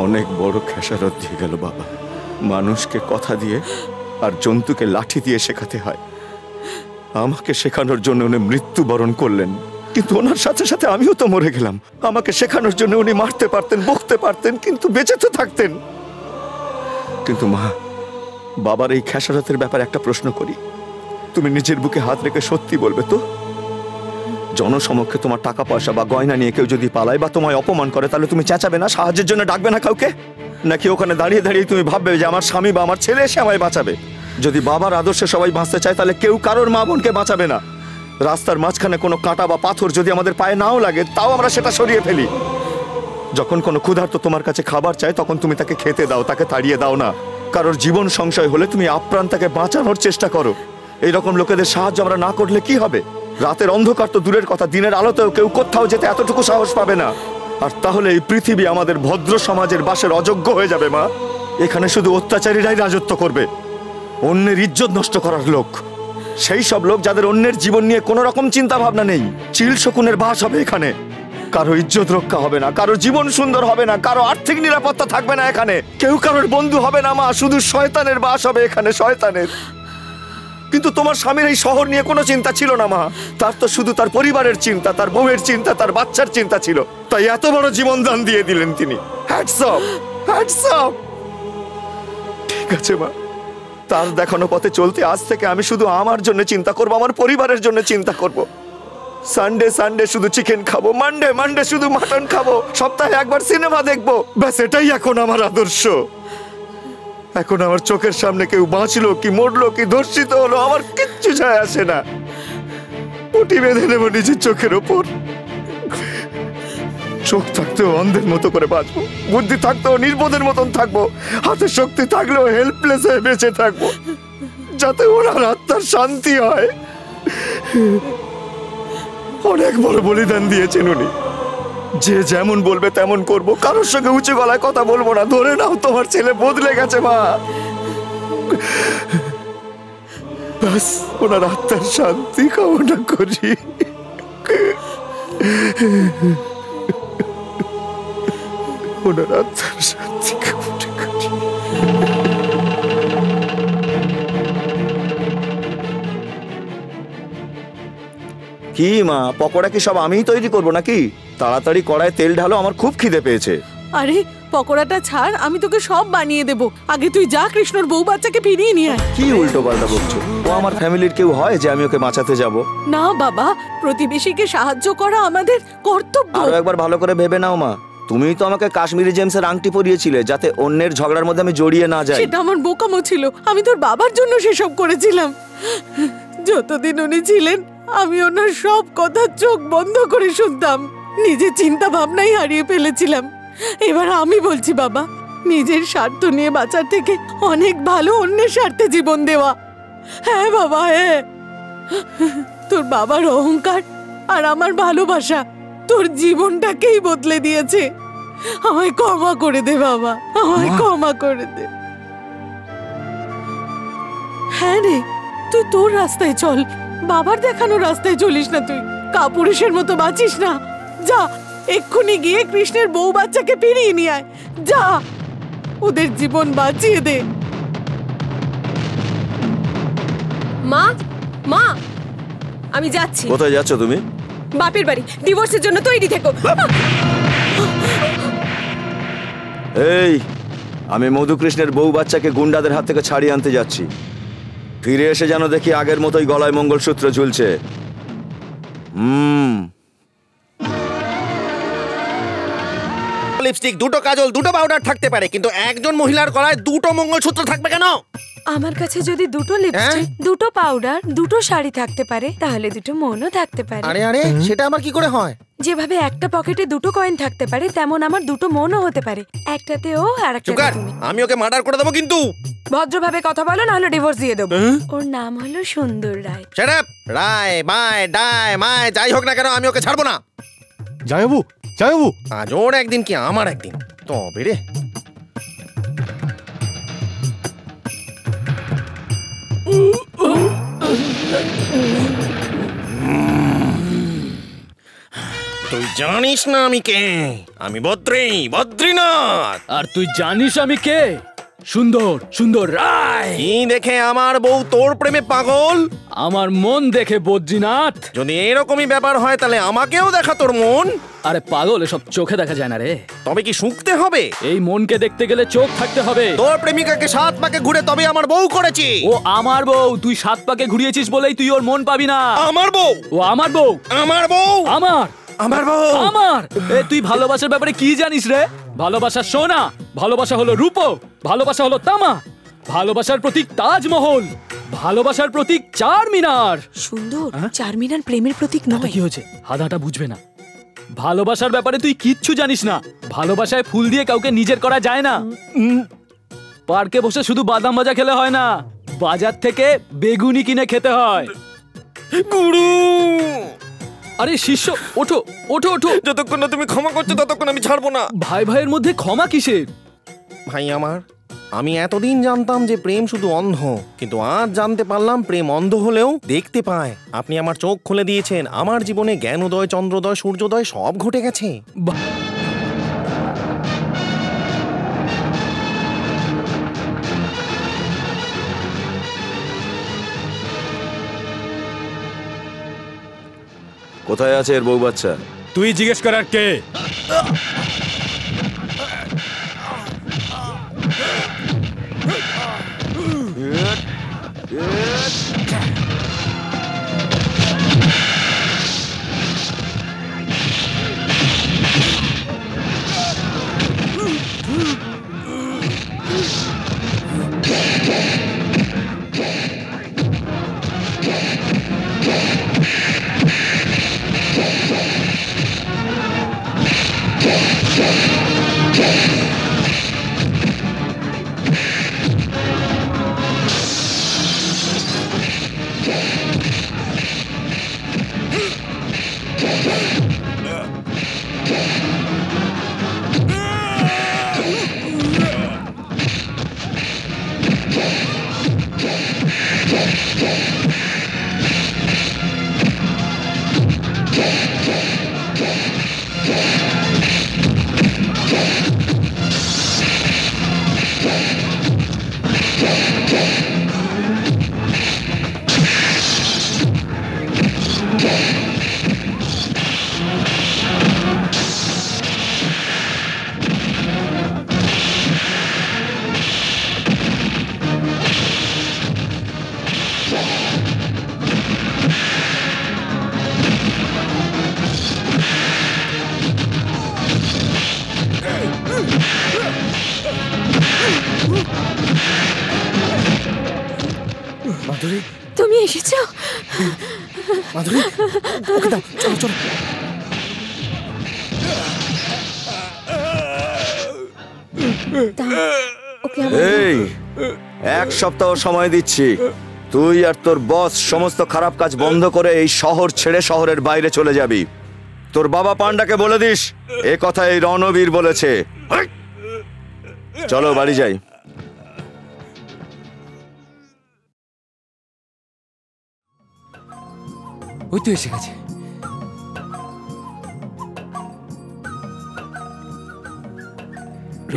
অনেক বড় খেসারত দিয়ে গেল বাবা। মানুষকে কথা দিয়ে আর জন্তুকে লাঠি দিয়ে শেখাতে হয়। আমাকে শেখানোর জন্য উনি মৃত্যুবরণ করলেন, কিন্তু ওনার সাথে সাথে আমিও তো মরে গেলাম। আমাকে শেখানোর জন্য উনি মারতে পারতেন, বকতে পারতেন, কিন্তু বেঁচে তো থাকতেন। কিন্তু মা, বাবার এই খেসারতের ব্যাপারে একটা প্রশ্ন করি। তুমি নিজের বুকে হাত রেখে সত্যি বলবে তো, জনসমক্ষে তোমার টাকা পয়সা বা গয়না নিয়ে কেউ যদি পালায় বা তোমায় অপমান করে, তাহলে তুমি চেঁচাবে না, সাহায্যের জন্য ডাকবে না কাউকে? নাকি ওখানে দাঁড়িয়ে দাঁড়িয়ে তুমি ভাববে যে আমার স্বামী বা আমার ছেলে এসে আমায় বাঁচাবে? যদি বাবার আদর্শে সবাই বাঁচতে চায় তাহলে কেউ কারোর মা বোনকে বাঁচাবে না। রাস্তার মাঝখানে কোনো কাঁটা বা পাথর যদি আমাদের পায়ে নাও লাগে, তাও আমরা সেটা সরিয়ে ফেলি। যখন কোনো ক্ষুধার্ত তোমার কাছে খাবার চায়, তখন তুমি তাকে খেতে দাও, তাকে তাড়িয়ে দাও না। কারোর জীবন সংশয় হলে তুমি আপ্রাণ তাকে বাঁচানোর চেষ্টা করো। এইরকম লোকেদের সাহায্য আমরা না করলে কি হবে? রাতের অন্ধকার তো দূরের কথা, দিনের আলোতেও কেউ কোথাও যেতে এতটুকু সাহস পাবে না। আর তাহলে এই পৃথিবী আমাদের ভদ্র সমাজের বাসের অযোগ্য হয়ে যাবে মা। এখানে শুধু অত্যাচারীরাই রাজত্ব করবে, অন্যের ইজ্জত নষ্ট করার লোক, সেই সব লোক যাদের অন্যের জীবন নিয়ে কোনো রকম চিন্তা ভাবনা নেই। চিল শকুনের বাস হবে এখানে। কারো ইজ্জত রক্ষা হবে না, কারো জীবন সুন্দর হবে না, কারো আর্থিক নিরাপত্তা থাকবে না এখানে। কেউ কারোর বন্ধু হবে না মা, শুধু শয়তানের বাস হবে এখানে, শয়তানের। কিন্তু তোমার স্বামীর এই শহর নিয়ে কোনো চিন্তা ছিল না মা। তার তো শুধু তার পরিবারের চিন্তা, তার বউয়ের চিন্তা, তার বাচ্চার চিন্তা ছিল। তাই এত বড় জীবন দান দিয়ে দিলেন তিনি। Hats off, hats off. ঠিক আছে মা, তার দেখানো পথে চলতে আজ থেকে আমি শুধু আমার জন্য চিন্তা করব, আমার পরিবারের জন্য চিন্তা করব। সানডে সানডে শুধু চিকেন খাবো, মানডে মানডে শুধু মাটন খাবো, সপ্তাহে একবার সিনেমা দেখবো, ব্যাস এটাই এখন আমার আদর্শ। এখন আমার চোখের সামনে কেউ বাঁচলো কি মরলো কি ধর্ষিত হলো আমার কিচ্ছু যায় আসে না। পটি বেঁধে নেব নিজের চোখের ওপর। চোখ থাকতেও অন্ধের মতো করে বাঁচবো, বুদ্ধি থাকতেও নির্বোধের মতন থাকবো, হাতে শক্তি থাকলেও হেল্পলেস হয়ে বেঁচে থাকবো, যাতে ওনার আত্মার শান্তি হয়। অনেক বড় বলিদান দিয়েছেন উনি। যে যেমন বলবে তেমন করব, কারোর সঙ্গে উঁচু গলায় কথা বলবো না। ধরে নাও তোমার ছেলে বদলে গেছে মা। ব্যাস ওনার আত্মার শান্তি কামনা করি। ওনার আত্মার শান্তি কামনা করি। কি মা, পকোড়া কি সব আমিই তৈরি করবো নাকি? তাড়াতাড়ি কড়ায় তেল ঢালো, আমার খুব খিদে পেয়েছে। আরে পকোড়াটা ছাড়, আমি তোকে সব বানিয়ে দেবো। আগে তুই যা কৃষ্ণর বউ বাচ্চাকে ফিরিয়ে নিয়ে আয়। কি উল্টো পাল্টা বকছো? ও আমার ফ্যামিলির কেউ হয় যে আমি ওকে বাঁচাতে যাব? না বাবা, প্রতিবেশীকে সাহায্য করা আমাদের কর্তব্য। আরো একবার ভালো করে ভেবে নাও মা। তুমিই তো আমাকে কাশ্মীরি জেমসের আংটি পরিয়েছিলে যাতে অন্যের ঝগড়ার মধ্যে আমি জড়িয়ে না যাই। সেটা আমার বোকামো ছিল। আমি তোর বাবার জন্য সেসব করেছিলাম। যতদিন উনি ছিলেন আমি ওনার সব কথা চোখ বন্ধ করে শুনতাম। নিজের চিন্তা ভাবনাই হারিয়ে ফেলেছিলাম। এবার আমি বলছি বাবা, নিজের স্বার্থ নিয়ে বাঁচার থেকে অনেক ভালো অন্যের স্বার্থে জীবন দেওয়া। হ্যাঁ বাবা, হ্যাঁ। তোর বাবার অহংকার আর আমার ভালোবাসা তোর জীবনটাকেই বদলে দিয়েছে। আমায় ক্ষমা করে দে বাবা, আমায় ক্ষমা করে দে। হ্যাঁ রে, তুই তোর রাস্তায় চল, বাবার দেখানো রাস্তায় চলিস না। তুই কাপুরুষের মতো বাঁচিস না। যা, এক্ষুনি গিয়ে কৃষ্ণের বউ বাচ্চাকে ফিরিয়ে নিয়ে আয়। যা, ওদের জীবন বাঁচিয়ে দে। মা, মা, আমি যাচ্ছি। কোথায় যাচ্ছ তুমি? বাপের বাড়ি। ডিভোর্সের জন্য তৈরি থেকো। এই, আমি মধুকৃষ্ণের বউ বাচ্চাকে গুন্ডাদের হাত থেকে ছাড়িয়ে আনতে যাচ্ছি। ফিরে এসে যেন দেখি আগের মতোই গলায় মঙ্গলসূত্র ঝুলছে। লিপস্টিক, দুটো কাজল, দুটো পাউডার থাকতে পারে, কিন্তু একজন মহিলার গলায় দুটো মঙ্গলসূত্র থাকবে কেন? আমার কাছে যদি দুটো লিপস্টিক, দুটো পাউডার, দুটো শাড়ি থাকতে পারে, তাহলে দুটো মনও থাকতে পারে। আরে আরে, সেটা আবার কি করে হয়? যেভাবে একটা পকেটে দুটো কয়েন থাকতে পারে, তেমন আমার দুটো মনও হতে পারে। একটাতে ও আর একটাতে তুমি। আমি ওকে মার্ডার করে দেবো কিন্তু। ভদ্রভাবে কথা বলো, না হলে ডিভোর্স দিয়ে দেবো। ওর নাম হলো সুন্দর রায়। Shut up! রায় মায় ডায় মায় যাই হোক না কেন, আমি ওকে ছাড়বো না। জামাইবাবু, জামাইবাবু, আজ ওর একদিন কি আমার একদিন। তবে রে, তুই জানিস না আমি কে? আমি বদ্রীনাথ। আর তুই জানিস আমি কে? সুন্দর, সুন্দর রায়। কি দেখে আমার বউ তোর প্রেমে পাগল? আমার মন দেখে বদ্রীনাথ। যদি এরকমই ব্যাপার হয় তাহলে আমাকেও দেখা তোর মন। আরে পাগল, এসব চোখে দেখা যায় না রে। তবে কি শুকতে হবে? এই মনকে দেখতে গেলে চোখ থাকতে হবে। তোর প্রেমিকাকে 7 পাকে ঘুরে তবে আমার বউ করেছি। ও আমার বউ, তুই 7 পাকে ঘুরিয়েছিস বলেই তুই ওর মন পাবি না। আমার বউ, ও আমার বউ, আমার বউ, আমার বউ, আমার। এ তুই ভালোবাসার ব্যাপারে কি জানিস রে? ভালোবাসা সোনা, ভালোবাসা হলো রূপো, ভালোবাসা হলো তামা, ভালোবাসার প্রতীক তাজমহল, ভালোবাসার প্রতীক চারমিনার। সুন্দর, চারমিনার প্রেমের প্রতীক নয়। কি হয়েছে? হাদাটা বুঝবে না। ভালোবাসার ব্যাপারে তুই কিচ্ছু জানিস না। ভালোবাসায় ফুল দিয়ে কাউকে নিজের করা যায় না। পার্কে বসে শুধু বাদাম ভাজা খেলে হয় না, বাজার থেকে বেগুনি কিনে খেতে হয়। গুরু, আরে শিষ্য, ওঠো ওঠো ওঠো। যতক্ষণ না তুমি ক্ষমা করছো ততক্ষণ আমি ছাড়বো না। ভাই ভাইয়ের মধ্যে ক্ষমা কিসের? ভাই আমার, আমি এতদিন জানতাম যে প্রেম শুধু অন্ধ, কিন্তু আজ জানতে পারলাম প্রেম অন্ধ হলেও দেখতে পায়। আপনি আমার চোখ খুলে দিয়েছেন। আমার জীবনে জ্ঞানোদয়, চন্দ্রোদয়, সূর্যোদয় সব ঘটে গেছে। কোথায় আছে এর বউ বাচ্চা? তুই জিজ্ঞেস করার কে? মাধুরী, তুমি এসেছো? মাধুরী, ওকে দাও, চলো চলো। এই 1 সপ্তাহ সময় দিচ্ছি, তুই আর তোর বস সমস্ত খারাপ কাজ বন্ধ করে এই শহর ছেড়ে শহরের বাইরে চলে যাবি। তোর বাবা পান্ডাকে বলে দিস এ কথা এই রণবীর বলেছে। চলো বাড়ি যাই। ওই তো এসে গেছে।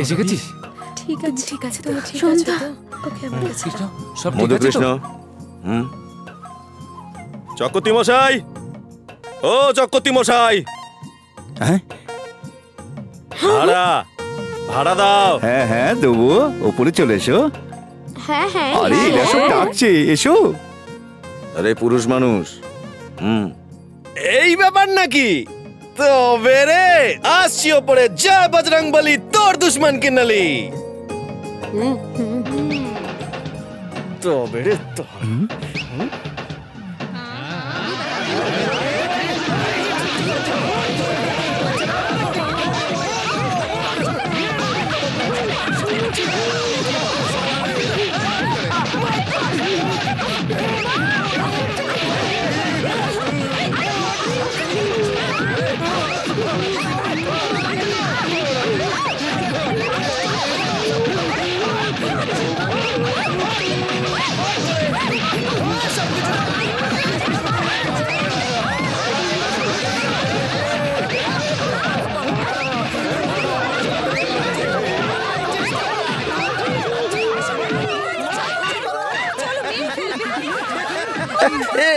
এসে গেছিস? ঠিক আছে, ঠিক আছে, তুমি ঠিক আছো তো? ওকে, আমার কাছে দাও। সব ঠিক আছে মধুকৃষ্ণ। তো? চক্রবর্তী মশাই, ও চক্রবর্তী মশাই, ভাড়া ভাড়া দাও। হ্যাঁ হ্যাঁ দেবো, ওপরে চলে এসো। হ্যাঁ হ্যাঁ আরে হ্যাঁ, এরা সব হ্যাঁ। ডাকছে, এসো। আরে পুরুষ মানুষ। এই ব্যাপার নাকি? তবে রে আসছি ওপরে, জয় বজরং বলি, তোর দুশ্মন কিনালি। তবে রে তো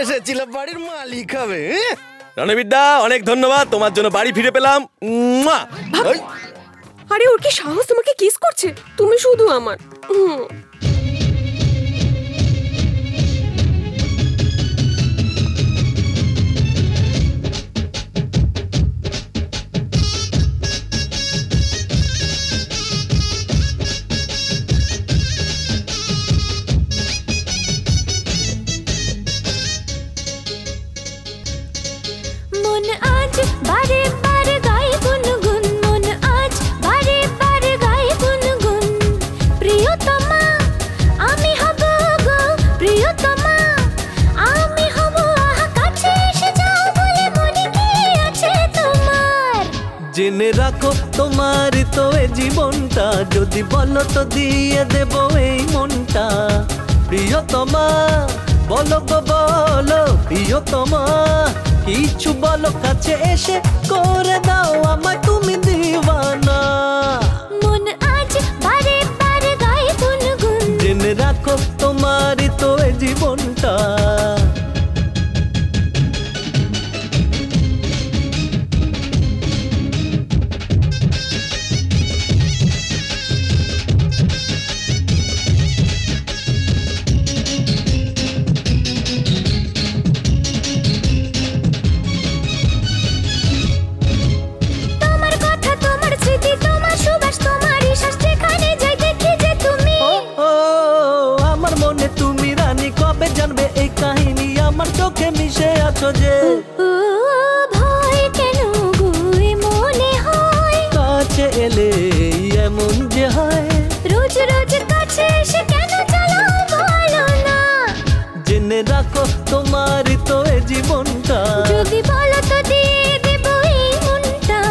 এসেছিলাম বাড়ির মালিক হবে। রণবিদ্যা, অনেক ধন্যবাদ, তোমার জন্য বাড়ি ফিরে পেলাম। আরে ওর কি সাহস তোমাকে কিস করছে? তুমি শুধু আমার। মন আজ বারে বারে গায়ে গুনগুন, মন আজ বারে বারে গায়ে গুনগুন। প্রিয়তমা আমি হব গো, প্রিয়তমা আমি হব, আহা কাছে এসে যাও বলে মনে কি আছে তোমার। জেনে রাখো তোমার তো এ জীবনটা, যদি বলো তো দিয়ে দেব এই মনটা। প্রিয়তমা বলো গো বলো, প্রিয়তমা কিছু বলো, কাছে এসে করে দাও আমায় তুমি দিওয়ানা। মন আজ বারে বারে গায়ে গুনগুন, জেনে রাখো তোমার তো এ জীবনটা। তোমার কথা, তোমার স্মৃতি, তোমার সুবাস, তোমার শ্বাস, যেখানে যাই দেখি যে তুমি। ও আমার মনে তুমি রানী, কবে জানবে এই কাহিনী, আমার চোখে মিশে আছো যে। ও ভয় কেন গো মনে হয়, কাছে এলে এমন যে হয়, রোজ রোজ কাছে এসে কেন চালাও বলো না। জেনে রাখো তোমার তো এ জীবনটা। যদি বলো তো দিয়ে দেব এই মনটা।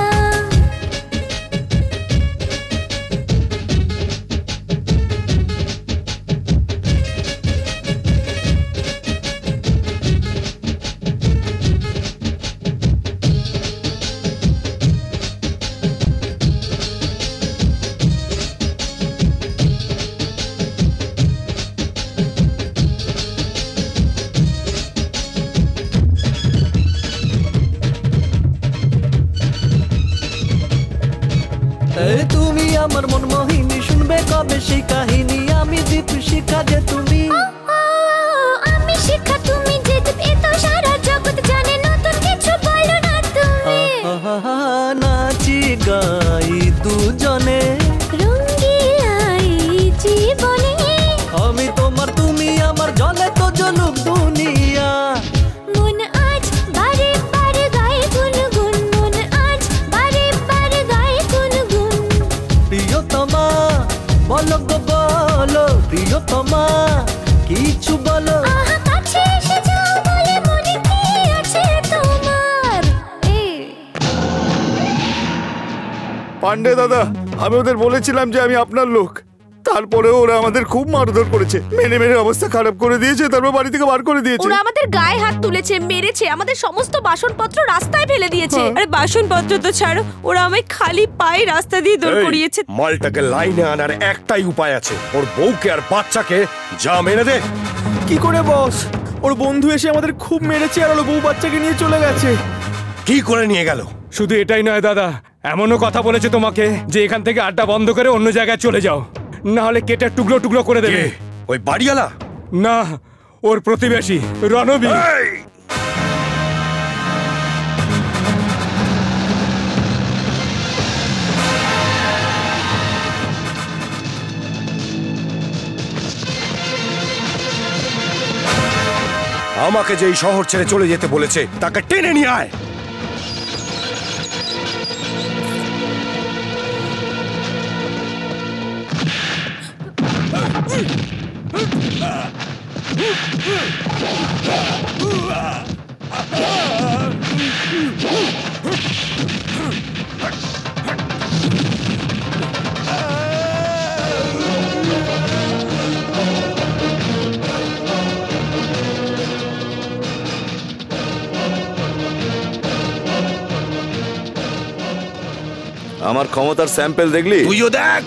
আমার মন মোহিনী, শুনবে কবে সেই কাহিনী, আমি দীপ শিখা যে তুমি। আমি শিখা তুমি যে দীপ, এ তো সারা জগৎ জানে, নতুন কিছু বলো না তুমি। নাচি গাই দুজনে, রঙ্গিলাই জীবনে, আমি তোমার তুমি আমার, জলে তো জলুক দুনিয়া। মন আজ বারে বারে গায়ে গুনগুন, মন আজ বারে বারে গায়ে গুনগুন। প্রিয়তমা বলো গো বলো, প্রিয়তমা কিছু বলো। আহা কাছে এসে যাও বলে, মনে কি আছে তোমার? পান্ডে দাদা, আমি ওদের বলেছিলাম যে আমি আপনার লোক, তারপরেও ওরা আমাদের খুব মারধর করেছে, মেরে মেরে অবস্থা খারাপ করে দিয়েছে, তারপর বাড়ি থেকে বার করে দিয়েছে। ওরা আমাদের গায়ে হাত তুলেছে, মেরেছে, আমাদের সমস্ত বাসনপত্র রাস্তায় ফেলে দিয়েছে। আরে বাসনপত্র তো ছাড়ো, ওরা আমায় খালি পায়ে রাস্তা দিয়ে দৌড় করিয়েছে। মালটাকে লাইনে আনার একটাই উপায় আছে, ওর বউকে আর বাচ্চাকে যা মেরে দে। কি করে বস? ওর বন্ধু এসে আমাদের খুব মেরেছে আর ওর বউ বাচ্চাকে নিয়ে চলে গেছে। কি করে নিয়ে গেল? শুধু এটাই নয় দাদা, এমনও কথা বলেছে তোমাকে যে এখান থেকে আড্ডা বন্ধ করে অন্য জায়গায় চলে যাও, না হলে কেটে টুকরো টুকরো করে দেবে। ওই বাড়িওয়ালা? না, ওর প্রতিবেশী রণবীর। আমাকে যেই শহর ছেড়ে চলে যেতে বলেছে তাকে টেনে নিয়ে আয়। আমার ক্ষমতার স্যাম্পল দেখলি? তুইও দেখ।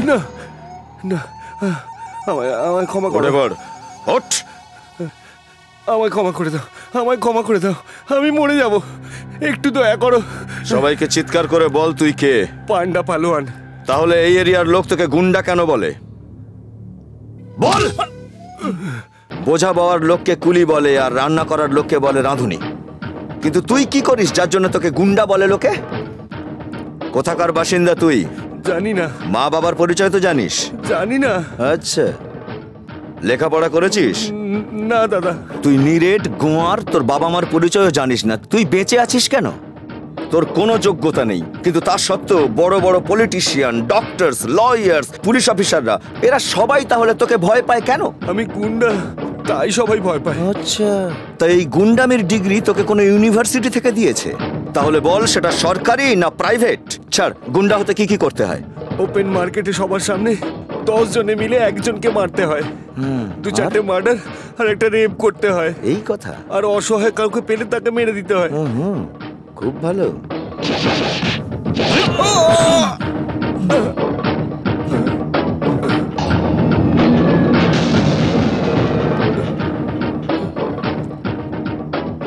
না না, আমায় ক্ষমা করে দাও। ওঠ, আমায় ক্ষমা করে দাও, আমায় ক্ষমা করে দাও, আমি মরে যাব, একটু দয়া করো। সবাইকে চিৎকার করে বল তুই কে? পান্ডা পালোয়ান। তাহলে এই এরিয়ার লোক তোকে গুন্ডা কেন বলে? বল। বোঝা বওয়ার লোককে কুলি বলে আর রান্না করার লোককে বলে রাঁধুনি। কিন্তু তুই কি করিস যার জন্য তোকে গুন্ডা বলে লোকে? কোথাকার বাসিন্দা তুই? জানি না। মা বাবার পরিচয় তো জানিস? জানি না। আচ্ছা, লেখাপড়া করেছিস? না দাদা। তুই নিরেট গোয়ার, তোর বাবা মার পরিচয়ও জানিস না, তুই বেঁচে আছিস কেন? তোর কোনো যোগ্যতা নেই, কিন্তু তার সত্ত্বেও বড় বড় পলিটিশিয়ান, ডক্টরস, লয়ার্স, পুলিশ অফিসাররা এরা সবাই তাহলে তোকে ভয় পায় কেন? আমি গুন্ডা, তাই সবাই ভয় পায়। আচ্ছা, তাই এই গুন্ডামির ডিগ্রি তোকে কোনো ইউনিভার্সিটি থেকে দিয়েছে? তাহলে বল সেটা সরকারি না প্রাইভেট? ছাড়, গুন্ডা হতে কি কি করতে হয়? ওপেন মার্কেটে সবার সামনে 10 জনে মিলে একজনকে মারতে হয়, 2-4টে মার্ডার আর একটা রেপ করতে হয়। এই কথা? আর অসহায় কাউকে পেলে তাকে মেরে দিতে হয়। খুব ভালো।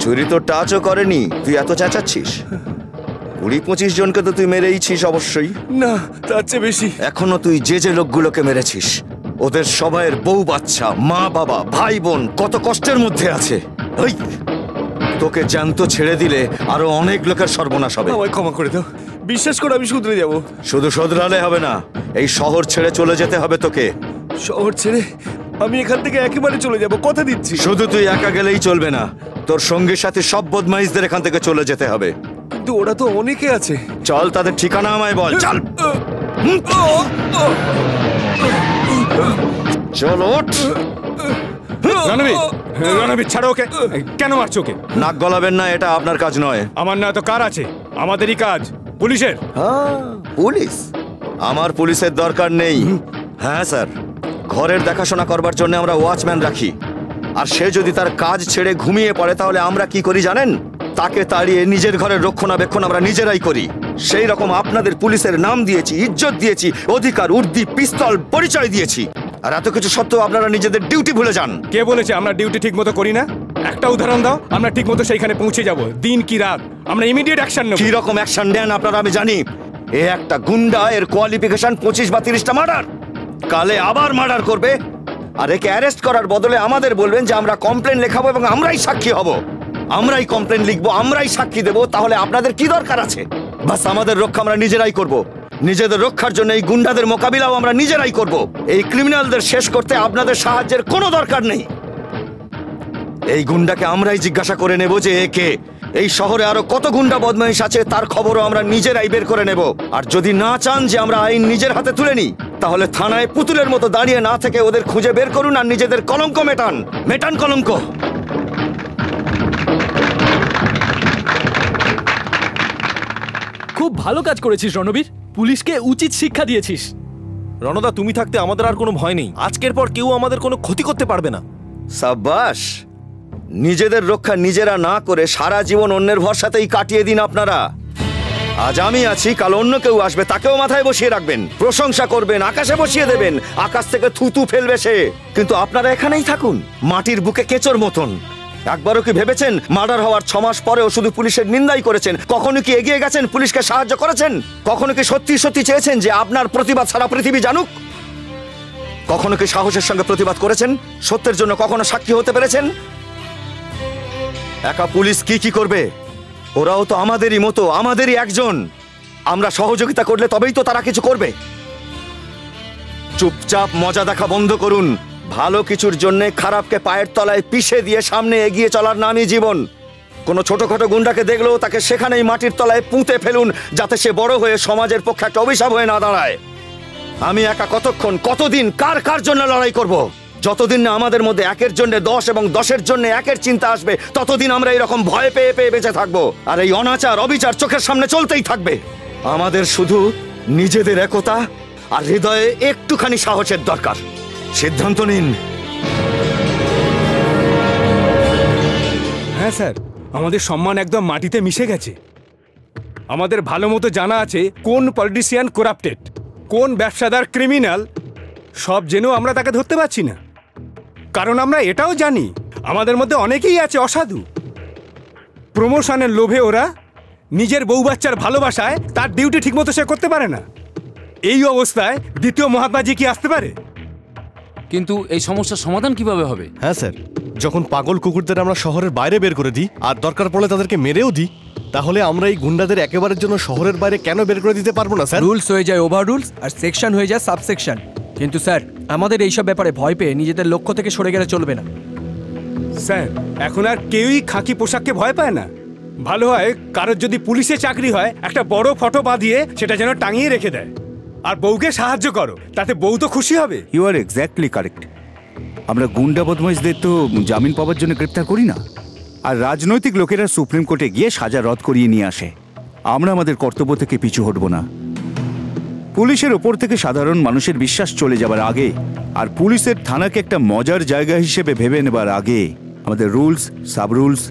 চুরি তো টাচও করেনি, তুই এত চেঁচাচ্ছিস? 20-25 জনকে তো তুই মেরেইছিস অবশ্যই। না, তার চেয়ে বেশি। এখনো তুই যে যে লোকগুলোকে মেরেছিস ওদের সবাইয়ের বউ বাচ্চা, মা বাবা, ভাই বোন কত কষ্টের মধ্যে আছে। ওই তোকে জ্যান্ত ছেড়ে দিলে আরো অনেক লোকের সর্বনাশ হবে। আমায় ক্ষমা করে দাও, বিশ্বাস করে আমি শুধরে যাব। শুধু শোধরালে হবে না, এই শহর ছেড়ে চলে যেতে হবে তোকে। শহর ছেড়ে আমি এখান থেকে একেবারে চলে যাব, কথা দিচ্ছি। শুধু তুই একা গেলেই চলবে না, তোর সঙ্গী সাথী সব বদমাইশদের এখান থেকে চলে যেতে হবে। কিন্তু ওরা তো অনেকে আছে। চল, তাদের ঠিকানা আমায় বল। চল চল, ওঠ। রণবীর ছাড়ো ওকে। কেন মারছো ওকে? নাক গলাবেন না, এটা আপনার কাজ নয়। আমার না তো কার আছে, আমাদেরই কাজ, পুলিশের। পুলিশ? আমার পুলিশের দরকার নেই। হ্যাঁ স্যার, ঘরের দেখাশোনা করবার জন্য আমরা ওয়াচম্যান রাখি, আর সে যদি তার কাজ ছেড়ে ঘুমিয়ে পড়ে তাহলে আমরা কি করি জানেন? তাকে তাড়িয়ে নিজের ঘরের রক্ষণাবেক্ষণ আমরা নিজেরাই করি। সেই রকম আপনাদের পুলিশের নাম দিয়েছি, ইজ্জত দিয়েছি, অধিকার, উর্দি, পিস্তল, পরিচয় দিয়েছি, আর এত কিছু সত্ত্বেও আপনারা নিজেদের ডিউটি ভুলে যান। কে বলেছে আমরা ডিউটি ঠিক মতো করি না? একটা উদাহরণ দাও, আমরা ঠিক মতো সেইখানে পৌঁছে যাব, দিন কি রাত। আমরা ইমিডিয়েট অ্যাকশন নেব। কি রকম অ্যাকশন নেন আপনারা আমি জানি। এ একটা গুন্ডা, এর কোয়ালিফিকেশন 25 বা 30টা মার্ডার, কালে আবার মার্ডার করবে, আর একে অ্যারেস্ট করার বদলে আমাদের বলবেন যে আমরা কমপ্লেন লেখাবো এবং আমরাই সাক্ষী হব। আমরাই কমপ্লেন লিখবো, আমরাই সাক্ষী দেবো, তাহলে আপনাদের কি দরকার আছে? বাস আমাদের রক্ষা আমরা নিজেরাই করব। নিজেদের রক্ষার জন্য এই গুন্ডাদের মোকাবিলাও আমরা নিজেরাই করব। এই ক্রিমিনালদের শেষ করতে আপনাদের সাহায্যের কোনো দরকার নেই। এই গুন্ডাকে আমরাই জিজ্ঞাসা করে নেব যে একে। এই শহরে আরো কত গুন্ডা বদমাইশ আছে তার খবরও আমরা নিজেরাই বের করে নেব। আর যদি না চান যে আমরা আইন নিজের হাতে তুলে নিই, তাহলে থানায় পুতুলের মতো দাঁড়িয়ে না থেকে ওদের খুঁজে বের করুন আর নিজেদের কলঙ্ক মেটান। মেটান কলঙ্ক। খুব ভালো কাজ করেছিস রণবীর, পুলিশকে উচিত শিক্ষা দিয়েছিস। রণদা, তুমি থাকতে আমাদের আর কোনো ভয় নেই। আজকের পর কেউ আমাদের কোনো ক্ষতি করতে পারবে না। সাব্বাস। নিজেদের রক্ষা নিজেরা না করে সারা জীবন অন্যের ভরসাতেই কাটিয়ে দিন আপনারা। আজ আমি আছি, কাল অন্য কেউ আসবে, তাকেও মাথায় বসিয়ে রাখবেন, প্রশংসা করবেন, আকাশে বসিয়ে দেবেন, আকাশ থেকে থুতু ফেলবে সে। কিন্তু আপনারা এখানেই থাকুন, মাটির বুকে কেঁচোর মতন। একবারও কি ভেবেছেন মার্ডার হওয়ার 6 মাস পরেও শুধু পুলিশের নিন্দাই করেছেন? কখনো কি এগিয়ে গেছেন, পুলিশকে সাহায্য করেছেন? কখনো কি সত্যি সত্যি চেয়েছেন যে আপনার প্রতিবাদ সারা পৃথিবী জানুক? কখনো কি সাহসের সঙ্গে প্রতিবাদ করেছেন? সত্যের জন্য কখনো সাক্ষী হতে পেরেছেন? একা পুলিশ কি কি করবে? ওরাও তো আমাদেরই মতো, আমাদেরই একজন। আমরা সহযোগিতা করলে তবেই তো তারা কিছু করবে। চুপচাপ মজা দেখা বন্ধ করুন। ভালো কিছুর জন্য খারাপকে পায়ের তলায় পিষে দিয়ে সামনে এগিয়ে চলার নামই জীবন। কোনো ছোটখাটো গুন্ডাকে দেখলেও তাকে সেখানেই মাটির তলায় পুঁতে ফেলুন, যাতে সে বড় হয়ে সমাজের পক্ষে একটা অভিশাপ হয়ে না দাঁড়ায়। আমি একা কতক্ষণ, কতদিন, কার কার জন্য লড়াই করব? যতদিন না আমাদের মধ্যে 1-এর জন্য 10 এবং 10-এর জন্য 1-এর চিন্তা আসবে, ততদিন আমরা এইরকম ভয় পেয়ে পেয়ে বেঁচে থাকবো। আর এই অনাচার, অবিচার চোখের সামনে চলতেই থাকবে। আমাদের শুধু নিজেদের একতা আর হৃদয়ে একটুখানি সাহসের দরকার। সিদ্ধান্ত নিন। হ্যাঁ স্যার, আমাদের সম্মান একদম মাটিতে মিশে গেছে। আমাদের ভালো মতো জানা আছে কোন পলিটিশিয়ান করাপ্টেড, কোন ব্যবসাদার ক্রিমিনাল। সব জেনেও আমরা তাকে ধরতে পারছি না, কারণ আমরা এটাও জানি আমাদের মধ্যে অনেকেই আছে অসাধু। প্রমোশনের লোভে ওরা নিজের বউ বাচ্চার ভালোবাসায় তার ডিউটি ঠিকমতো সে করতে পারে না। এই অবস্থায় দ্বিতীয় মহাত্মাজি কি আসতে পারে? কিন্তু এই সমস্যার সমাধান কিভাবে হবে? হ্যাঁ স্যার, যখন পাগল কুকুরদের আমরা শহরের বাইরে বের করে দিই আর দরকার পড়লে তাদেরকে মেরেও দিই, তাহলে আমরা এই গুন্ডাদের একেবারের জন্য শহরের বাইরে কেন বের করে দিতে পারবো না স্যার? রুলস হয়ে যায় ওভার রুলস আর সেকশন হয়ে যায় সাবসেকশন। কিন্তু স্যার, আমাদের এইসব ব্যাপারে ভয় পেয়ে নিজেদের লক্ষ্য থেকে সরে গেলে চলবে না। স্যার, এখন আর কেউই খাকি পোশাককে ভয় পায় না। ভালো হয় কারোর যদি পুলিশে চাকরি হয়, একটা বড় ফটো বাঁধিয়ে সেটা যেন টাঙিয়ে রেখে দেয়। আর বউকে সাহায্য করো, তাতে বউ তো খুশি হবে। You are exactly correct. আমরা গুন্ডা বদমাইশদের তো জামিন পাওয়ার জন্য গ্রেপ্তার করি না, আর রাজনৈতিক লোকেরা সুপ্রিম কোর্টে গিয়ে সাজা রদ করিয়ে নিয়ে আসে। আমরা আমাদের কর্তব্য থেকে পিছু হটব না। পুলিশের ওপর থেকে সাধারণ মানুষের বিশ্বাস চলে যাবার আগে আর পুলিশের থানাকে একটা মজার জায়গা হিসেবে ভেবে নেবার আগে আমাদের রুলস, সাব রুলস,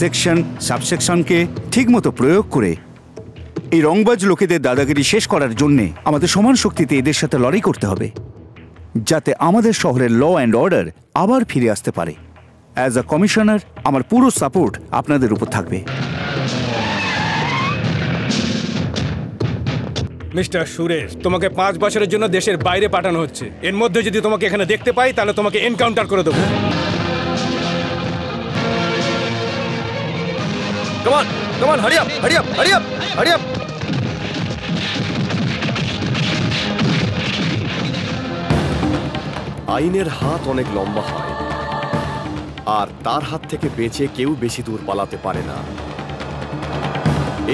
সেকশন, সাবসেকশনকে ঠিকমতো প্রয়োগ করে এই রংবাজ লোকেদের দাদাগিরি শেষ করার জন্যে আমাদের সমান শক্তিতে এদের সাথে লড়াই করতে হবে, যাতে আমাদের শহরের ল অ্যান্ড অর্ডার আবার ফিরে আসতে পারে। অ্যাজ আ কমিশনার আমার পুরো সাপোর্ট আপনাদের উপর থাকবে। মিস্টার সুরেশ, তোমাকে 5 বছরের জন্য দেশের বাইরে পাঠানো হচ্ছে। এর মধ্যে যদি তোমাকে এখানে দেখতে পাই, তাহলে তোমাকে এনকাউন্টার করে দেবো। Come on, come on, hurry up, hurry up, hurry up, hurry up. আইনের হাত অনেক লম্বা হয়, আর তার হাত থেকে বেঁচে কেউ বেশি দূর পালাতে পারে না।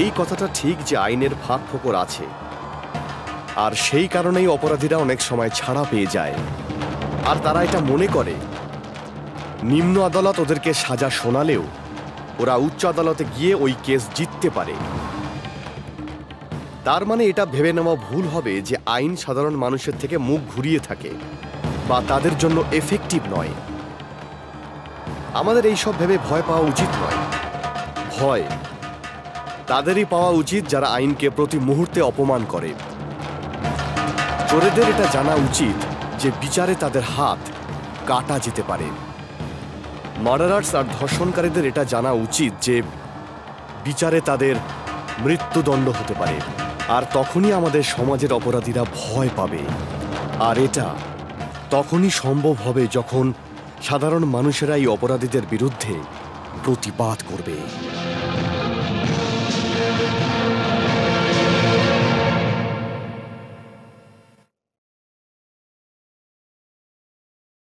এই কথাটা ঠিক যে আইনের ফাঁক ফোকর আছে, আর সেই কারণেই অপরাধীরা অনেক সময় ছাড়া পেয়ে যায়। আর তারা এটা মনে করে নিম্ন আদালত ওদেরকে সাজা শোনালেও ওরা উচ্চ আদালতে গিয়ে ওই কেস জিততে পারে। তার মানে এটা ভেবে নেওয়া ভুল হবে যে আইন সাধারণ মানুষের থেকে মুখ ঘুরিয়ে থাকে বা তাদের জন্য এফেক্টিভ নয়। আমাদের এইসব ভেবে ভয় পাওয়া উচিত নয়। ভয় তাদেরই পাওয়া উচিত যারা আইনকে প্রতি মুহূর্তে অপমান করে। চোরেদের এটা জানা উচিত যে বিচারে তাদের হাত কাটা যেতে পারে। মার্ডারার্স আর ধর্ষণকারীদের এটা জানা উচিত যে বিচারে তাদের মৃত্যুদণ্ড হতে পারে। আর তখনই আমাদের সমাজের অপরাধীরা ভয় পাবে। আর এটা তখনই সম্ভব হবে যখন সাধারণ মানুষেরা এই অপরাধীদের বিরুদ্ধে প্রতিবাদ করবে।